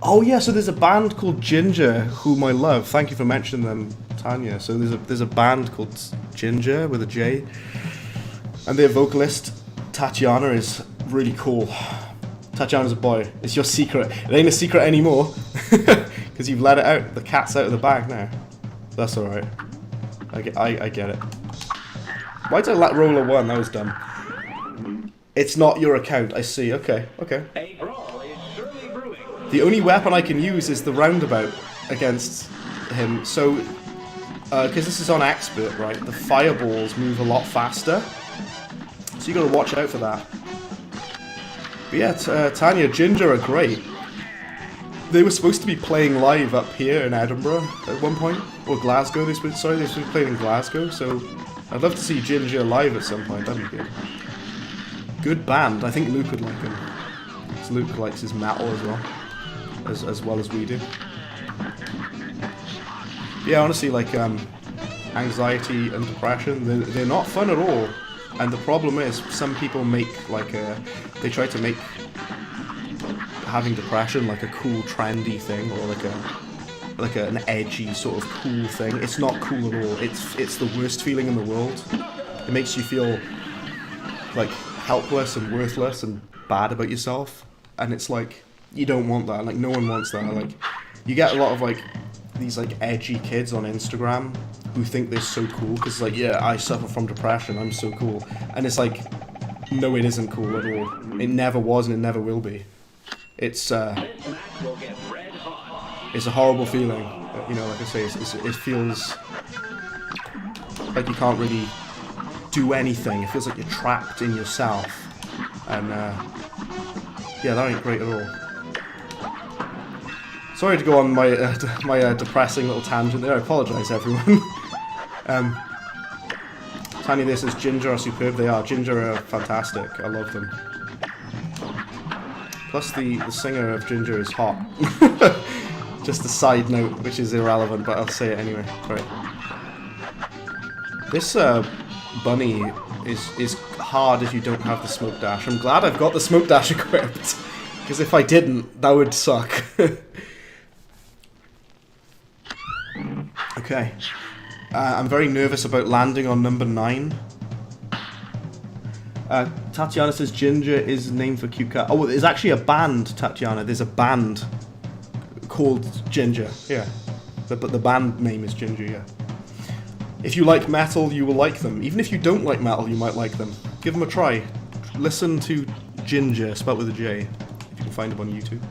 Oh yeah, so there's a band called Ginger, whom I love. Thank you for mentioning them, Tanya. So there's a band called Ginger with a J. And their vocalist, Tatiana, is really cool. Tatiana's a boy. It's your secret. It ain't a secret anymore. Because you've let it out. The cat's out of the bag now. That's alright. I get it. Why did I let roll a 1? That was dumb. It's not your account. I see. Okay. A brawl is surely brewing. The only weapon I can use is the roundabout against him. So, because this is on expert, right? The fireballs move a lot faster. So you got to watch out for that. But yeah, Tanya, Ginger are great. They were supposed to be playing live up here in Edinburgh at one point, or Glasgow. They've been playing in Glasgow. So I'd love to see Ginger live at some point. That'd be good. Good band. I think Luke would like him. Because Luke likes his metal as well as we do. Yeah, honestly, like anxiety and depression, they're not fun at all. And the problem is, some people make they try to make having depression like a cool, trendy thing, or like an edgy sort of cool thing. It's not cool at all. It's the worst feeling in the world. It makes you feel like helpless and worthless and bad about yourself. And it's like, you don't want that. Like, no one wants that. Like, you get a lot of like these like edgy kids on Instagram who think they're so cool because like, yeah, I suffer from depression, I'm so cool. And it's like, no, it isn't cool at all. It never was and it never will be. It's a horrible feeling. You know, like I say, it feels like you can't really do anything. It feels like you're trapped in yourself. And yeah, that ain't great at all. Sorry to go on my depressing little tangent there. I apologise, everyone. Tanya, this is Ginger are superb. They are. Ginger are fantastic. I love them. Plus, the singer of Ginger is hot. Just a side note, which is irrelevant, but I'll say it anyway. Right. This bunny is hard if you don't have the smoke dash. I'm glad I've got the smoke dash equipped, because if I didn't, that would suck. Okay. I'm very nervous about landing on number 9. Tatiana says Ginger is named for cute cat. Oh, there's actually a band, Tatiana. There's a band called Ginger. Yeah. But the band name is Ginger, yeah. If you like metal, you will like them. Even if you don't like metal, you might like them. Give them a try. Listen to Ginger, spelled with a J, if you can find them on YouTube.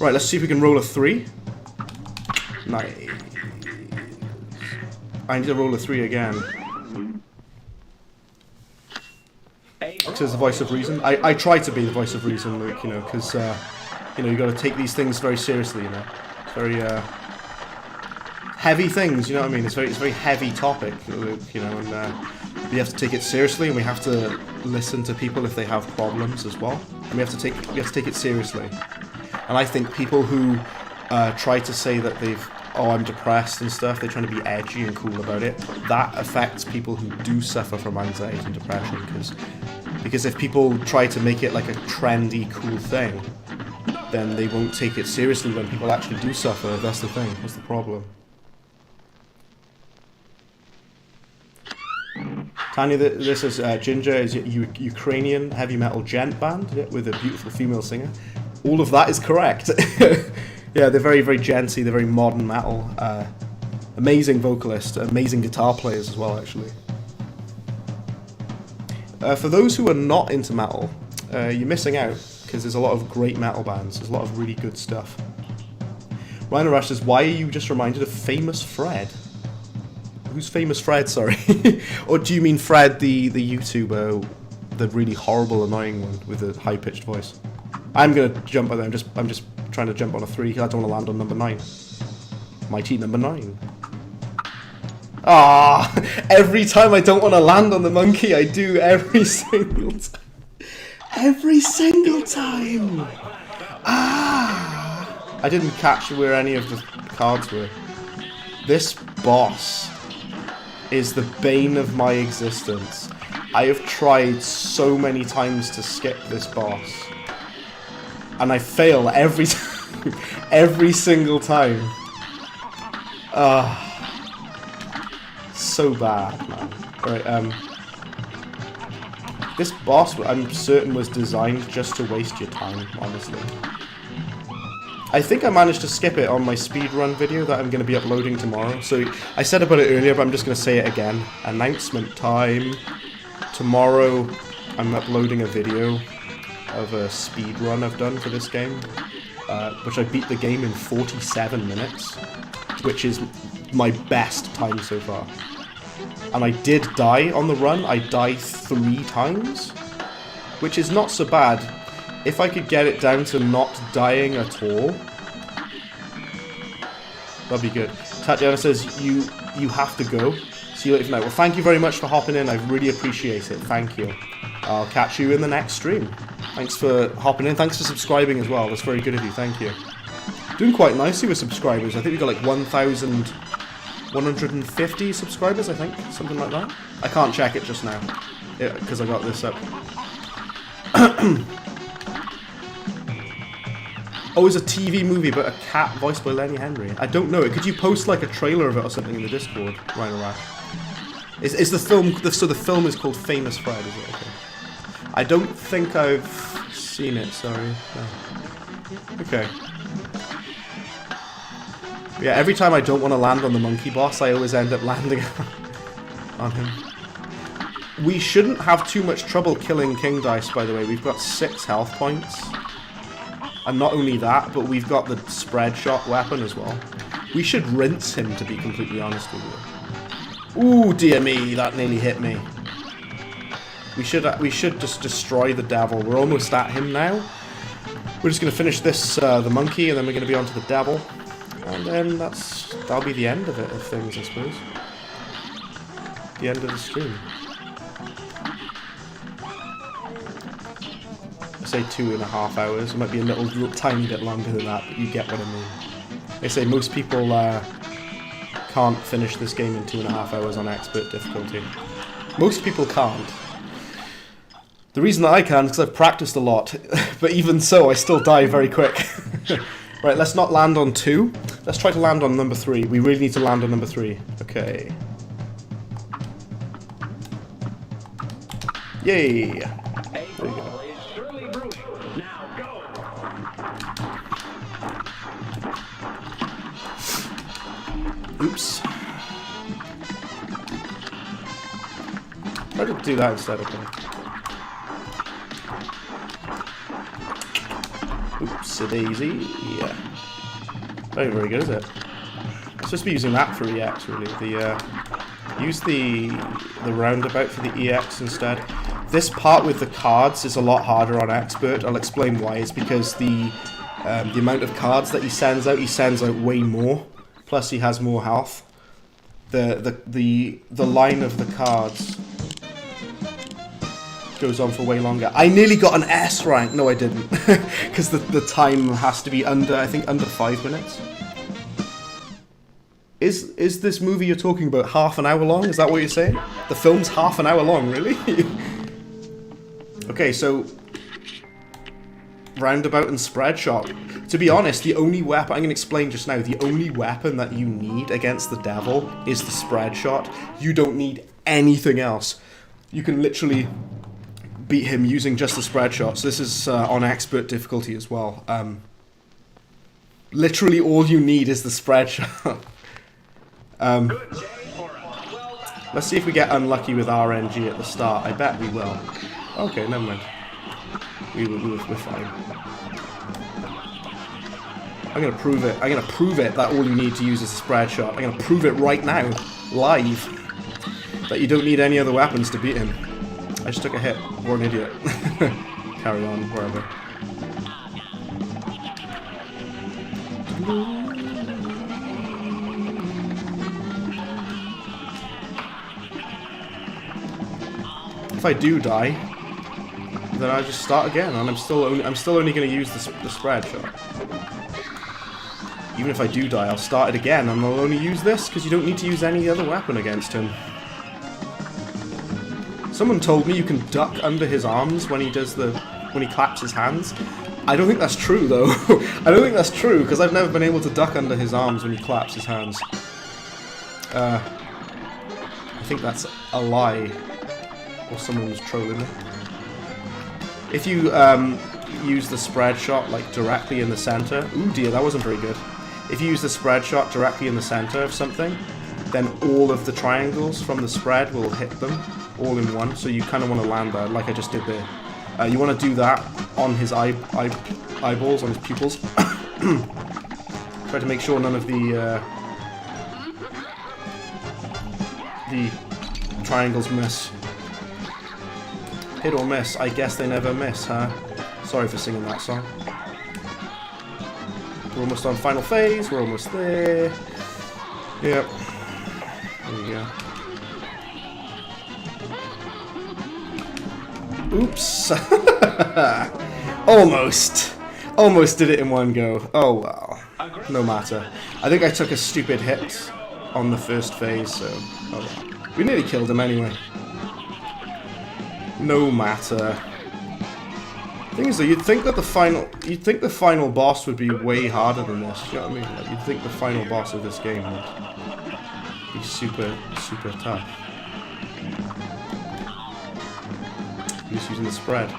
Right, let's see if we can roll a 3. Nice. I need to roll a 3 again. Says the voice of reason. I try to be the voice of reason, Luke, you know, because, you know, you got to take these things very seriously, you know. It's very, heavy things, you know what I mean? It's a very heavy topic, Luke, you know, and we have to take it seriously, and we have to listen to people if they have problems as well. And we have to take it seriously. And I think people who try to say that I'm depressed and stuff, they're trying to be edgy and cool about it, that affects people who do suffer from anxiety and depression, because if people try to make it like a trendy, cool thing, then they won't take it seriously when people actually do suffer. That's the thing, that's the problem. Tanya, this is Ginger, is a Ukrainian heavy metal gent band with a beautiful female singer. All of that is correct. Yeah, they're very, very genty, they're very modern metal. Amazing vocalist, amazing guitar players as well, actually. For those who are not into metal, you're missing out, because there's a lot of great metal bands, there's a lot of really good stuff. Rhino Rush says, why are you just reminded of Famous Fred? Who's famous Fred, sorry? Or do you mean Fred, the YouTuber, the really horrible, annoying one with the high-pitched voice? I'm gonna jump on there. I'm just trying to jump on a 3 because I don't want to land on number 9. Mighty number 9. Ah! Every time I don't want to land on the monkey, I do every single time. Every single time! Ah! I didn't catch where any of the cards were. This boss is the bane of my existence. I have tried so many times to skip this boss. And I fail every time. Every single time. So bad, man. Alright, this boss, I'm certain, was designed just to waste your time, honestly. I think I managed to skip it on my speedrun video that I'm going to be uploading tomorrow. So I said about it earlier, but I'm just going to say it again. Announcement time. Tomorrow I'm uploading a video of a speedrun I've done for this game. Which I beat the game in 47 minutes. Which is my best time so far. And I did die on the run. I died 3 times. Which is not so bad. If I could get it down to not dying at all, that'd be good. Tatiana says, you have to go. See you later tonight. Well, thank you very much for hopping in. I really appreciate it. Thank you. I'll catch you in the next stream. Thanks for hopping in. Thanks for subscribing as well. That's very good of you. Thank you. Doing quite nicely with subscribers. I think we got like 1,150 subscribers, I think. Something like that. I can't check it just now because I got this up. Oh, it's a TV movie about a cat voiced by Lenny Henry. I don't know it. Could you post like a trailer of it or something in the Discord, Rhino Rash? Is the film, so the film is called Famous Fred, is it? Okay. I don't think I've seen it, sorry. No. Okay. Yeah, every time I don't want to land on the monkey boss, I always end up landing on him. We shouldn't have too much trouble killing King Dice, by the way. We've got 6 health points. And not only that, but we've got the spread shot weapon as well. We should rinse him, to be completely honest with you. Ooh, dear me, that nearly hit me. We should just destroy the devil. We're almost at him now. We're just going to finish this, the monkey, and then we're going to be on to the devil. And then that'll be the end of it, of things, I suppose. The end of the stream. Say 2.5 hours. It might be a little tiny bit longer than that, but you get what I mean. They say most people can't finish this game in 2.5 hours on expert difficulty. Most people can't. The reason that I can is because I've practiced a lot, but even so, I still die very quick. Right, let's not land on 2. Let's try to land on number 3. We really need to land on number 3. Okay. Yay! There you go. Oops. Try to do that instead, okay. Oops-a-daisy. Yeah. Very, very good, is it? It's supposed to be using that for EX, really. Use the roundabout for the EX instead. This part with the cards is a lot harder on Expert. I'll explain why. It's because the amount of cards that he sends out way more. Plus he has more health. The line of the cards goes on for way longer. I nearly got an S rank. No, I didn't. Because the time has to be under, I think, under 5 minutes. Is this movie you're talking about half an hour long? Is that what you're saying? The film's half an hour long, really? Okay, so roundabout and spread shot. To be honest, the only weapon, I'm going to explain just now, the only weapon that you need against the devil is the spread shot. You don't need anything else. You can literally beat him using just the spread shot. So this is on expert difficulty as well. Literally all you need is the spread shot. Let's see if we get unlucky with RNG at the start. I bet we will. Okay, never mind. We're fine. I'm gonna prove it. I'm gonna prove it that all you need to use is a spread shot. I'm gonna prove it right now, live, that you don't need any other weapons to beat him. I just took a hit. We're an idiot. Carry on, wherever. If I do die, then I just start again, and I'm still only going to use the spread shot. Even if I do die, I'll start it again, and I'll only use this because you don't need to use any other weapon against him. Someone told me you can duck under his arms when he claps his hands. I don't think that's true though. I don't think that's true because I've never been able to duck under his arms when he claps his hands. I think that's a lie. Or someone was trolling me. If you use the spread shot like directly in the center, ooh dear, that wasn't very good. If you use the spread shot directly in the center of something, then all of the triangles from the spread will hit them all in one. So you kind of want to land there, like I just did there. You want to do that on his eyeballs, on his pupils. Try to make sure none of the triangles miss. Hit or miss. I guess they never miss, huh? Sorry for singing that song. We're almost on final phase. We're almost there. Yep. There we go. Oops. Almost. Almost did it in one go. Oh well. No matter. I think I took a stupid hit on the first phase, so oh well. We nearly killed him anyway. No matter. Thing is though, you'd think the final boss would be way harder than this. You know what I mean? Like, you'd think the final boss of this game would be super, super tough. I'm just using the spread.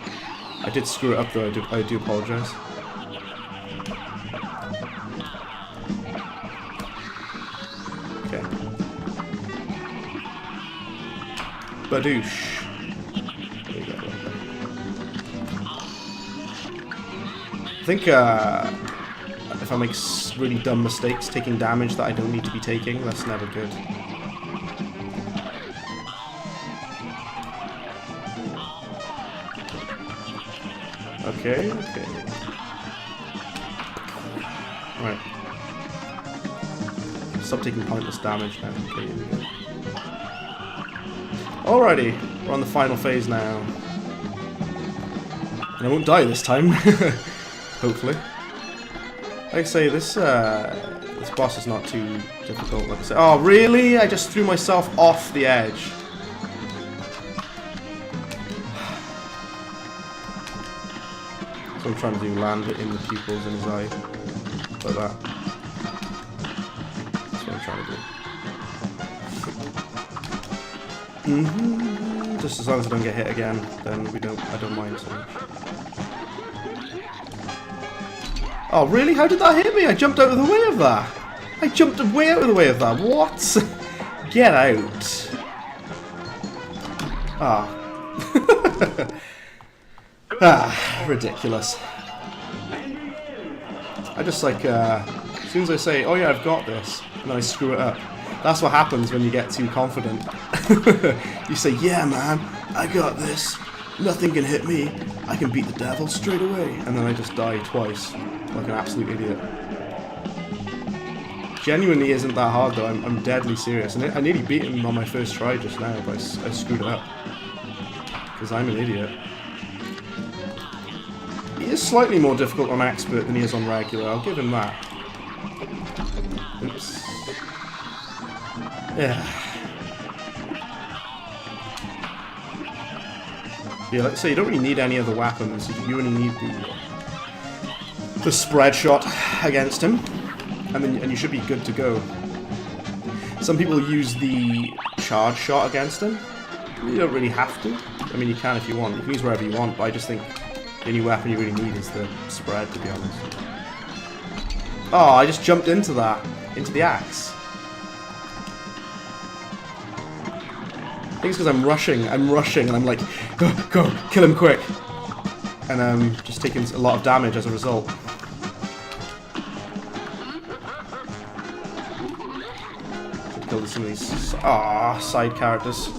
I did screw it up though. I do apologize. Okay. Badoosh. I think if I make really dumb mistakes taking damage that I don't need to be taking, that's never good. Okay, okay. Right. Stop taking pointless damage now. Okay, here we go. Alrighty, we're on the final phase now. And I won't die this time. Hopefully. Like I say, this boss is not too difficult. Like I say, oh really? I just threw myself off the edge. So I'm trying to do, land it in the pupils in his eye, like that. That's what I'm trying to do. Just as long as I don't get hit again, then I don't mind so much. Oh really? How did that hit me? I jumped out of the way of that. I jumped way out of the way of that. What? Get out. Ah. Ah, ridiculous. I just like, as soon as I say, oh yeah, I've got this, and then I screw it up. That's what happens when you get too confident. You say, yeah man, I got this. Nothing can hit me. I can beat the devil straight away. And then I just die twice, like an absolute idiot. Genuinely isn't that hard though, I'm deadly serious. And I nearly beat him on my first try just now, but I screwed it up. Because I'm an idiot. He is slightly more difficult on Expert than he is on Regular, I'll give him that. Oops. Yeah. Yeah, like I say, you don't really need any other weapons, you only need the spread shot against him, and you should be good to go. Some people use the charge shot against him. You don't really have to. I mean, you can if you want. You can use wherever you want, but I just think the only weapon you really need is the spread, to be honest. Oh, I just jumped into that. Into the axe. I think it's because I'm rushing, and I'm like, go, kill him quick. And I'm just taking a lot of damage as a result. difficult as some of these side characters.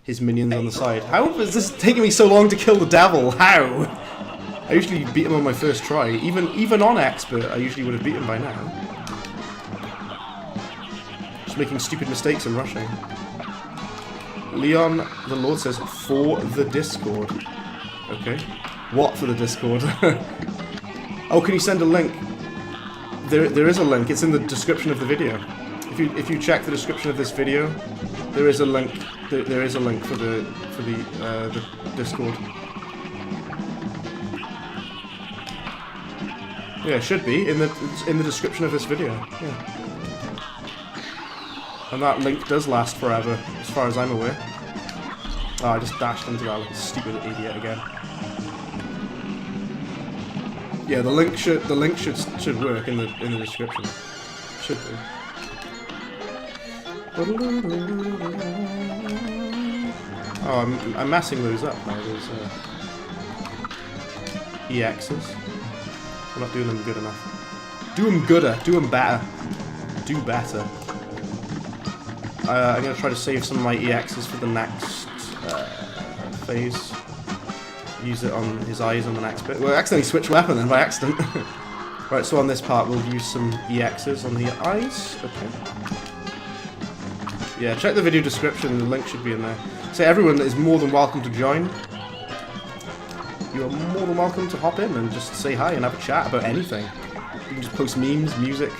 His minions on the side. How is this taking me so long to kill the devil? How? I usually beat him on my first try. Even on expert, I usually would have beaten him by now. Just making stupid mistakes and rushing. Leon the Lord says, for the Discord. Okay. What for the Discord? Oh, can you send a link? There is a link. It's in the description of the video. If you check the description of this video, there is a link. There is a link for the Discord. Yeah, it should be in the description of this video. Yeah. And that link does last forever, as far as I'm aware. Oh, I just dashed into that like a stupid idiot again. Yeah, the link should work in the description. Should be. Oh, I'm messing those up now. Those EXs. I'm not doing them good enough. Do them gooder. Do them better. Do better. I'm gonna try to save some of my EXs for the next phase. Use it on his eyes on the next bit. Well, I accidentally switched weapon then by accident. Right, so on this part we'll use some EXs on the eyes. Okay. Yeah, check the video description, the link should be in there. So everyone is more than welcome to join. You are more than welcome to hop in and just say hi and have a chat about anything. You can just post memes, music,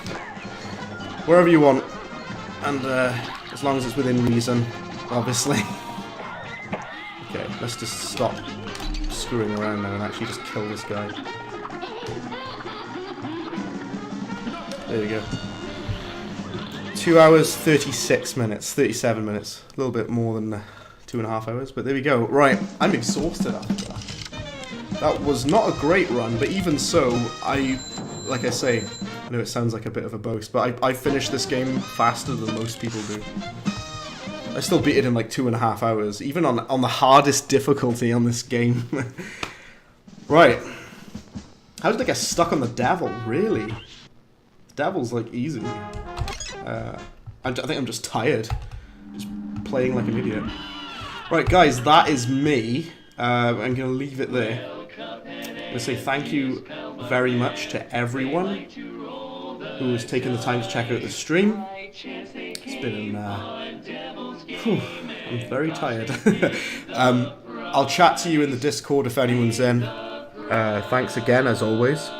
wherever you want. And as long as it's within reason, obviously. Okay, let's just stop screwing around now and actually just kill this guy. There we go. 2 hours, 36 minutes, 37 minutes. A little bit more than 2.5 hours, but there we go. Right, I'm exhausted after that. That was not a great run, but even so, like I say, I know it sounds like a bit of a boast, but I finished this game faster than most people do. I still beat it in like 2.5 hours, even on the hardest difficulty on this game. Right. How did I get stuck on the devil, really? The devil's like easy. I think I'm just tired. Just playing like an idiot. Right, guys, that is me. I'm going to leave it there. I'm going to say thank you very much to everyone who has taken the time to check out the stream. It's been I'm very tired. I'll chat to you in the Discord if anyone's in. Thanks again, as always,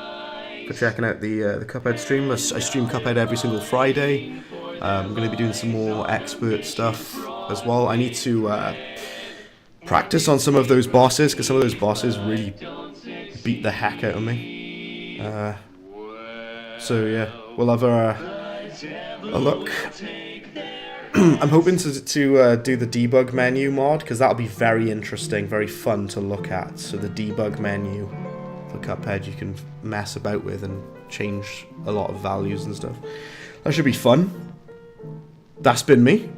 for checking out the Cuphead stream. I stream Cuphead every single Friday. I'm going to be doing some more expert stuff as well. I need to practice on some of those bosses, because some of those bosses really beat the heck out of me. So yeah, we'll have a look. I'm hoping to do the debug menu mod, because that'll be very interesting, very fun to look at. So the debug menu for Cuphead you can mess about with and change a lot of values and stuff. That should be fun. That's been me.